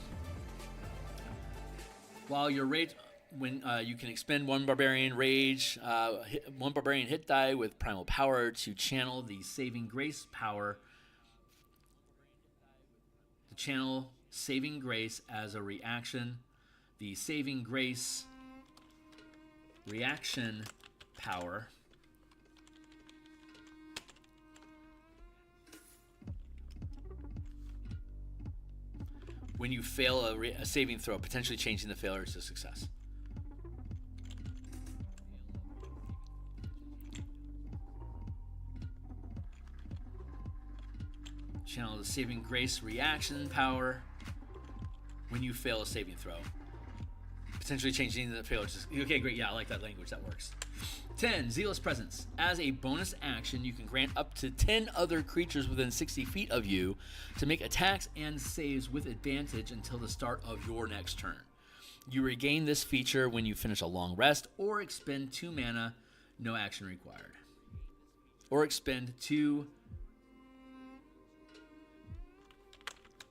While your rage, when you can expend 1 barbarian rage, 1 barbarian hit die with primal power to channel the saving grace power. To channel saving grace as a reaction. The saving grace reaction power when you fail a saving throw, potentially changing the failure to success. Channel the saving grace reaction power when you fail a saving throw. Potentially changing the failure to... Okay, great. Yeah, I like that language. That works. 10. Zealous Presence. As a bonus action, you can grant up to 10 other creatures within 60 feet of you to make attacks and saves with advantage until the start of your next turn. You regain this feature when you finish a long rest or expend 2 mana, no action required. Or expend 2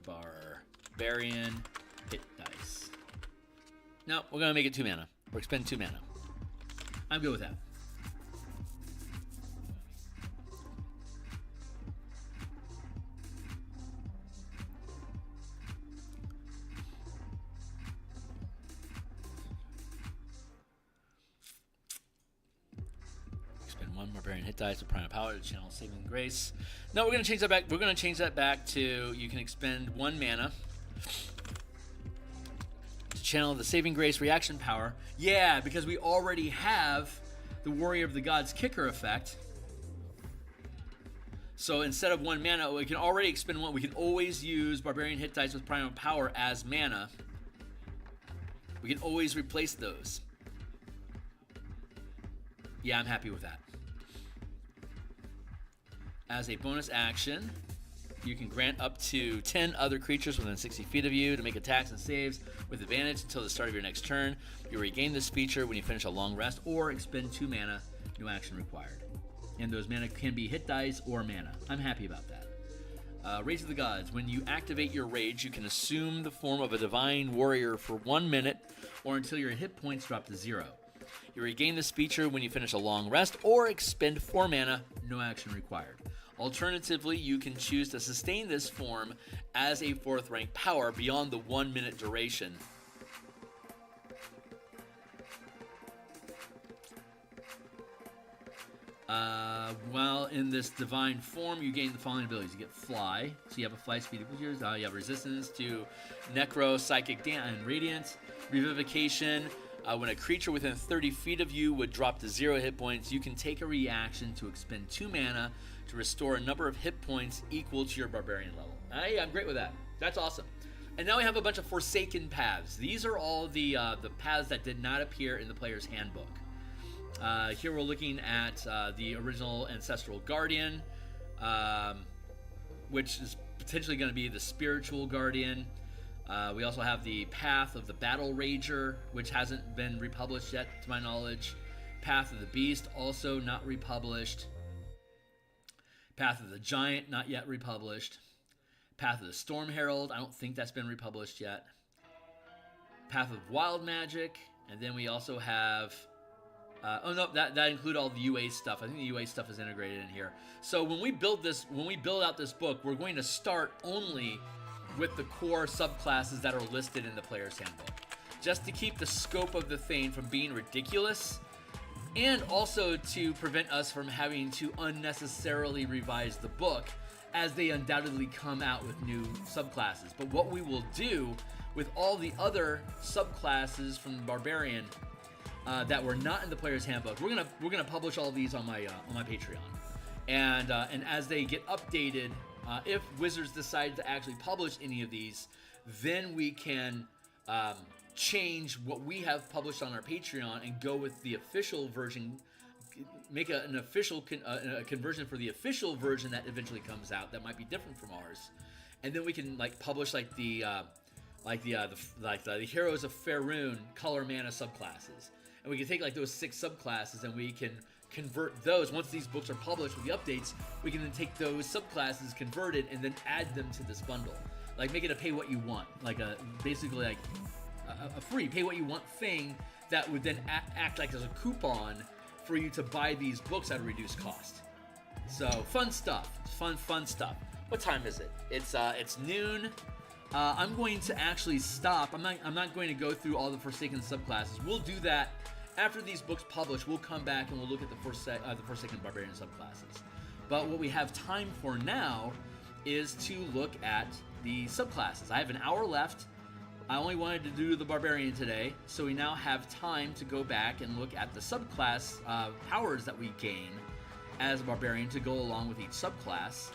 Barbarian hit dice. No, we're going to make it 2 mana. Or expend 2 mana. I'm good with that. 1 Barbarian hit dice with Primal Power to channel Saving Grace. No, we're going to change that back. We're going to change that back to you can expend 1 mana to channel the Saving Grace reaction power. Yeah, because we already have the Warrior of the Gods kicker effect. So instead of 1 mana, we can already expend 1. We can always use Barbarian hit dice with Primal Power as mana. We can always replace those. Yeah, I'm happy with that. As a bonus action, you can grant up to 10 other creatures within 60 feet of you to make attacks and saves with advantage until the start of your next turn. You regain this feature when you finish a long rest or expend 2 mana, no action required. And those mana can be hit dice or mana. I'm happy about that. Rage of the Gods. When you activate your rage, you can assume the form of a divine warrior for 1 minute or until your hit points drop to 0. You regain this feature when you finish a long rest or expend 4 mana, no action required. Alternatively, you can choose to sustain this form as a 4th rank power beyond the 1 minute duration. While in this divine form, you gain the following abilities. You get fly, so you have a fly speed equals yours. You have resistance to necro, psychic, and radiant. Revivification. When a creature within 30 feet of you would drop to 0 hit points, you can take a reaction to expend 2 mana to restore a number of hit points equal to your barbarian level. Hey, I'm great with that. That's awesome. And now we have a bunch of Forsaken paths. These are all the paths that did not appear in the player's handbook. Here we're looking at the original Ancestral Guardian, which is potentially going to be the Spiritual Guardian. We also have the Path of the Battle Rager, which hasn't been republished yet, to my knowledge. Path of the Beast, also not republished. Path of the Giant, not yet republished. Path of the Storm Herald, I don't think that's been republished yet. Path of Wild Magic, and then we also have... that include all the UA stuff. I think the UA stuff is integrated in here. So when we build out this book, we're going to start only with the core subclasses that are listed in the player's handbook, just to keep the scope of the thing from being ridiculous, and also to prevent us from having to unnecessarily revise the book, as they undoubtedly come out with new subclasses. But what we will do with all the other subclasses from the Barbarian that were not in the player's handbook, we're gonna publish all these on my Patreon, and as they get updated, if Wizards decide to actually publish any of these, then we can change what we have published on our Patreon and go with the official version, make an official a conversion for the official version that eventually comes out that might be different from ours, and then we can publish like the Heroes of Faerun color mana subclasses. And we can take those 6 subclasses and we can convert those. Once these books are published with the updates, we can then take those subclasses converted and then add them to this bundle. Make it a pay what you want. Basically a free pay what you want thing that would then act like as a coupon for you to buy these books at a reduced cost. So fun stuff. Fun stuff. What time is it? It's noon. I'm going to actually stop. I'm not going to go through all the Forsaken subclasses. We'll do that after these books publish. We'll come back and we'll look at the Forsaken Barbarian subclasses. But what we have time for now is to look at the subclasses. I have an hour left. I only wanted to do the Barbarian today, so we now have time to go back and look at the subclass powers that we gain as a Barbarian to go along with each subclass.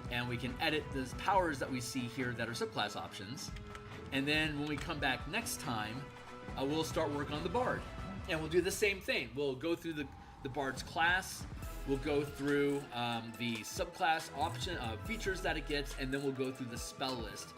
And we can edit those powers that we see here that are subclass options. And then when we come back next time, we'll start work on the Bard. And we'll do the same thing. We'll go through the Bard's class. We'll go through the subclass option features that it gets. And then we'll go through the spell list.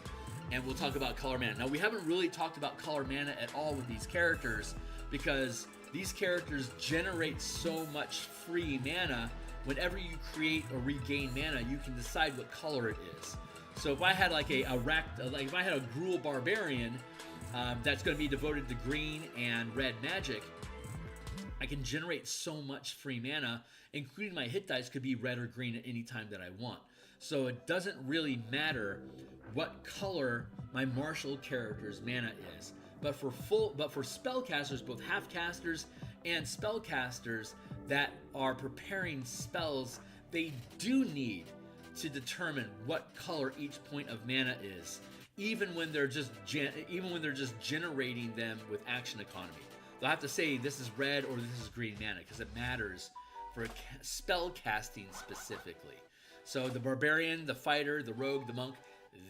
And we'll talk about color mana. Now, we haven't really talked about color mana at all with these characters, because these characters generate so much free mana. Whenever you create or regain mana, you can decide what color it is. So if I had if I had a Gruul Barbarian that's going to be devoted to green and red magic, I can generate so much free mana, including my hit dice could be red or green at any time that I want. So it doesn't really matter what color my martial character's mana is. But for spellcasters, both half-casters and spellcasters, that are preparing spells, they do need to determine what color each point of mana is, even when they're just generating them with action economy. They'll have to say this is red or this is green mana because it matters for spell casting specifically. So the barbarian, the fighter, the rogue, the monk,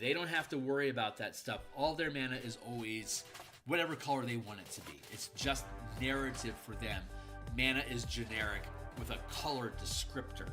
they don't have to worry about that stuff. All their mana is always whatever color they want it to be. It's just narrative for them. Mana is generic with a color descriptor.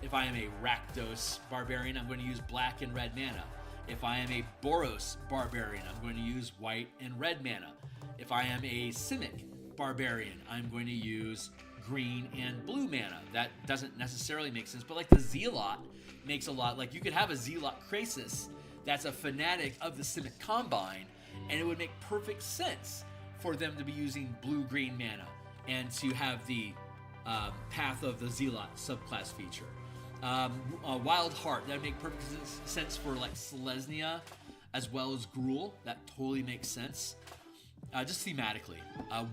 If I am a Rakdos barbarian, I'm going to use black and red mana. If I am a Boros barbarian, I'm going to use white and red mana. If I am a Simic barbarian, I'm going to use green and blue mana. That doesn't necessarily make sense, but like the Zealot makes a lot. Like you could have a Zealot Krasis that's a fanatic of the Simic Combine, and it would make perfect sense for them to be using blue-green mana and to have the Path of the Zealot subclass feature. Wild Heart, that would make perfect sense for like Selesnya as well as Gruul. That totally makes sense. Just thematically.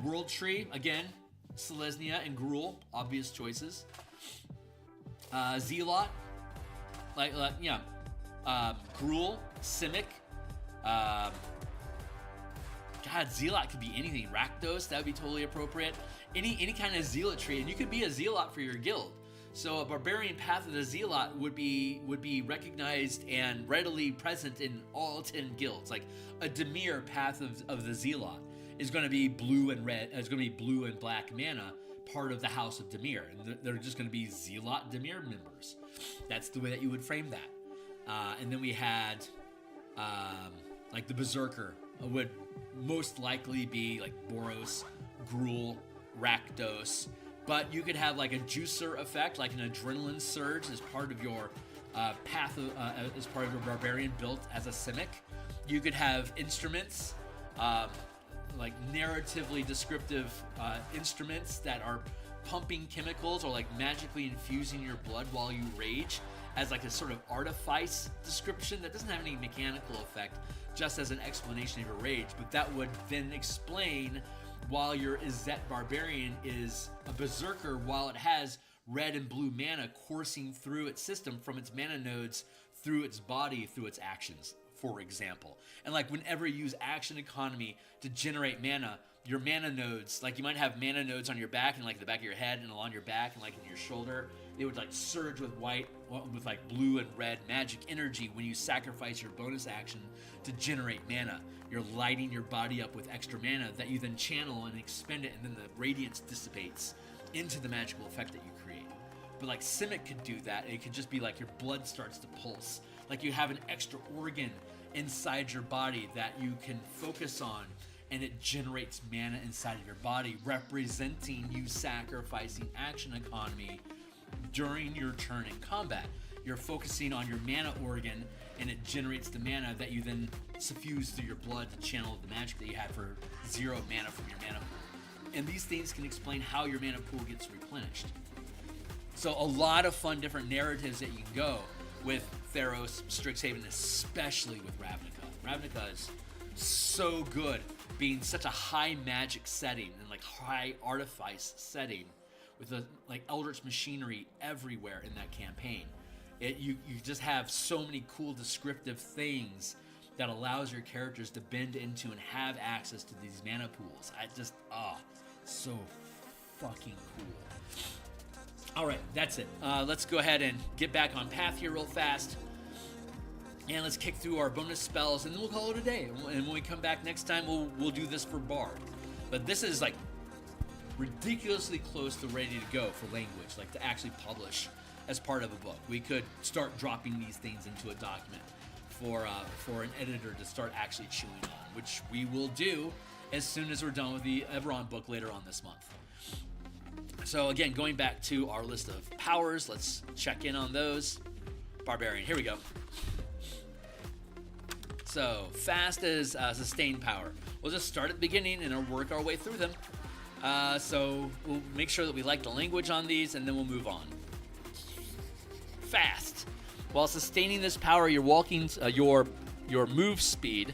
World Tree, again, Selesnya and Gruul, obvious choices. Zealot, Gruul, Simic. Zealot could be anything. Rakdos, that would be totally appropriate. Any kind of zealotry, and you could be a zealot for your guild. So a barbarian Path of the Zealot would be recognized and readily present in all 10 guilds. Like a Dimir Path of the Zealot is going to be blue and red. It's going to be blue and black mana, part of the House of Dimir, and they're just going to be Zealot Dimir members. That's the way that you would frame that. And then we had like the Berserker would most likely be like Boros, Gruul, Rakdos. But you could have like a juicer effect, like an adrenaline surge as part of your as part of your barbarian built as a Simic. You could have instruments, like narratively descriptive instruments that are pumping chemicals or like magically infusing your blood while you rage as like a sort of artifice description that doesn't have any mechanical effect, just as an explanation of your rage. But that would then explain while your Izzet Barbarian is a Berserker, while it has red and blue mana coursing through its system from its mana nodes through its body, through its actions, for example. And like whenever you use action economy to generate mana, your mana nodes, like you might have mana nodes on your back and like the back of your head and along your back and like in your shoulder, they would like surge with with like blue and red magic energy when you sacrifice your bonus action to generate mana. You're lighting your body up with extra mana that you then channel and expend it, and then the radiance dissipates into the magical effect that you create. But like Simic could do that, and it could just be like your blood starts to pulse. Like you have an extra organ inside your body that you can focus on, and it generates mana inside of your body, representing you sacrificing action economy during your turn in combat. You're focusing on your mana organ, and it generates the mana that you then suffuse through your blood to channel the magic that you had for 0 mana from your mana pool. And these things can explain how your mana pool gets replenished. So a lot of fun different narratives that you can go with Theros, Strixhaven, especially with Ravnica. Ravnica is so good, being such a high magic setting and like high artifice setting with the like Eldritch machinery everywhere in that campaign. You just have so many cool descriptive things that allows your characters to bend into and have access to these mana pools. So fucking cool. All right, that's it. Let's go ahead and get back on path here real fast. And let's kick through our bonus spells, and then we'll call it a day. And when we come back next time, we'll do this for Bard. But this is like ridiculously close to ready to go for language, like to actually publish as part of a book. We could start dropping these things into a document for an editor to start actually chewing on, which we will do as soon as we're done with the Everon book later on this month. So again, going back to our list of powers, let's check in on those. Barbarian, here we go. So fast is sustained power. We'll just start at the beginning and work our way through them. So we'll make sure that we like the language on these, and then we'll move on. Fast. While sustaining this power, you're walking your move speed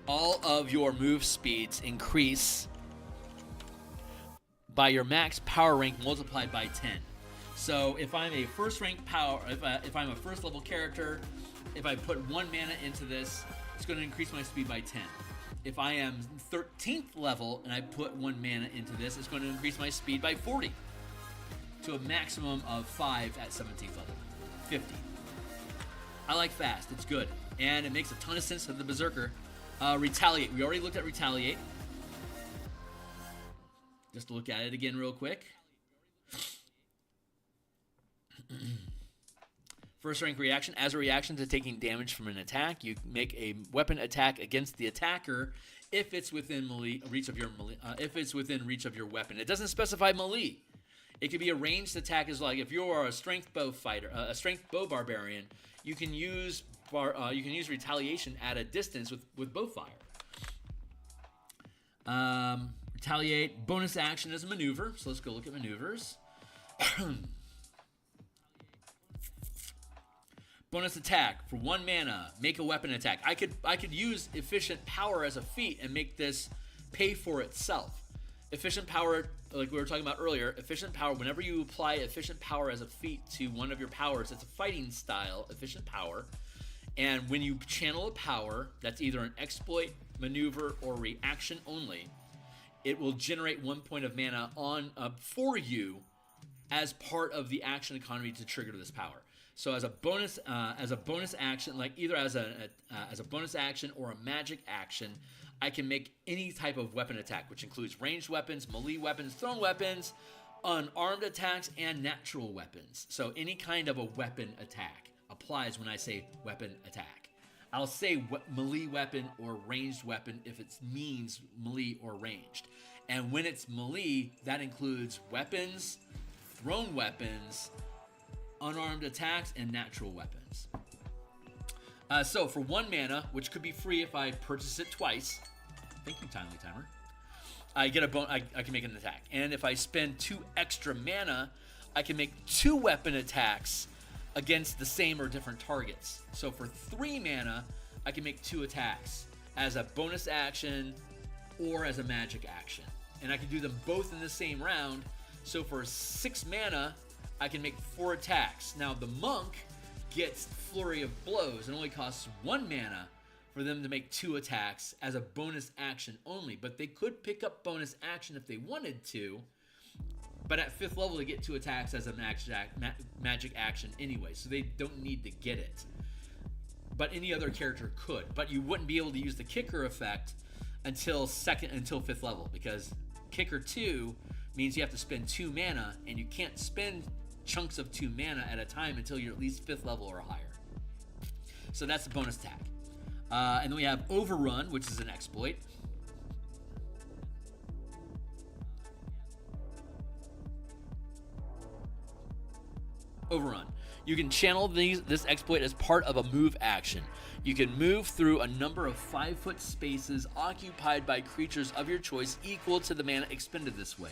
all of your move speeds increase by your max power rank multiplied by 10. So if I'm a first rank power, if I'm a first level character, if I put 1 mana into this, it's going to increase my speed by 10. If I am 13th level and I put 1 mana into this, it's going to increase my speed by 40 to a maximum of 5 at 17th level, 50. I like fast, it's good, and it makes a ton of sense to the Berserker. Retaliate, we already looked at Retaliate. Just to look at it again real quick. First rank reaction. As a reaction to taking damage from an attack, you make a weapon attack against the attacker if it's within reach of your weapon. It doesn't specify melee. It could be a ranged attack, as like if you are a strength bow fighter, a strength bow barbarian, you can use retaliation at a distance with bow fire. Retaliate, bonus action as a maneuver. So let's go look at maneuvers. Bonus attack for 1 mana, make a weapon attack. I could use efficient power as a feat and make this pay for itself. Efficient power, like we were talking about earlier, efficient power, whenever you apply efficient power as a feat to one of your powers, it's a fighting style, efficient power. And when you channel a power that's either an exploit, maneuver, or reaction only, it will generate 1 point of mana for you as part of the action economy to trigger this power. So as a bonus action, like either as a bonus action or a magic action, I can make any type of weapon attack, which includes ranged weapons, melee weapons, thrown weapons, unarmed attacks, and natural weapons. So any kind of a weapon attack applies when I say weapon attack. I'll say melee weapon or ranged weapon if it means melee or ranged. And when it's melee, that includes weapons, thrown weapons, unarmed attacks, and natural weapons. So for 1 mana, which could be free if I purchase it twice, thank you, Timely Timer, I get I can make an attack. And if I spend 2 extra mana, I can make 2 weapon attacks against the same or different targets. So for 3 mana, I can make 2 attacks as a bonus action or as a magic action. And I can do them both in the same round. So for 6 mana, I can make 4 attacks. Now the monk gets Flurry of Blows. It only costs 1 mana for them to make 2 attacks as a bonus action only. But they could pick up bonus action if they wanted to. But at 5th level, they get 2 attacks as a magic action anyway. So they don't need to get it. But any other character could. But you wouldn't be able to use the kicker effect until 5th level. Because kicker 2 means you have to spend 2 mana. And you can't spend chunks of 2 mana at a time until you're at least 5th level or higher. So that's the bonus attack. And then we have Overrun, which is an exploit. Overrun. You can channel this exploit as part of a move action. You can move through a number of 5-foot spaces occupied by creatures of your choice equal to the mana expended this way.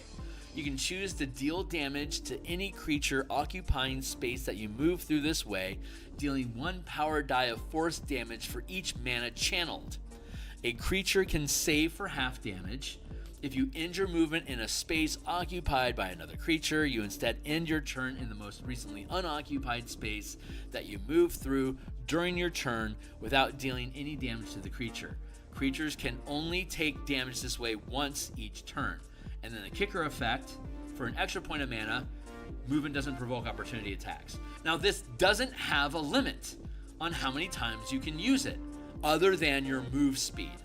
You can choose to deal damage to any creature occupying space that you move through this way, dealing 1 power die of force damage for each mana channeled. A creature can save for half damage. If you end your movement in a space occupied by another creature, you instead end your turn in the most recently unoccupied space that you move through during your turn without dealing any damage to the creature. Creatures can only take damage this way once each turn. And then the kicker effect, for an extra point of mana, movement doesn't provoke opportunity attacks. Now this doesn't have a limit on how many times you can use it, other than your move speed.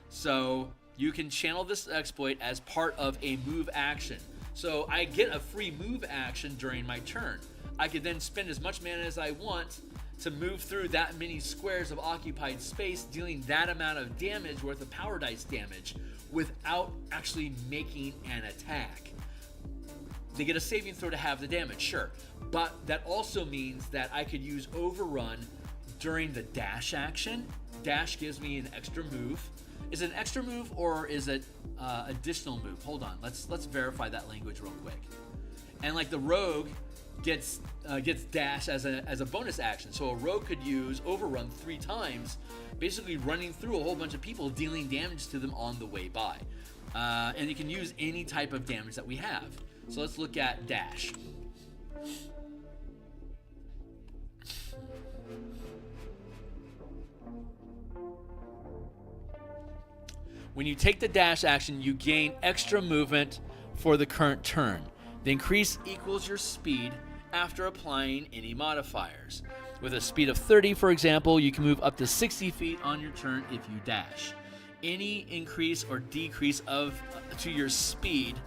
So you can channel this exploit as part of a move action. So I get a free move action during my turn. I could then spend as much mana as I want to move through that many squares of occupied space, dealing that amount of damage worth of power dice damage without actually making an attack. They get a saving throw to have the damage, sure. But that also means that I could use Overrun during the dash action. Dash gives me an extra move. Is it an extra move or is it additional move? Hold on, let's verify that language real quick. And like the rogue, gets dash as a bonus action. So a rogue could use Overrun 3 times, basically running through a whole bunch of people, dealing damage to them on the way by. And you can use any type of damage that we have. So let's look at dash. When you take the dash action, you gain extra movement for the current turn. The increase equals your speed after applying any modifiers. With a speed of 30, for example, you can move up to 60 feet on your turn if you dash. Any increase or decrease to your speed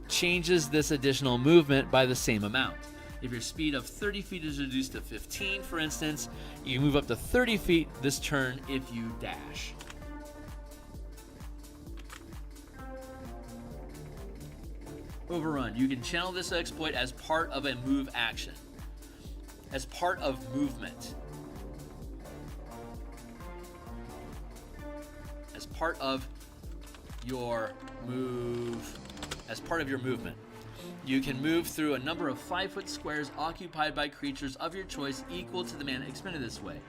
changes this additional movement by the same amount. If your speed of 30 feet is reduced to 15, for instance, you move up to 30 feet this turn if you dash. Overrun. You can channel this exploit as part of a move action. As part of movement. As part of your move. As part of your movement. You can move through a number of 5-foot squares occupied by creatures of your choice equal to the mana expended this way.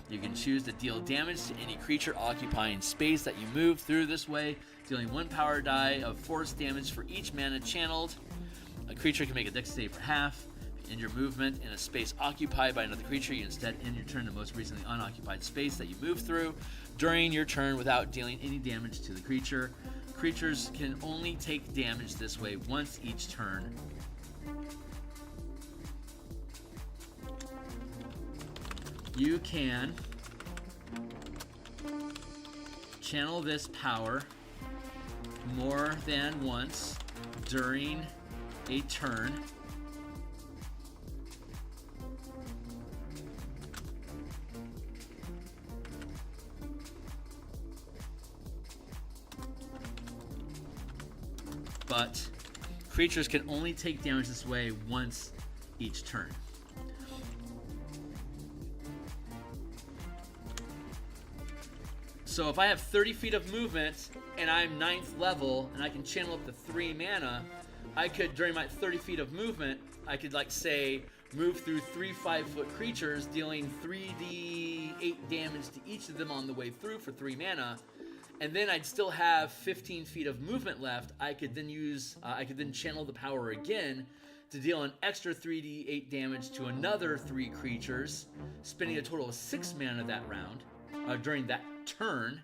You can choose to deal damage to any creature occupying space that you move through this way, dealing 1 power die of force damage for each mana channeled. A creature can make a dex save for half. In your movement in a space occupied by another creature, you instead end your turn in the most recently unoccupied space that you move through during your turn without dealing any damage to the creature. Creatures can only take damage this way once each turn. You can channel this power more than once during a turn. But creatures can only take damage this way once each turn. So if I have 30 feet of movement and I'm 9th level and I can channel up to 3 mana, I could, during my 30 feet of movement, I could, like, say, move through 3 5-foot creatures, dealing 3d8 damage to each of them on the way through for 3 mana. And then I'd still have 15 feet of movement left. I could then channel the power again to deal an extra 3d8 damage to another 3 creatures, spending a total of 6 mana that round, during that turn.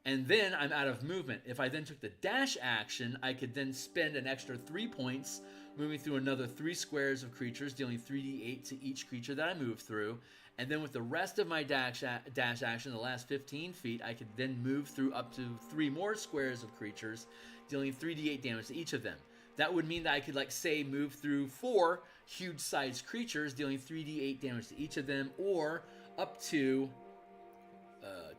And then I'm out of movement. If I then took the dash action, I could then spend an extra 3 points, moving through another 3 squares of creatures, dealing 3d8 to each creature that I move through. And then with the rest of my dash action, the last 15 feet, I could then move through up to 3 more squares of creatures, dealing 3d8 damage to each of them. That would mean that I could, like, say, move through 4 huge-sized creatures, dealing 3d8 damage to each of them, or up to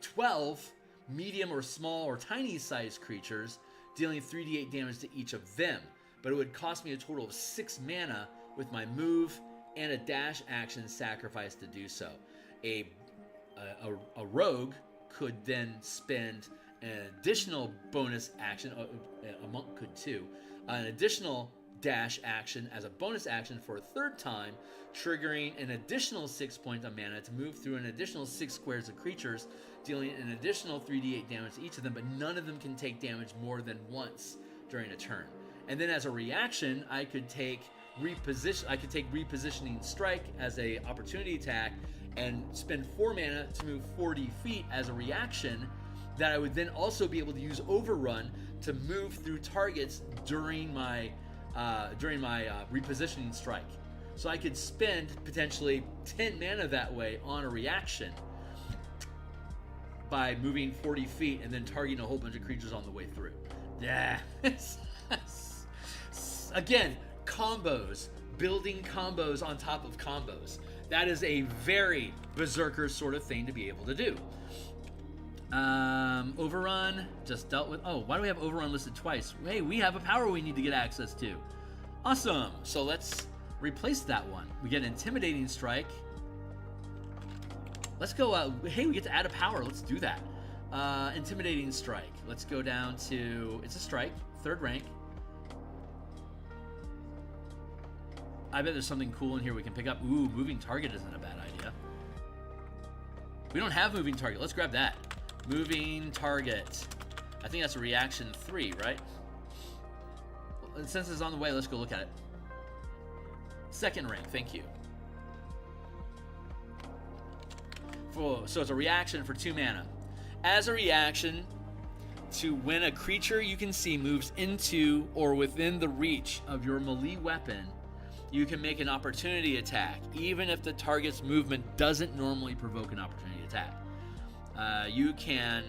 12 medium or small or tiny-sized creatures, dealing 3d8 damage to each of them. But it would cost me a total of 6 mana with my move and a dash action sacrifice to do so. A rogue could then spend an additional bonus action, a monk could too, an additional dash action as a bonus action for a 3rd time, triggering an additional 6 points of mana to move through an additional 6 squares of creatures, dealing an additional 3d8 damage to each of them, but none of them can take damage more than once during a turn. And then as a reaction, I could take repositioning strike as a opportunity attack and spend 4 mana to move 40 feet as a reaction that I would then also be able to use Overrun to move through targets during my repositioning strike. So I could spend potentially 10 mana that way on a reaction by moving 40 feet and then targeting a whole bunch of creatures on the way through. Yeah. Again, combos, building combos on top of combos. That is a very berserker sort of thing to be able to do. Overrun, just dealt with. Oh, why do we have Overrun listed twice? Hey, we have a power we need to get access to. Awesome. So let's replace that one. We get Intimidating Strike. Let's go, hey, we get to add a power. Let's do that. Intimidating Strike. Let's go down to, it's a strike, 3rd rank. I bet there's something cool in here we can pick up. Ooh, moving target isn't a bad idea. We don't have moving target. Let's grab that. Moving target. I think that's a reaction 3, right? Well, since it's on the way, let's go look at it. Second rank, thank you. So it's a reaction for 2 mana. As a reaction to when a creature you can see moves into or within the reach of your melee weapon, you can make an opportunity attack, even if the target's movement doesn't normally provoke an opportunity attack. You can,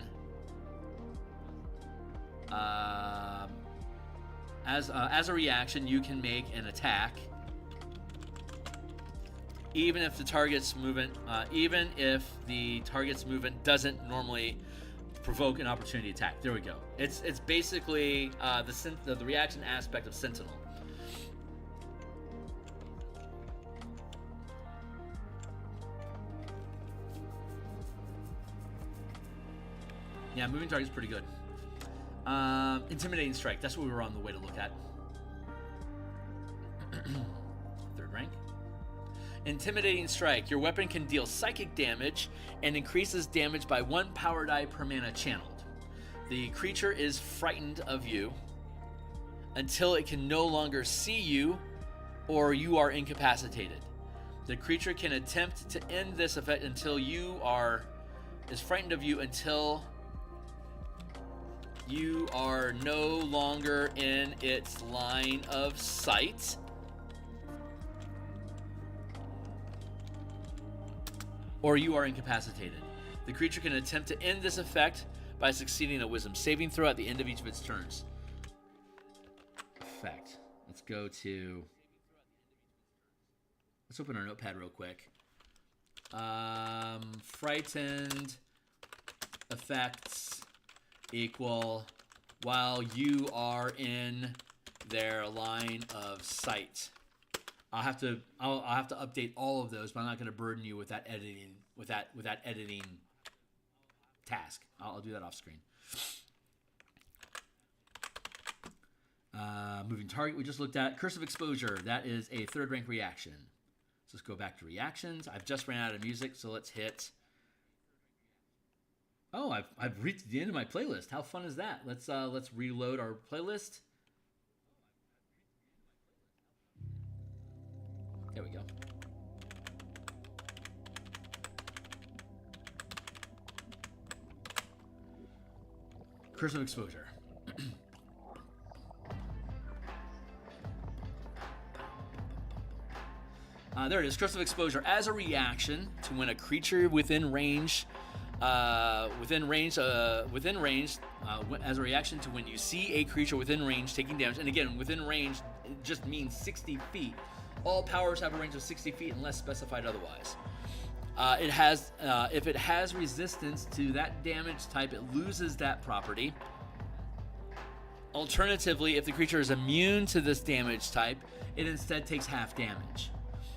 as a reaction, you can make an attack, even if the target's movement doesn't normally provoke an opportunity attack. There we go. It's basically the reaction aspect of Sentinel. Yeah, moving target's pretty good. Intimidating Strike. That's what we were on the way to look at. Third rank. Intimidating Strike. Your weapon can deal psychic damage and increases damage by 1 power die per mana channeled. The creature is frightened of you until it can no longer see you or you are incapacitated. The creature can attempt to end this effect until is frightened of you until you are no longer in its line of sight. Or you are incapacitated. The creature can attempt to end this effect by succeeding a wisdom saving throw at the end of each of its turns. Effect. Let's open our notepad real quick. Frightened effects equal while you are in their line of sight. I'll have to update all of those, but I'm not going to burden you with that editing task. I'll do that off screen. Moving target we just looked at. Curse of Exposure. That is a 3rd rank reaction. So let's go back to reactions. I've just ran out of music, so let's hit. Oh, I've reached the end of my playlist. How fun is that? Let's reload our playlist. There we go. Curse of Exposure. There it is. Curse of Exposure. As a reaction to when a creature within range, as a reaction to when you see a creature within range taking damage, and again, within range it just means 60 feet. All powers have a range of 60 feet unless specified otherwise. If it has resistance to that damage type, it loses that property. Alternatively, if the creature is immune to this damage type, it instead takes half damage.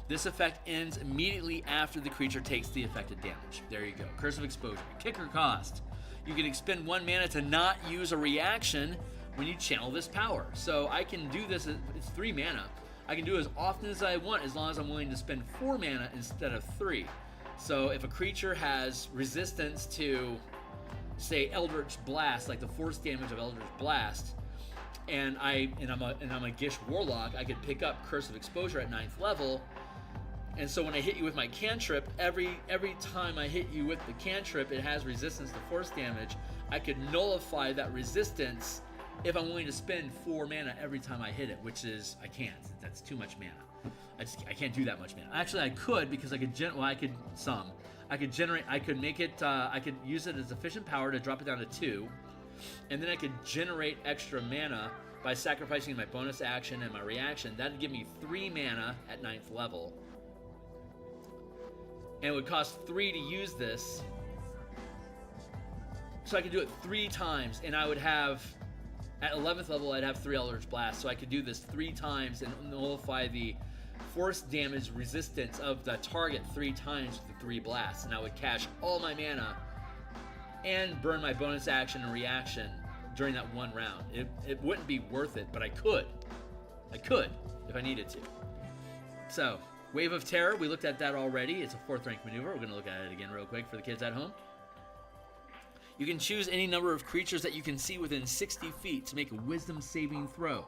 This effect ends immediately after the creature takes the affected damage. There you go. Curse of Exposure. Kicker cost. You can expend 1 mana to not use a reaction when you channel this power. So I can do this, it's 3 mana. I can do it as often as I want as long as I'm willing to spend 4 mana instead of 3. So if a creature has resistance to, say, Eldritch Blast, like the force damage of Eldritch Blast, and I'm a Gish Warlock, I could pick up Curse of Exposure at 9th level. And so when I hit you with my cantrip, every time I hit you with the cantrip, it has resistance to force damage. I could nullify that resistance if I'm willing to spend 4 mana every time I hit it, which is, I can't. That's too much mana. I can't do that much mana. Actually, I could, because I could use it as efficient power to drop it down to 2, and then I could generate extra mana by sacrificing my bonus action and my reaction. That'd give me 3 mana at 9th level. And it would cost 3 to use this. So I could do it 3 times, and I would have, at 11th level, I'd have 3 Eldritch Blasts. So I could do this 3 times and nullify the force damage resistance of the target 3 times with the 3 blasts. And I would cash all my mana and burn my bonus action and reaction during that 1 round. It wouldn't be worth it, but I could. I could if I needed to. So, Wave of Terror, we looked at that already. It's a 4th rank maneuver. We're going to look at it again real quick for the kids at home. You can choose any number of creatures that you can see within 60 feet to make a wisdom saving throw.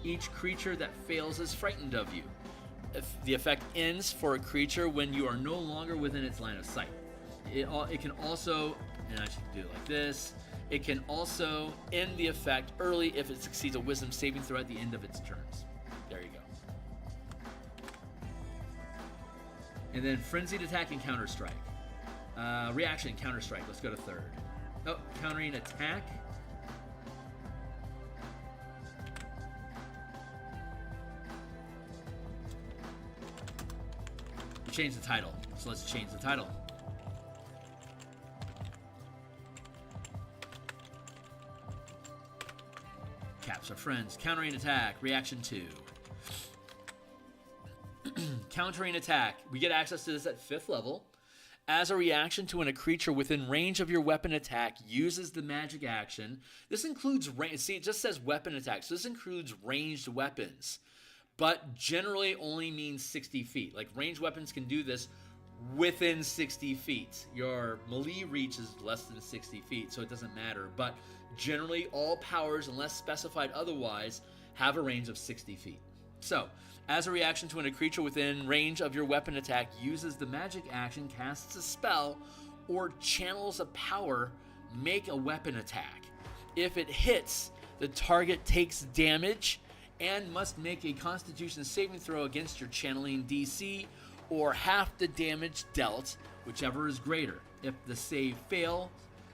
Each creature that fails is frightened of you. The effect ends for a creature when you are no longer within its line of sight. It can also, and I should do it like this, it can also end the effect early if it succeeds a wisdom saving throw at the end of its turns. There you go. And then Frenzied Attack and Counter Strike. Reaction, Counter Strike. Let's go to 3rd. Oh, countering attack. You change the title. So let's change the title. Caps are friends. Countering attack. Reaction 2. Countering attack. We get access to this at 5th level. As a reaction to when a creature within range of your weapon attack uses the magic action, this includes see, it just says weapon attack, so this includes ranged weapons, but generally only means 60 feet. Like, ranged weapons can do this within 60 feet. Your melee reach is less than 60 feet, so it doesn't matter, but generally all powers, unless specified otherwise, have a range of 60 feet. So, as a reaction to when a creature within range of your weapon attack uses the magic action, casts a spell, or channels a power, make a weapon attack. If it hits, the target takes damage and must make a Constitution saving throw against your channeling DC, or half the damage dealt, whichever is greater. If the save fails,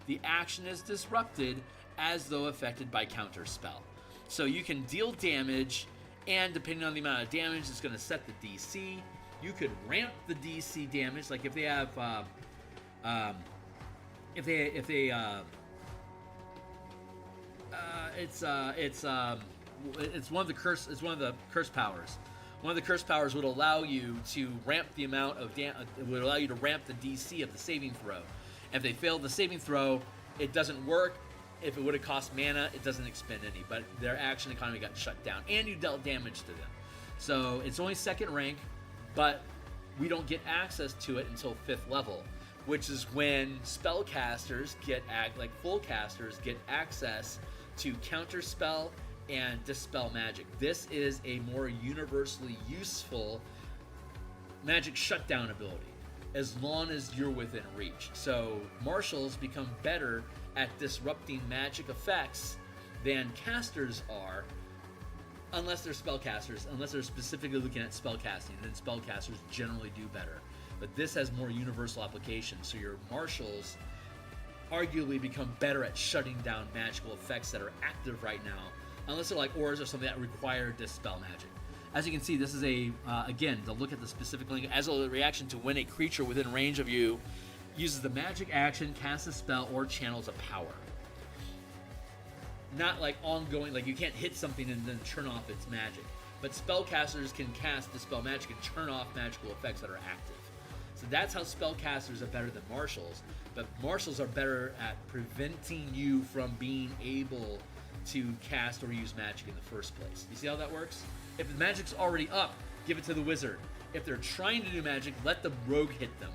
the action is disrupted as though affected by counter spell. So you can deal damage, and depending on the amount of damage, it's going to set the DC. You could ramp the DC damage, like if they have, it's one of the curse powers. One of the curse powers would allow you to ramp the amount of would allow you to ramp the DC of the saving throw. If they fail the saving throw, it doesn't work. If it would have cost mana, it doesn't expend any, but their action economy got shut down, and you dealt damage to them. So it's only 2nd rank, but we don't get access to it until 5th level, which is when spellcasters like full casters get access to counter spell and dispel magic. This is a more universally useful magic shutdown ability, as long as you're within reach. So marshals become better at disrupting magic effects than casters are, unless they're spellcasters. Unless they're specifically looking at spellcasting, then spellcasters generally do better. But this has more universal application, so your marshals arguably become better at shutting down magical effects that are active right now, unless they're like auras or something that require dispel magic. As you can see, this is again, to look at the specific link, as a reaction to when a creature within range of you uses the magic action, casts a spell, or channels a power. Not like ongoing, like you can't hit something and then turn off its magic. But spellcasters can cast dispel magic and turn off magical effects that are active. So that's how spellcasters are better than marshals. But marshals are better at preventing you from being able to cast or use magic in the first place. You see how that works? If the magic's already up, give it to the wizard. If they're trying to do magic, let the rogue hit them.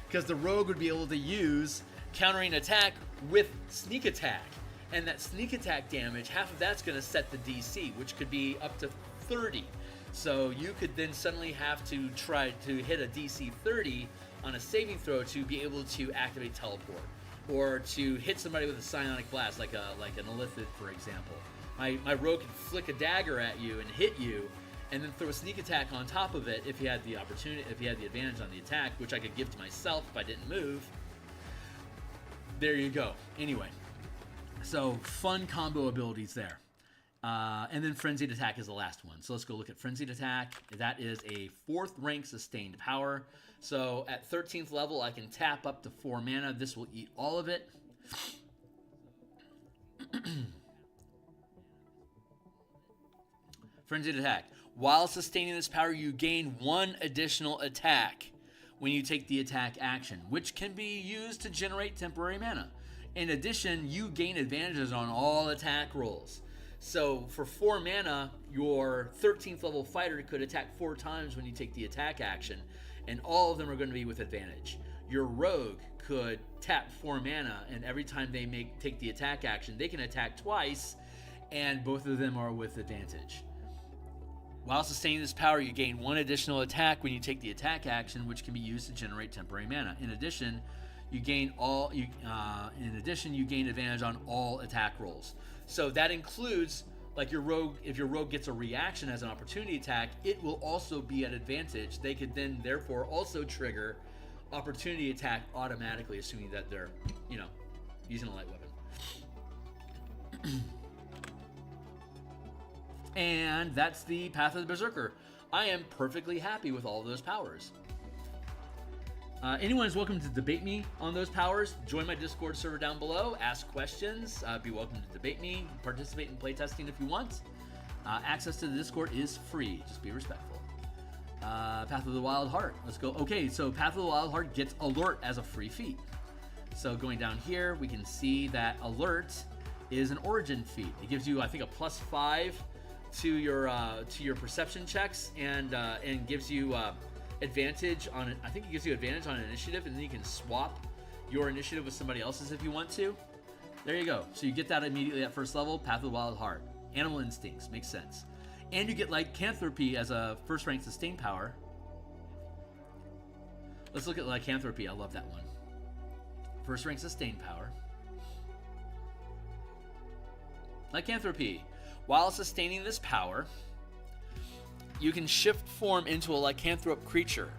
Because the rogue would be able to use countering attack with sneak attack. And that sneak attack damage, half of that's going to set the DC, which could be up to 30. So you could then suddenly have to try to hit a DC 30 on a saving throw to be able to activate teleport. Or to hit somebody with a psionic blast, like an Illithid, for example. My rogue could flick a dagger at you and hit you, and then throw a sneak attack on top of it if he had the opportunity, if he had the advantage on the attack, which I could give to myself if I didn't move. There you go. Anyway, so fun combo abilities there. And then Frenzied Attack is the last one. So let's go look at Frenzied Attack. That is a 4th rank sustained power. So at 13th level, I can tap up to 4 mana. This will eat all of it. Frenzied Attack. While sustaining this power, you gain 1 additional attack when you take the attack action, which can be used to generate temporary mana. In addition, you gain advantages on all attack rolls. So for 4 mana, your 13th level fighter could attack 4 times when you take the attack action, and all of them are going to be with advantage. Your rogue could tap 4 mana, and every time they take the attack action, they can attack twice, and both of them are with advantage. While sustaining this power, you gain 1 additional attack when you take the attack action, which can be used to generate temporary mana. In addition, you gain advantage on all attack rolls. So that includes, like, your rogue. If your rogue gets a reaction as an opportunity attack, it will also be at advantage. They could then therefore also trigger opportunity attack automatically, assuming that they're, using a light weapon. And that's the Path of the Berserker. I am perfectly happy with all of those powers. Anyone is welcome to debate me on those powers. Join my Discord server down below. Ask questions. Be welcome to debate me. Participate in playtesting if you want. Access to the Discord is free. Just be respectful. Path of the Wild Heart. Let's go. Okay, so Path of the Wild Heart gets Alert as a free feat. So going down here, we can see that Alert is an origin feat. It gives you, I think, a +5 to your perception checks, and gives you advantage on it. I think it gives you advantage on initiative, and then you can swap your initiative with somebody else's if you want to. There you go. So you get that immediately at first level. Path of the Wild Heart. Animal Instincts. Makes sense. And you get Lycanthropy as a first rank sustain power. Let's look at Lycanthropy. I love that one. First rank sustain power. Lycanthropy. While sustaining this power, you can shift form into a lycanthrope creature.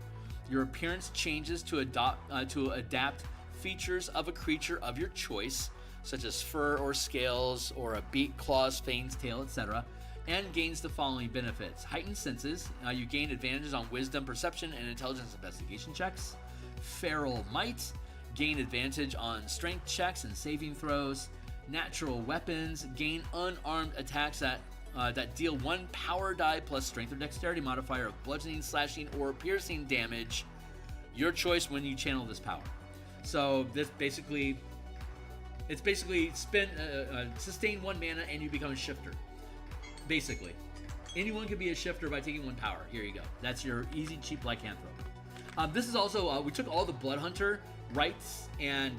Your appearance changes to adapt features of a creature of your choice, such as fur or scales, or a beak, claws, fangs, tail, etc., and gains the following benefits. Heightened senses. You gain advantages on wisdom, perception, and intelligence investigation checks. Feral might. Gain advantage on strength checks and saving throws. Natural weapons. Gain unarmed attacks that deal 1 power die plus strength or dexterity modifier of bludgeoning, slashing, or piercing damage. Your choice when you channel this power. So this basically, sustain 1 mana and you become a shifter. Basically, anyone can be a shifter by taking 1 power. Here you go. That's your easy, cheap lycanthrope. This is also we took all the Blood Hunter rites and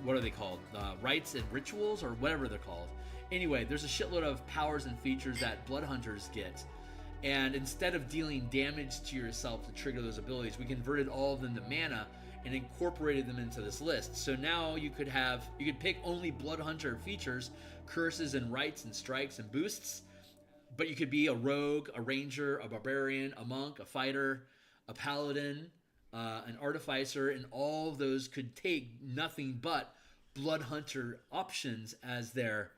what are they called? Rites and rituals, or whatever they're called. Anyway, there's a shitload of powers and features that Blood Hunters get, and instead of dealing damage to yourself to trigger those abilities, we converted all of them to mana and incorporated them into this list. So now you could pick only Blood Hunter features, curses and rites and strikes and boosts, but you could be a rogue, a ranger, a barbarian, a monk, a fighter, a paladin, an artificer, and all of those could take nothing but Blood Hunter options as their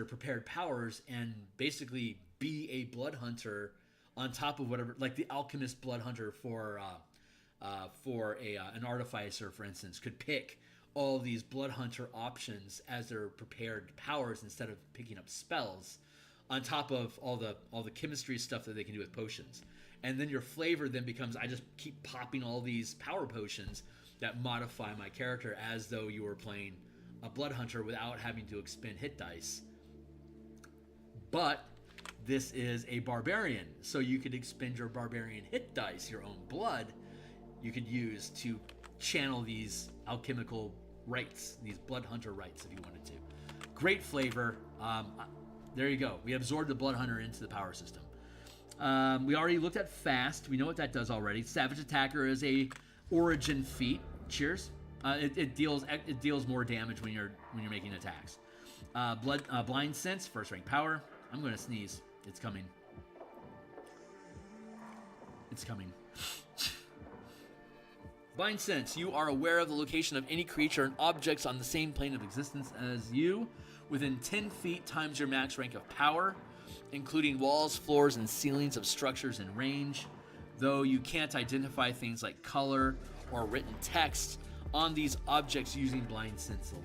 prepared powers, and basically be a Blood Hunter on top of whatever, like the Alchemist Blood Hunter for an Artificer, for instance, could pick all these Blood Hunter options as their prepared powers instead of picking up spells, on top of all the chemistry stuff that they can do with potions. And then your flavor then becomes, I just keep popping all these power potions that modify my character as though you were playing a Blood Hunter without having to expend hit dice. But this is a Barbarian, so you could expend your Barbarian hit dice, your own blood, you could use to channel these alchemical rites, these Blood Hunter rites, if you wanted to. Great flavor. There you go. We absorbed the Blood Hunter into the power system. We already looked at Fast. We know what that does already. Savage Attacker is a origin feat. Cheers. It deals more damage when you're making attacks. Blind Sense, first rank power. I'm going to sneeze. It's coming. It's coming. Blind Sense. You are aware of the location of any creature and objects on the same plane of existence as you within 10 feet times your max rank of power, including walls, floors, and ceilings of structures in range, though you can't identify things like color or written text on these objects using Blind Sense alone.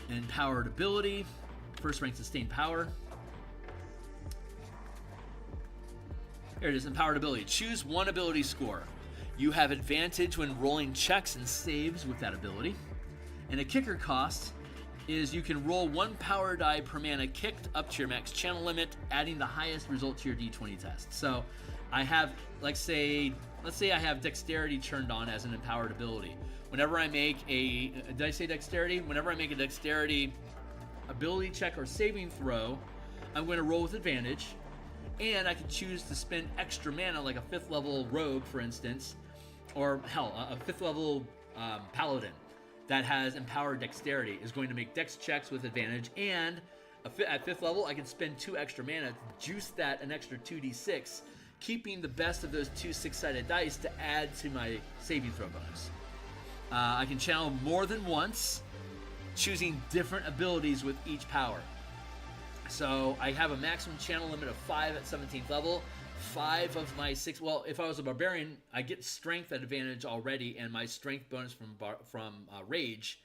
Empowered ability, first rank sustained power. Here it is, empowered ability. Choose one ability score. You have advantage when rolling checks and saves with that ability. And a kicker cost, is you can roll 1 power die per mana kicked up to your max channel limit, adding the highest result to your d20 test. So I have, let's say I have dexterity turned on as an empowered ability. Whenever I make did I say dexterity? Whenever I make a dexterity ability check or saving throw, I'm going to roll with advantage, and I can choose to spend extra mana, like a 5th level rogue, for instance, or hell, a 5th level paladin that has empowered dexterity is going to make dex checks with advantage, and at 5th level, I can spend 2 extra mana to juice that an extra 2d6, keeping the best of those 2 6-sided dice to add to my saving throw bonus. I can channel more than once, choosing different abilities with each power. So I have a maximum channel limit of 5 at 17th level. 5 of my 6, well, if I was a barbarian, I get strength at advantage already, and my strength bonus from rage.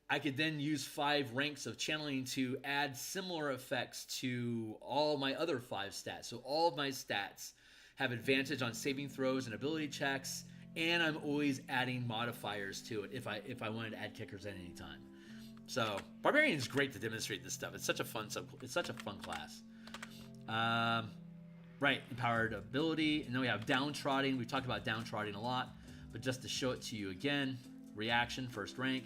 I could then use 5 ranks of channeling to add similar effects to all my other 5 stats. So all of my stats have advantage on saving throws and ability checks, and I'm always adding modifiers to it if I wanted to add kickers at any time. So Barbarian is great to demonstrate this stuff. It's such a fun class. Right, empowered ability, and then we have downtrodding. We've talked about downtrodding a lot, but just to show it to you again, reaction, first rank.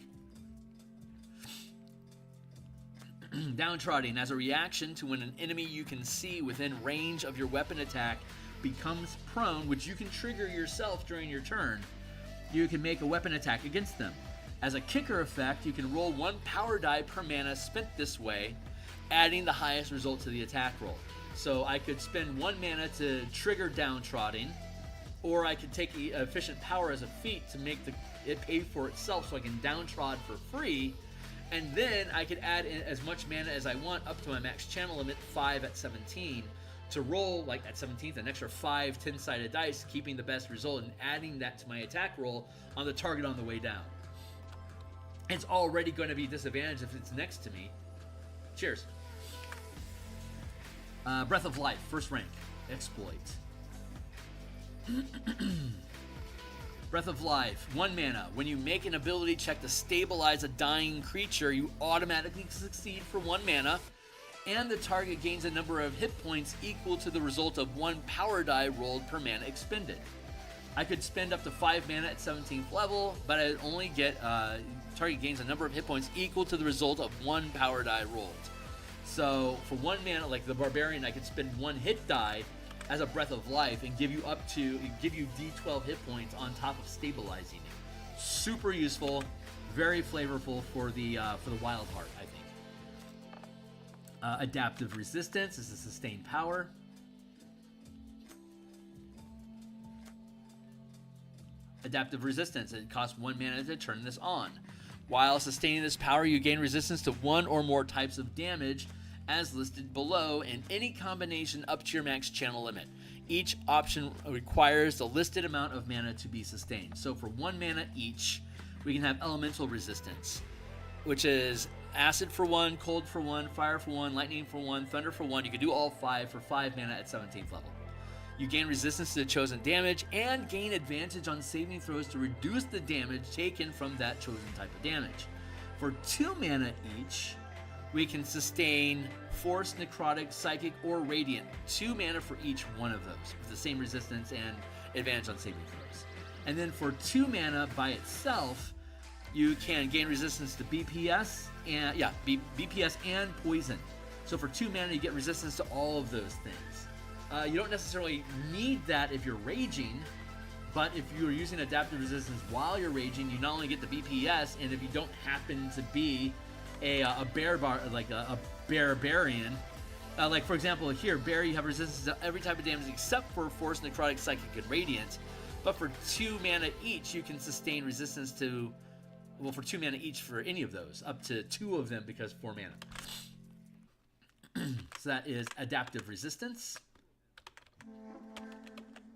Downtrodding, as a reaction to when an enemy you can see within range of your weapon attack becomes prone, which you can trigger yourself during your turn, you can make a weapon attack against them. As a kicker effect, you can roll 1 power die per mana spent this way, adding the highest result to the attack roll. So I could spend 1 mana to trigger downtrodding, or I could take efficient power as a feat to make it pay for itself so I can downtrod for free, and then I could add in as much mana as I want up to my max channel limit, 5 at 17, to roll, like at 17th, an extra 5 10-sided dice, keeping the best result and adding that to my attack roll on the target on the way down. It's already going to be disadvantaged if it's next to me. Cheers. Breath of Life, first rank, exploit. Breath of Life, 1 mana. When you make an ability check to stabilize a dying creature, you automatically succeed for 1 mana, and the target gains a number of hit points equal to the result of 1 power die rolled per mana expended. I could spend up to 5 mana at 17th level, but I'd only get target gains a number of hit points equal to the result of 1 power die rolled. So for 1 mana, like the Barbarian, I could spend 1 hit die as a Breath of Life and give you D12 hit points on top of stabilizing you. Super useful, very flavorful for the Wild Heart, I think. Adaptive Resistance is a sustained power. Adaptive Resistance, it costs 1 mana to turn this on. While sustaining this power, you gain resistance to 1 or more types of damage as listed below in any combination up to your max channel limit. Each option requires the listed amount of mana to be sustained. So for 1 mana each, we can have Elemental Resistance, which is Acid for 1, Cold for 1, Fire for 1, Lightning for 1, Thunder for 1. You can do all 5 for 5 mana at 17th level. You gain resistance to the chosen damage and gain advantage on saving throws to reduce the damage taken from that chosen type of damage. For 2 mana each, we can sustain Force, Necrotic, Psychic, or Radiant. 2 mana for each one of those, with the same resistance and advantage on saving throws. And then for 2 mana by itself, you can gain resistance to BPS and Poison. So for 2 mana, you get resistance to all of those things. You don't necessarily need that if you're raging, but if you're using adaptive resistance while you're raging, you not only get the BPS, and if you don't happen to be a barbarian, like for example here, Bear, you have resistance to every type of damage except for Force, Necrotic, Psychic, and Radiant. But for 2 mana each, you can sustain resistance to, well, for 2 mana each for any of those, up to 2 of them because 4 mana. So that is Adaptive Resistance.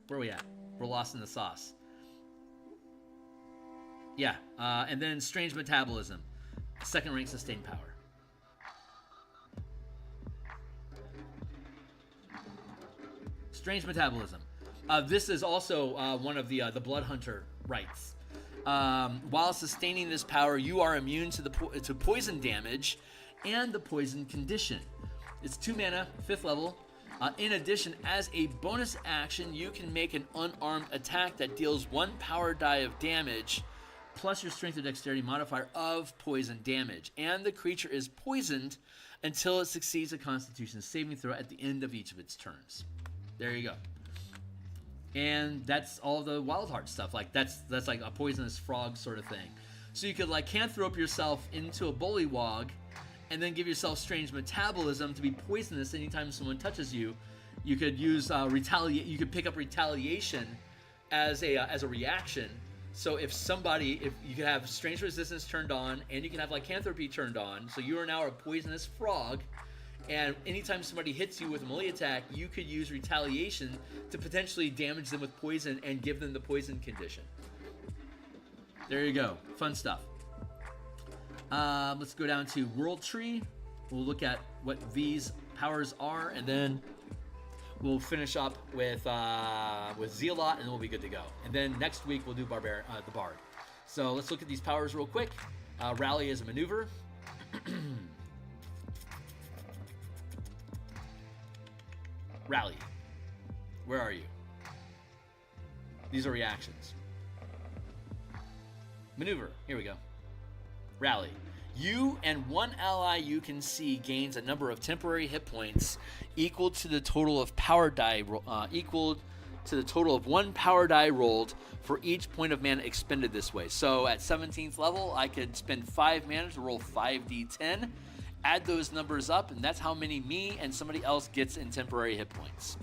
Where are we at? We're lost in the sauce. Yeah, and then Strange Metabolism. 2nd rank sustained power. Strange Metabolism. This is also one of the Blood Hunter rights. While sustaining this power, you are immune to to poison damage and the poison condition. It's 2 mana, 5th level. In addition, as a bonus action, you can make an unarmed attack that deals 1 power die of damage, plus your strength or dexterity modifier of poison damage. And the creature is poisoned until it succeeds a Constitution saving throw at the end of each of its turns. There you go. And that's all the Wild Heart stuff. Like that's like a poisonous frog sort of thing. So you could like cantrip yourself into a bullywog, and then give yourself strange metabolism to be poisonous anytime someone touches you. You could use You could pick up retaliation as a reaction. So if you could have strange resistance turned on, and you can have lycanthropy turned on. So you are now a poisonous frog, and anytime somebody hits you with a melee attack, you could use retaliation to potentially damage them with poison and give them the poison condition. There you go, fun stuff. Let's go down to World Tree. We'll look at what these powers are, and then we'll finish up with Zealot, and we'll be good to go. And then next week we'll do the Bard. So let's look at these powers real quick. Rally is a maneuver. Rally. Where are you? These are reactions. Maneuver. Here we go. Rally. You and one ally you can see gains a number of temporary hit points equal to the total of power die equal to the total of 1 power die rolled for each point of mana expended this way. So at 17th level, I could spend 5 mana to roll 5d10, add those numbers up, and that's how many me and somebody else gets in temporary hit points.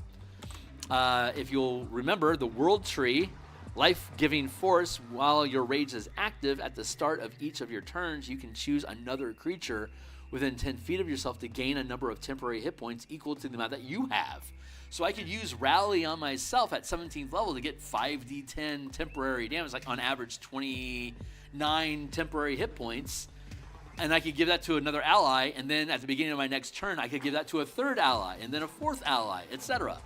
If you'll remember, the World Tree, life-giving force, while your rage is active at the start of each of your turns, you can choose another creature within 10 feet of yourself to gain a number of temporary hit points equal to the amount that you have. So I could use Rally on myself at 17th level to get 5d10 temporary damage, like on average 29 temporary hit points, and I could give that to another ally, and then at the beginning of my next turn, I could give that to a 3rd ally, and then a 4th ally, etc.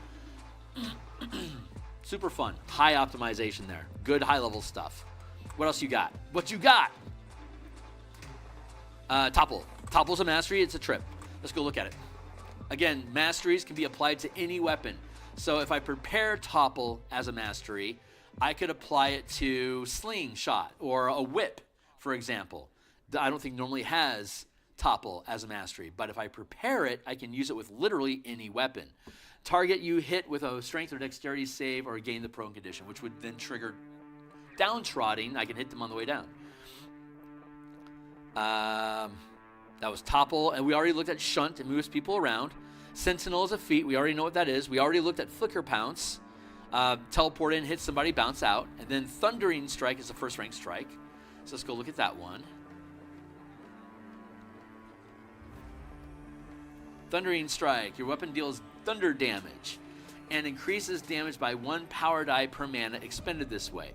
Super fun. High optimization there. Good high-level stuff. What else you got? What you got? Topple. Topple's a mastery. It's a trip. Let's go look at it. Again, masteries can be applied to any weapon. So if I prepare Topple as a mastery, I could apply it to Slingshot or a Whip, for example. I don't think normally has Topple as a mastery, but if I prepare it, I can use it with literally any weapon. Target you hit with a strength or dexterity save or gain the prone condition, which would then trigger downtrodding. I can hit them on the way down. That was Topple, and we already looked at Shunt. It moves people around. Sentinel is a feat. We already know what that is. We already looked at Flicker Pounce. Teleport in, hit somebody, bounce out. And then Thundering Strike is a first rank strike. So let's go look at that one. Thundering Strike. Your weapon deals thunder damage and increases damage by 1 power die per mana expended this way.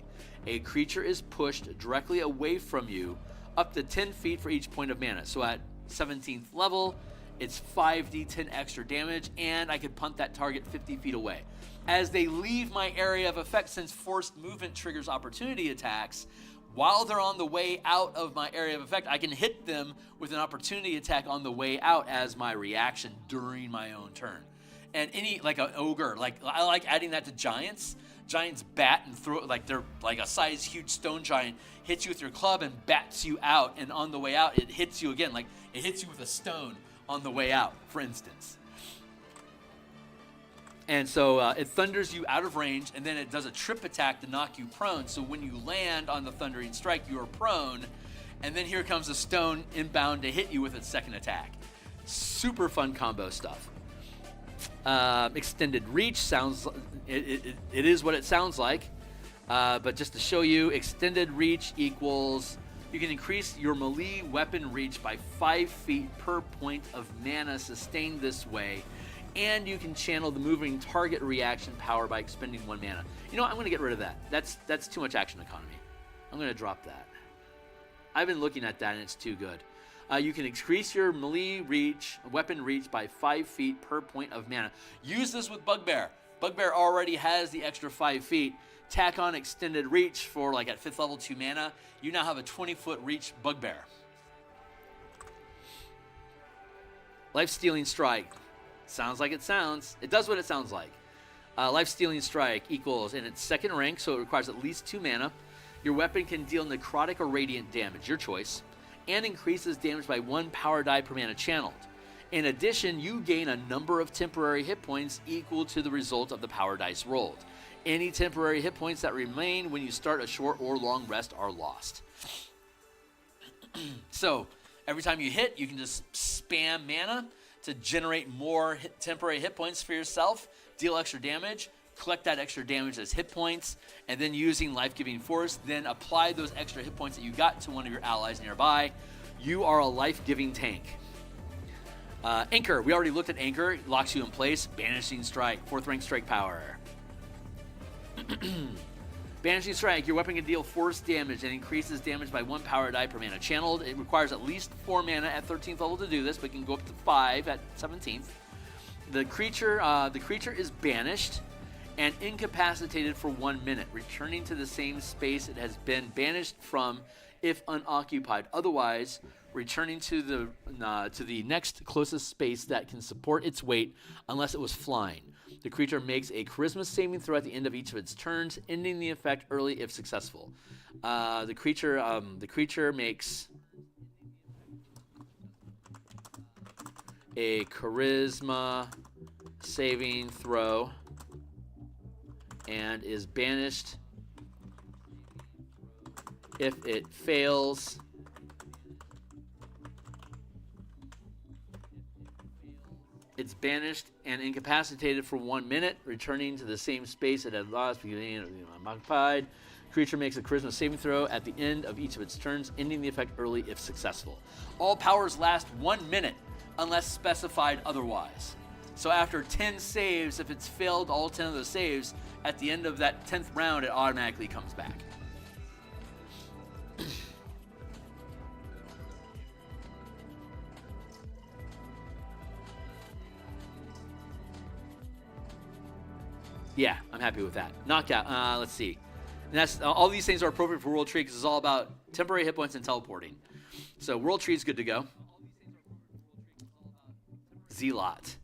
A creature is pushed directly away from you up to 10 feet for each point of mana. So at 17th level, it's 5d10 extra damage, and I could punt that target 50 feet away. As they leave my area of effect, since forced movement triggers opportunity attacks, while they're on the way out of my area of effect, I can hit them with an opportunity attack on the way out as my reaction during my own turn. And like an ogre, I like adding that to giants. Giants bat and throw, like they're like a size huge stone giant, hits you with your club and bats you out, and on the way out, it hits you again. Like it hits you with a stone on the way out, for instance. And so it thunders you out of range, and then it does a trip attack to knock you prone. So when you land on the Thundering Strike, you are prone, and then here comes a stone inbound to hit you with its second attack. Super fun combo stuff. Extended Reach sounds, it is what it sounds like. But just to show you, Extended Reach equals, you can increase your melee weapon reach by 5 feet per point of mana sustained this way. And you can channel the moving target reaction power by expending 1 mana. You know what? I'm going to get rid of that. That's too much action economy. I'm going to drop that. I've been looking at that, and it's too good. You can increase your melee reach, weapon reach by 5 feet per point of mana. Use this with Bugbear. Bugbear already has the extra 5 feet. Tack on extended reach for like at 5th level 2 mana. You now have a 20-foot reach Bugbear. Life-stealing strike. Sounds like it sounds. It does what it sounds like. Life-stealing strike equals in its second rank, so it requires at least 2 mana. Your weapon can deal necrotic or radiant damage, your choice, and increases damage by 1 power die per mana channeled. In addition, you gain a number of temporary hit points equal to the result of the power dice rolled. Any temporary hit points that remain when you start a short or long rest are lost. So, every time you hit, you can just spam mana to generate more temporary hit points for yourself, deal extra damage, collect that extra damage as hit points, and then using Life-Giving Force, then apply those extra hit points that you got to one of your allies nearby. You are a life-giving tank. Anchor. We already looked at Anchor. It locks you in place. Banishing Strike. 4th rank strike power. Banishing Strike. Your weapon can deal force damage and increases damage by 1 power die per mana channeled. It requires at least 4 mana at 13th level to do this, but can go up to 5 at 17th. The creature is banished and incapacitated for 1 minute, returning to the same space it has been banished from if unoccupied. Otherwise, returning to the next closest space that can support its weight unless it was flying. The creature makes a charisma saving throw at the end of each of its turns, ending the effect early if successful. The creature makes a charisma saving throw and is banished if it fails. It's banished and incapacitated for 1 minute, returning to the same space it had lost beginning of unoccupied. Creature makes a charisma saving throw at the end of each of its turns, ending the effect early if successful. All powers last 1 minute unless specified otherwise. So after 10 saves, if it's failed all 10 of those saves, at the end of that 10th round, it automatically comes back. Yeah, I'm happy with that. Knockout. Let's see. And that's all these things are appropriate for World Tree because it's all about temporary hit points and teleporting. So World Tree is good to go. Zealot.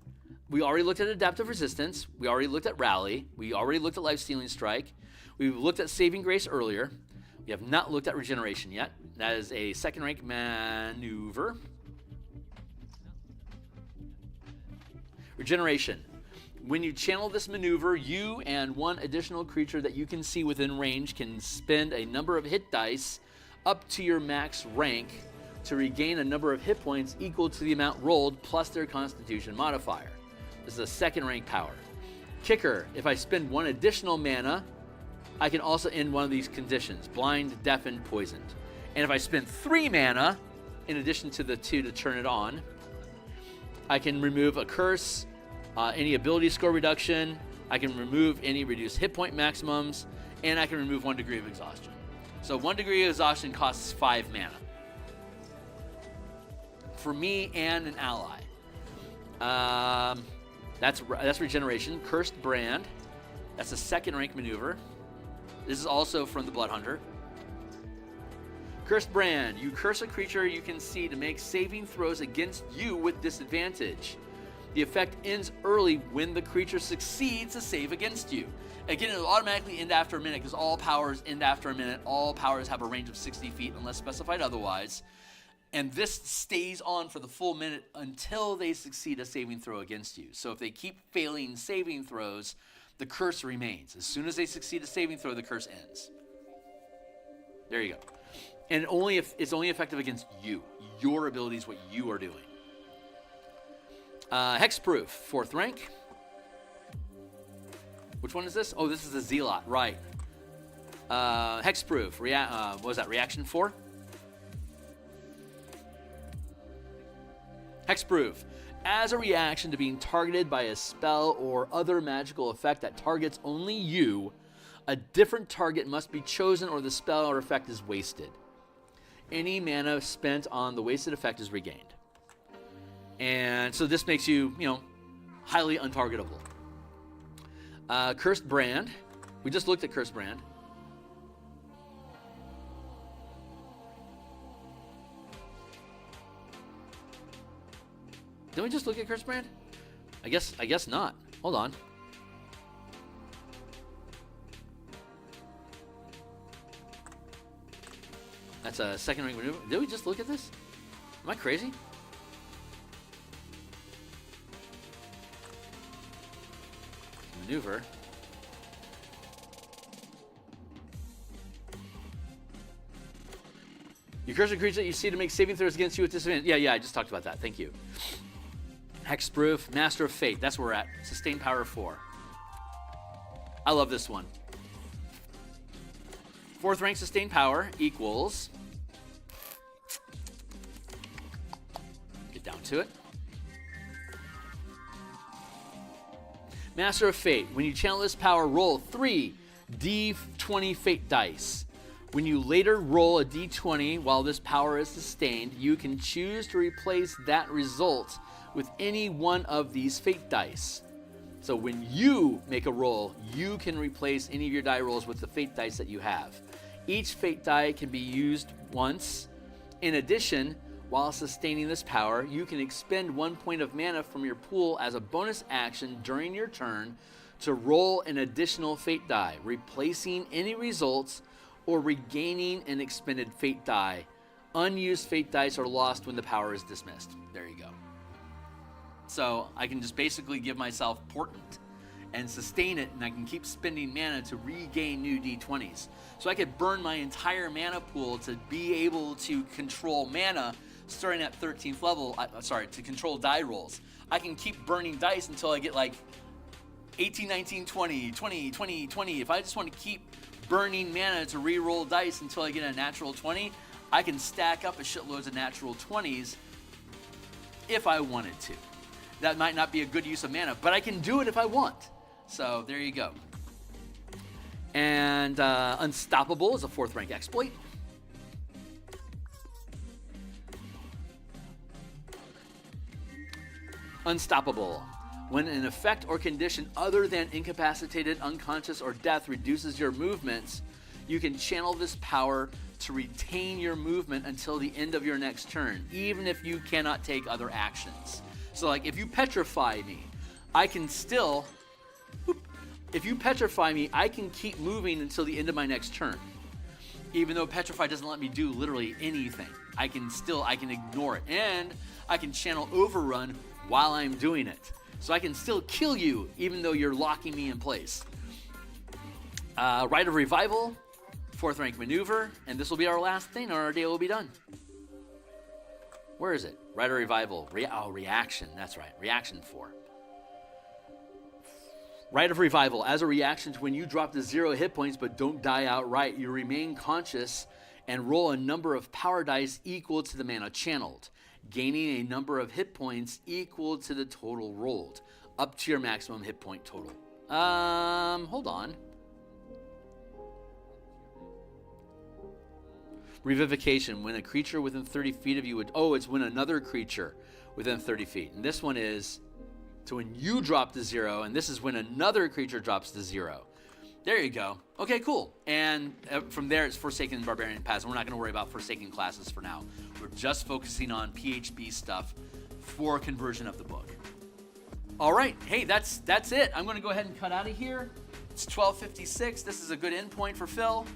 We already looked at Adaptive Resistance. We already looked at Rally. We already looked at Life-Stealing Strike. We've looked at Saving Grace earlier. We have not looked at Regeneration yet. That is a 2nd rank maneuver. Regeneration. When you channel this maneuver, you and 1 additional creature that you can see within range can spend a number of hit dice up to your max rank to regain a number of hit points equal to the amount rolled plus their Constitution modifier. This is a 2nd rank power. Kicker. If I spend 1 additional mana, I can also end one of these conditions: blind, deafened, poisoned. And if I spend 3 mana, in addition to the 2 to turn it on, I can remove a curse, any ability score reduction, I can remove any reduced hit point maximums, and I can remove 1 degree of exhaustion. So 1 degree of exhaustion costs 5 mana. For me and an ally. That's Regeneration. Cursed Brand. That's a 2nd rank maneuver. This is also from the Blood Hunter. Cursed Brand. You curse a creature you can see to make saving throws against you with disadvantage. The effect ends early when the creature succeeds a save against you. Again, it will automatically end after a minute because all powers end after a minute. All powers have a range of 60 feet unless specified otherwise. And this stays on for the full minute until they succeed a saving throw against you. So if they keep failing saving throws, the curse remains. As soon as they succeed a saving throw, the curse ends. There you go. And it's only effective against you. Your ability is what you are doing. Hexproof, 4th rank. Which one is this? Oh, this is the Zealot, right. Hexproof, what was that, reaction 4? Hexproof. As a reaction to being targeted by a spell or other magical effect that targets only you, a different target must be chosen or the spell or effect is wasted. Any mana spent on the wasted effect is regained. And so this makes you, highly untargetable. Cursed Brand. We just looked at Cursed Brand. Did we just look at Cursed Brand? I guess not. Hold on. That's a second rank maneuver. Did we just look at this? Am I crazy? Maneuver. You curse a creature that you see to make saving throws against you with disadvantage. Yeah, I just talked about that. Thank you. Hexproof, Master of Fate. That's where we're at. Sustained power 4. I love this one. 4th rank sustained power equals. Get down to it. Master of Fate. When you channel this power, roll 3 D20 Fate dice. When you later roll a D20 while this power is sustained, you can choose to replace that result with any one of these Fate dice. So when you make a roll, you can replace any of your die rolls with the Fate dice that you have. Each Fate die can be used once. In addition, while sustaining this power, you can expend 1 point of mana from your pool as a bonus action during your turn to roll an additional Fate die, replacing any results or regaining an expended Fate die. Unused Fate dice are lost when the power is dismissed. There you go. So I can just basically give myself Portent and sustain it, and I can keep spending mana to regain new D20s. So I could burn my entire mana pool to be able to control mana starting at 13th level, to control die rolls. I can keep burning dice until I get like 18, 19, 20, 20, 20, 20. If I just want to keep burning mana to re-roll dice until I get a natural 20, I can stack up a shitload of natural 20s if I wanted to. That might not be a good use of mana, but I can do it if I want. So there you go. And Unstoppable is a 4th rank exploit. Unstoppable. When an effect or condition other than incapacitated, unconscious, or death reduces your movements, you can channel this power to retain your movement until the end of your next turn, even if you cannot take other actions. So like if you petrify me, I can still, if you petrify me, I can keep moving until the end of my next turn. Even though petrify doesn't let me do literally anything. I can ignore it. And I can channel overrun while I'm doing it. So I can still kill you even though you're locking me in place. Rite of Revival, 4th rank maneuver, and this will be our last thing or our day will be done. Where is it? Rite of Revival. Reaction. That's right. Reaction 4. Rite of Revival. As a reaction to when you drop to 0 hit points but don't die outright, you remain conscious and roll a number of power dice equal to the mana channeled, gaining a number of hit points equal to the total rolled, up to your maximum hit point total. Hold on. Revivification, when a creature within 30 feet of you would... Oh, it's when another creature within 30 feet. And this one is to when you drop to 0, and this is when another creature drops to 0. There you go. Okay, cool. And from there, it's Forsaken Barbarian Paths. We're not going to worry about Forsaken classes for now. We're just focusing on PHB stuff for conversion of the book. All right. Hey, that's it. I'm going to go ahead and cut out of here. It's 12:56. This is a good endpoint for Phil.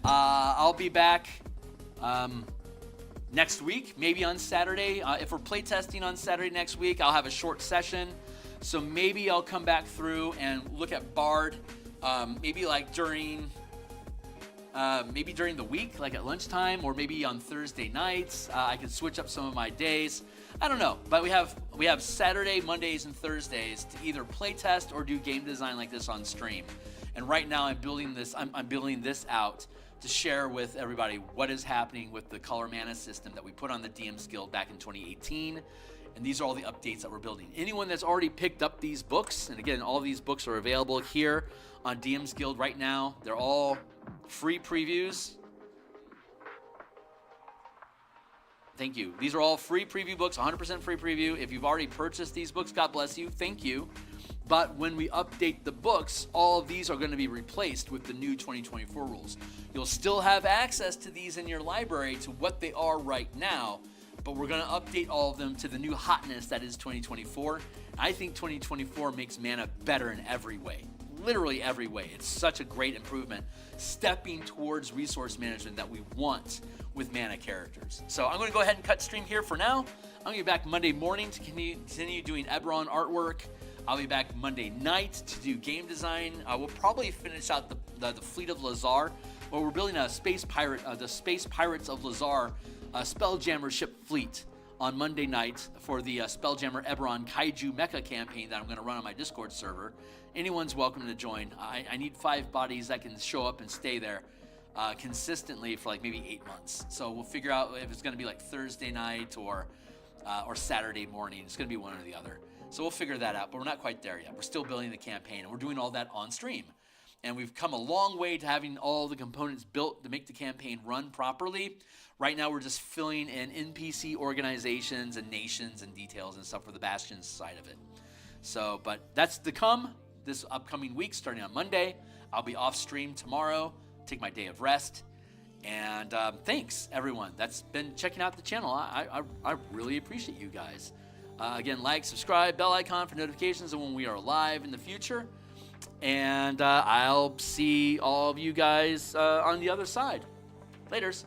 I'll be back next week, maybe on Saturday. If we're playtesting on Saturday next week, I'll have a short session. So maybe I'll come back through and look at Bard. Maybe like during the week, like at lunchtime, or maybe on Thursday nights. I can switch up some of my days. I don't know, but we have Saturday, Mondays, and Thursdays to either play test or do game design like this on stream. And right now, I'm building this out to share with everybody what is happening with the color mana system that we put on the DMsGuild back in 2018. And these are all the updates that we're building. Anyone that's already picked up these books, and again, all these books are available here on DMsGuild right now. They're all free previews. Thank you. These are all free preview books, 100% free preview. If you've already purchased these books, God bless you. Thank you. But when we update the books, all of these are going to be replaced with the new 2024 rules. You'll still have access to these in your library to what they are right now, but we're going to update all of them to the new hotness that is 2024. I think 2024 makes Mana better in every way. Literally every way. It's such a great improvement, stepping towards resource management that we want with Mana characters. So I'm going to go ahead and cut stream here for now. I'm going to be back Monday morning to continue doing Eberron artwork. I'll be back Monday night to do game design. We'll probably finish out the Fleet of Lazar. Well, we're building a space pirate, the Space Pirates of Lazar Spelljammer ship fleet on Monday night for the Spelljammer Eberron Kaiju Mecha campaign that I'm going to run on my Discord server. Anyone's welcome to join. I need 5 bodies that can show up and stay there consistently for like maybe 8 months. So we'll figure out if it's going to be like Thursday night or Saturday morning. It's going to be one or the other. So we'll figure that out, but we're not quite there yet. We're still building the campaign, and we're doing all that on stream. And we've come a long way to having all the components built to make the campaign run properly. Right now, we're just filling in NPC organizations and nations and details and stuff for the Bastions side of it. So, but that's to come this upcoming week, starting on Monday. I'll be off stream tomorrow, take my day of rest. And thanks, everyone that's been checking out the channel. I really appreciate you guys. Again, like, subscribe, bell icon for notifications of when we are live in the future. And I'll see all of you guys on the other side. Laters.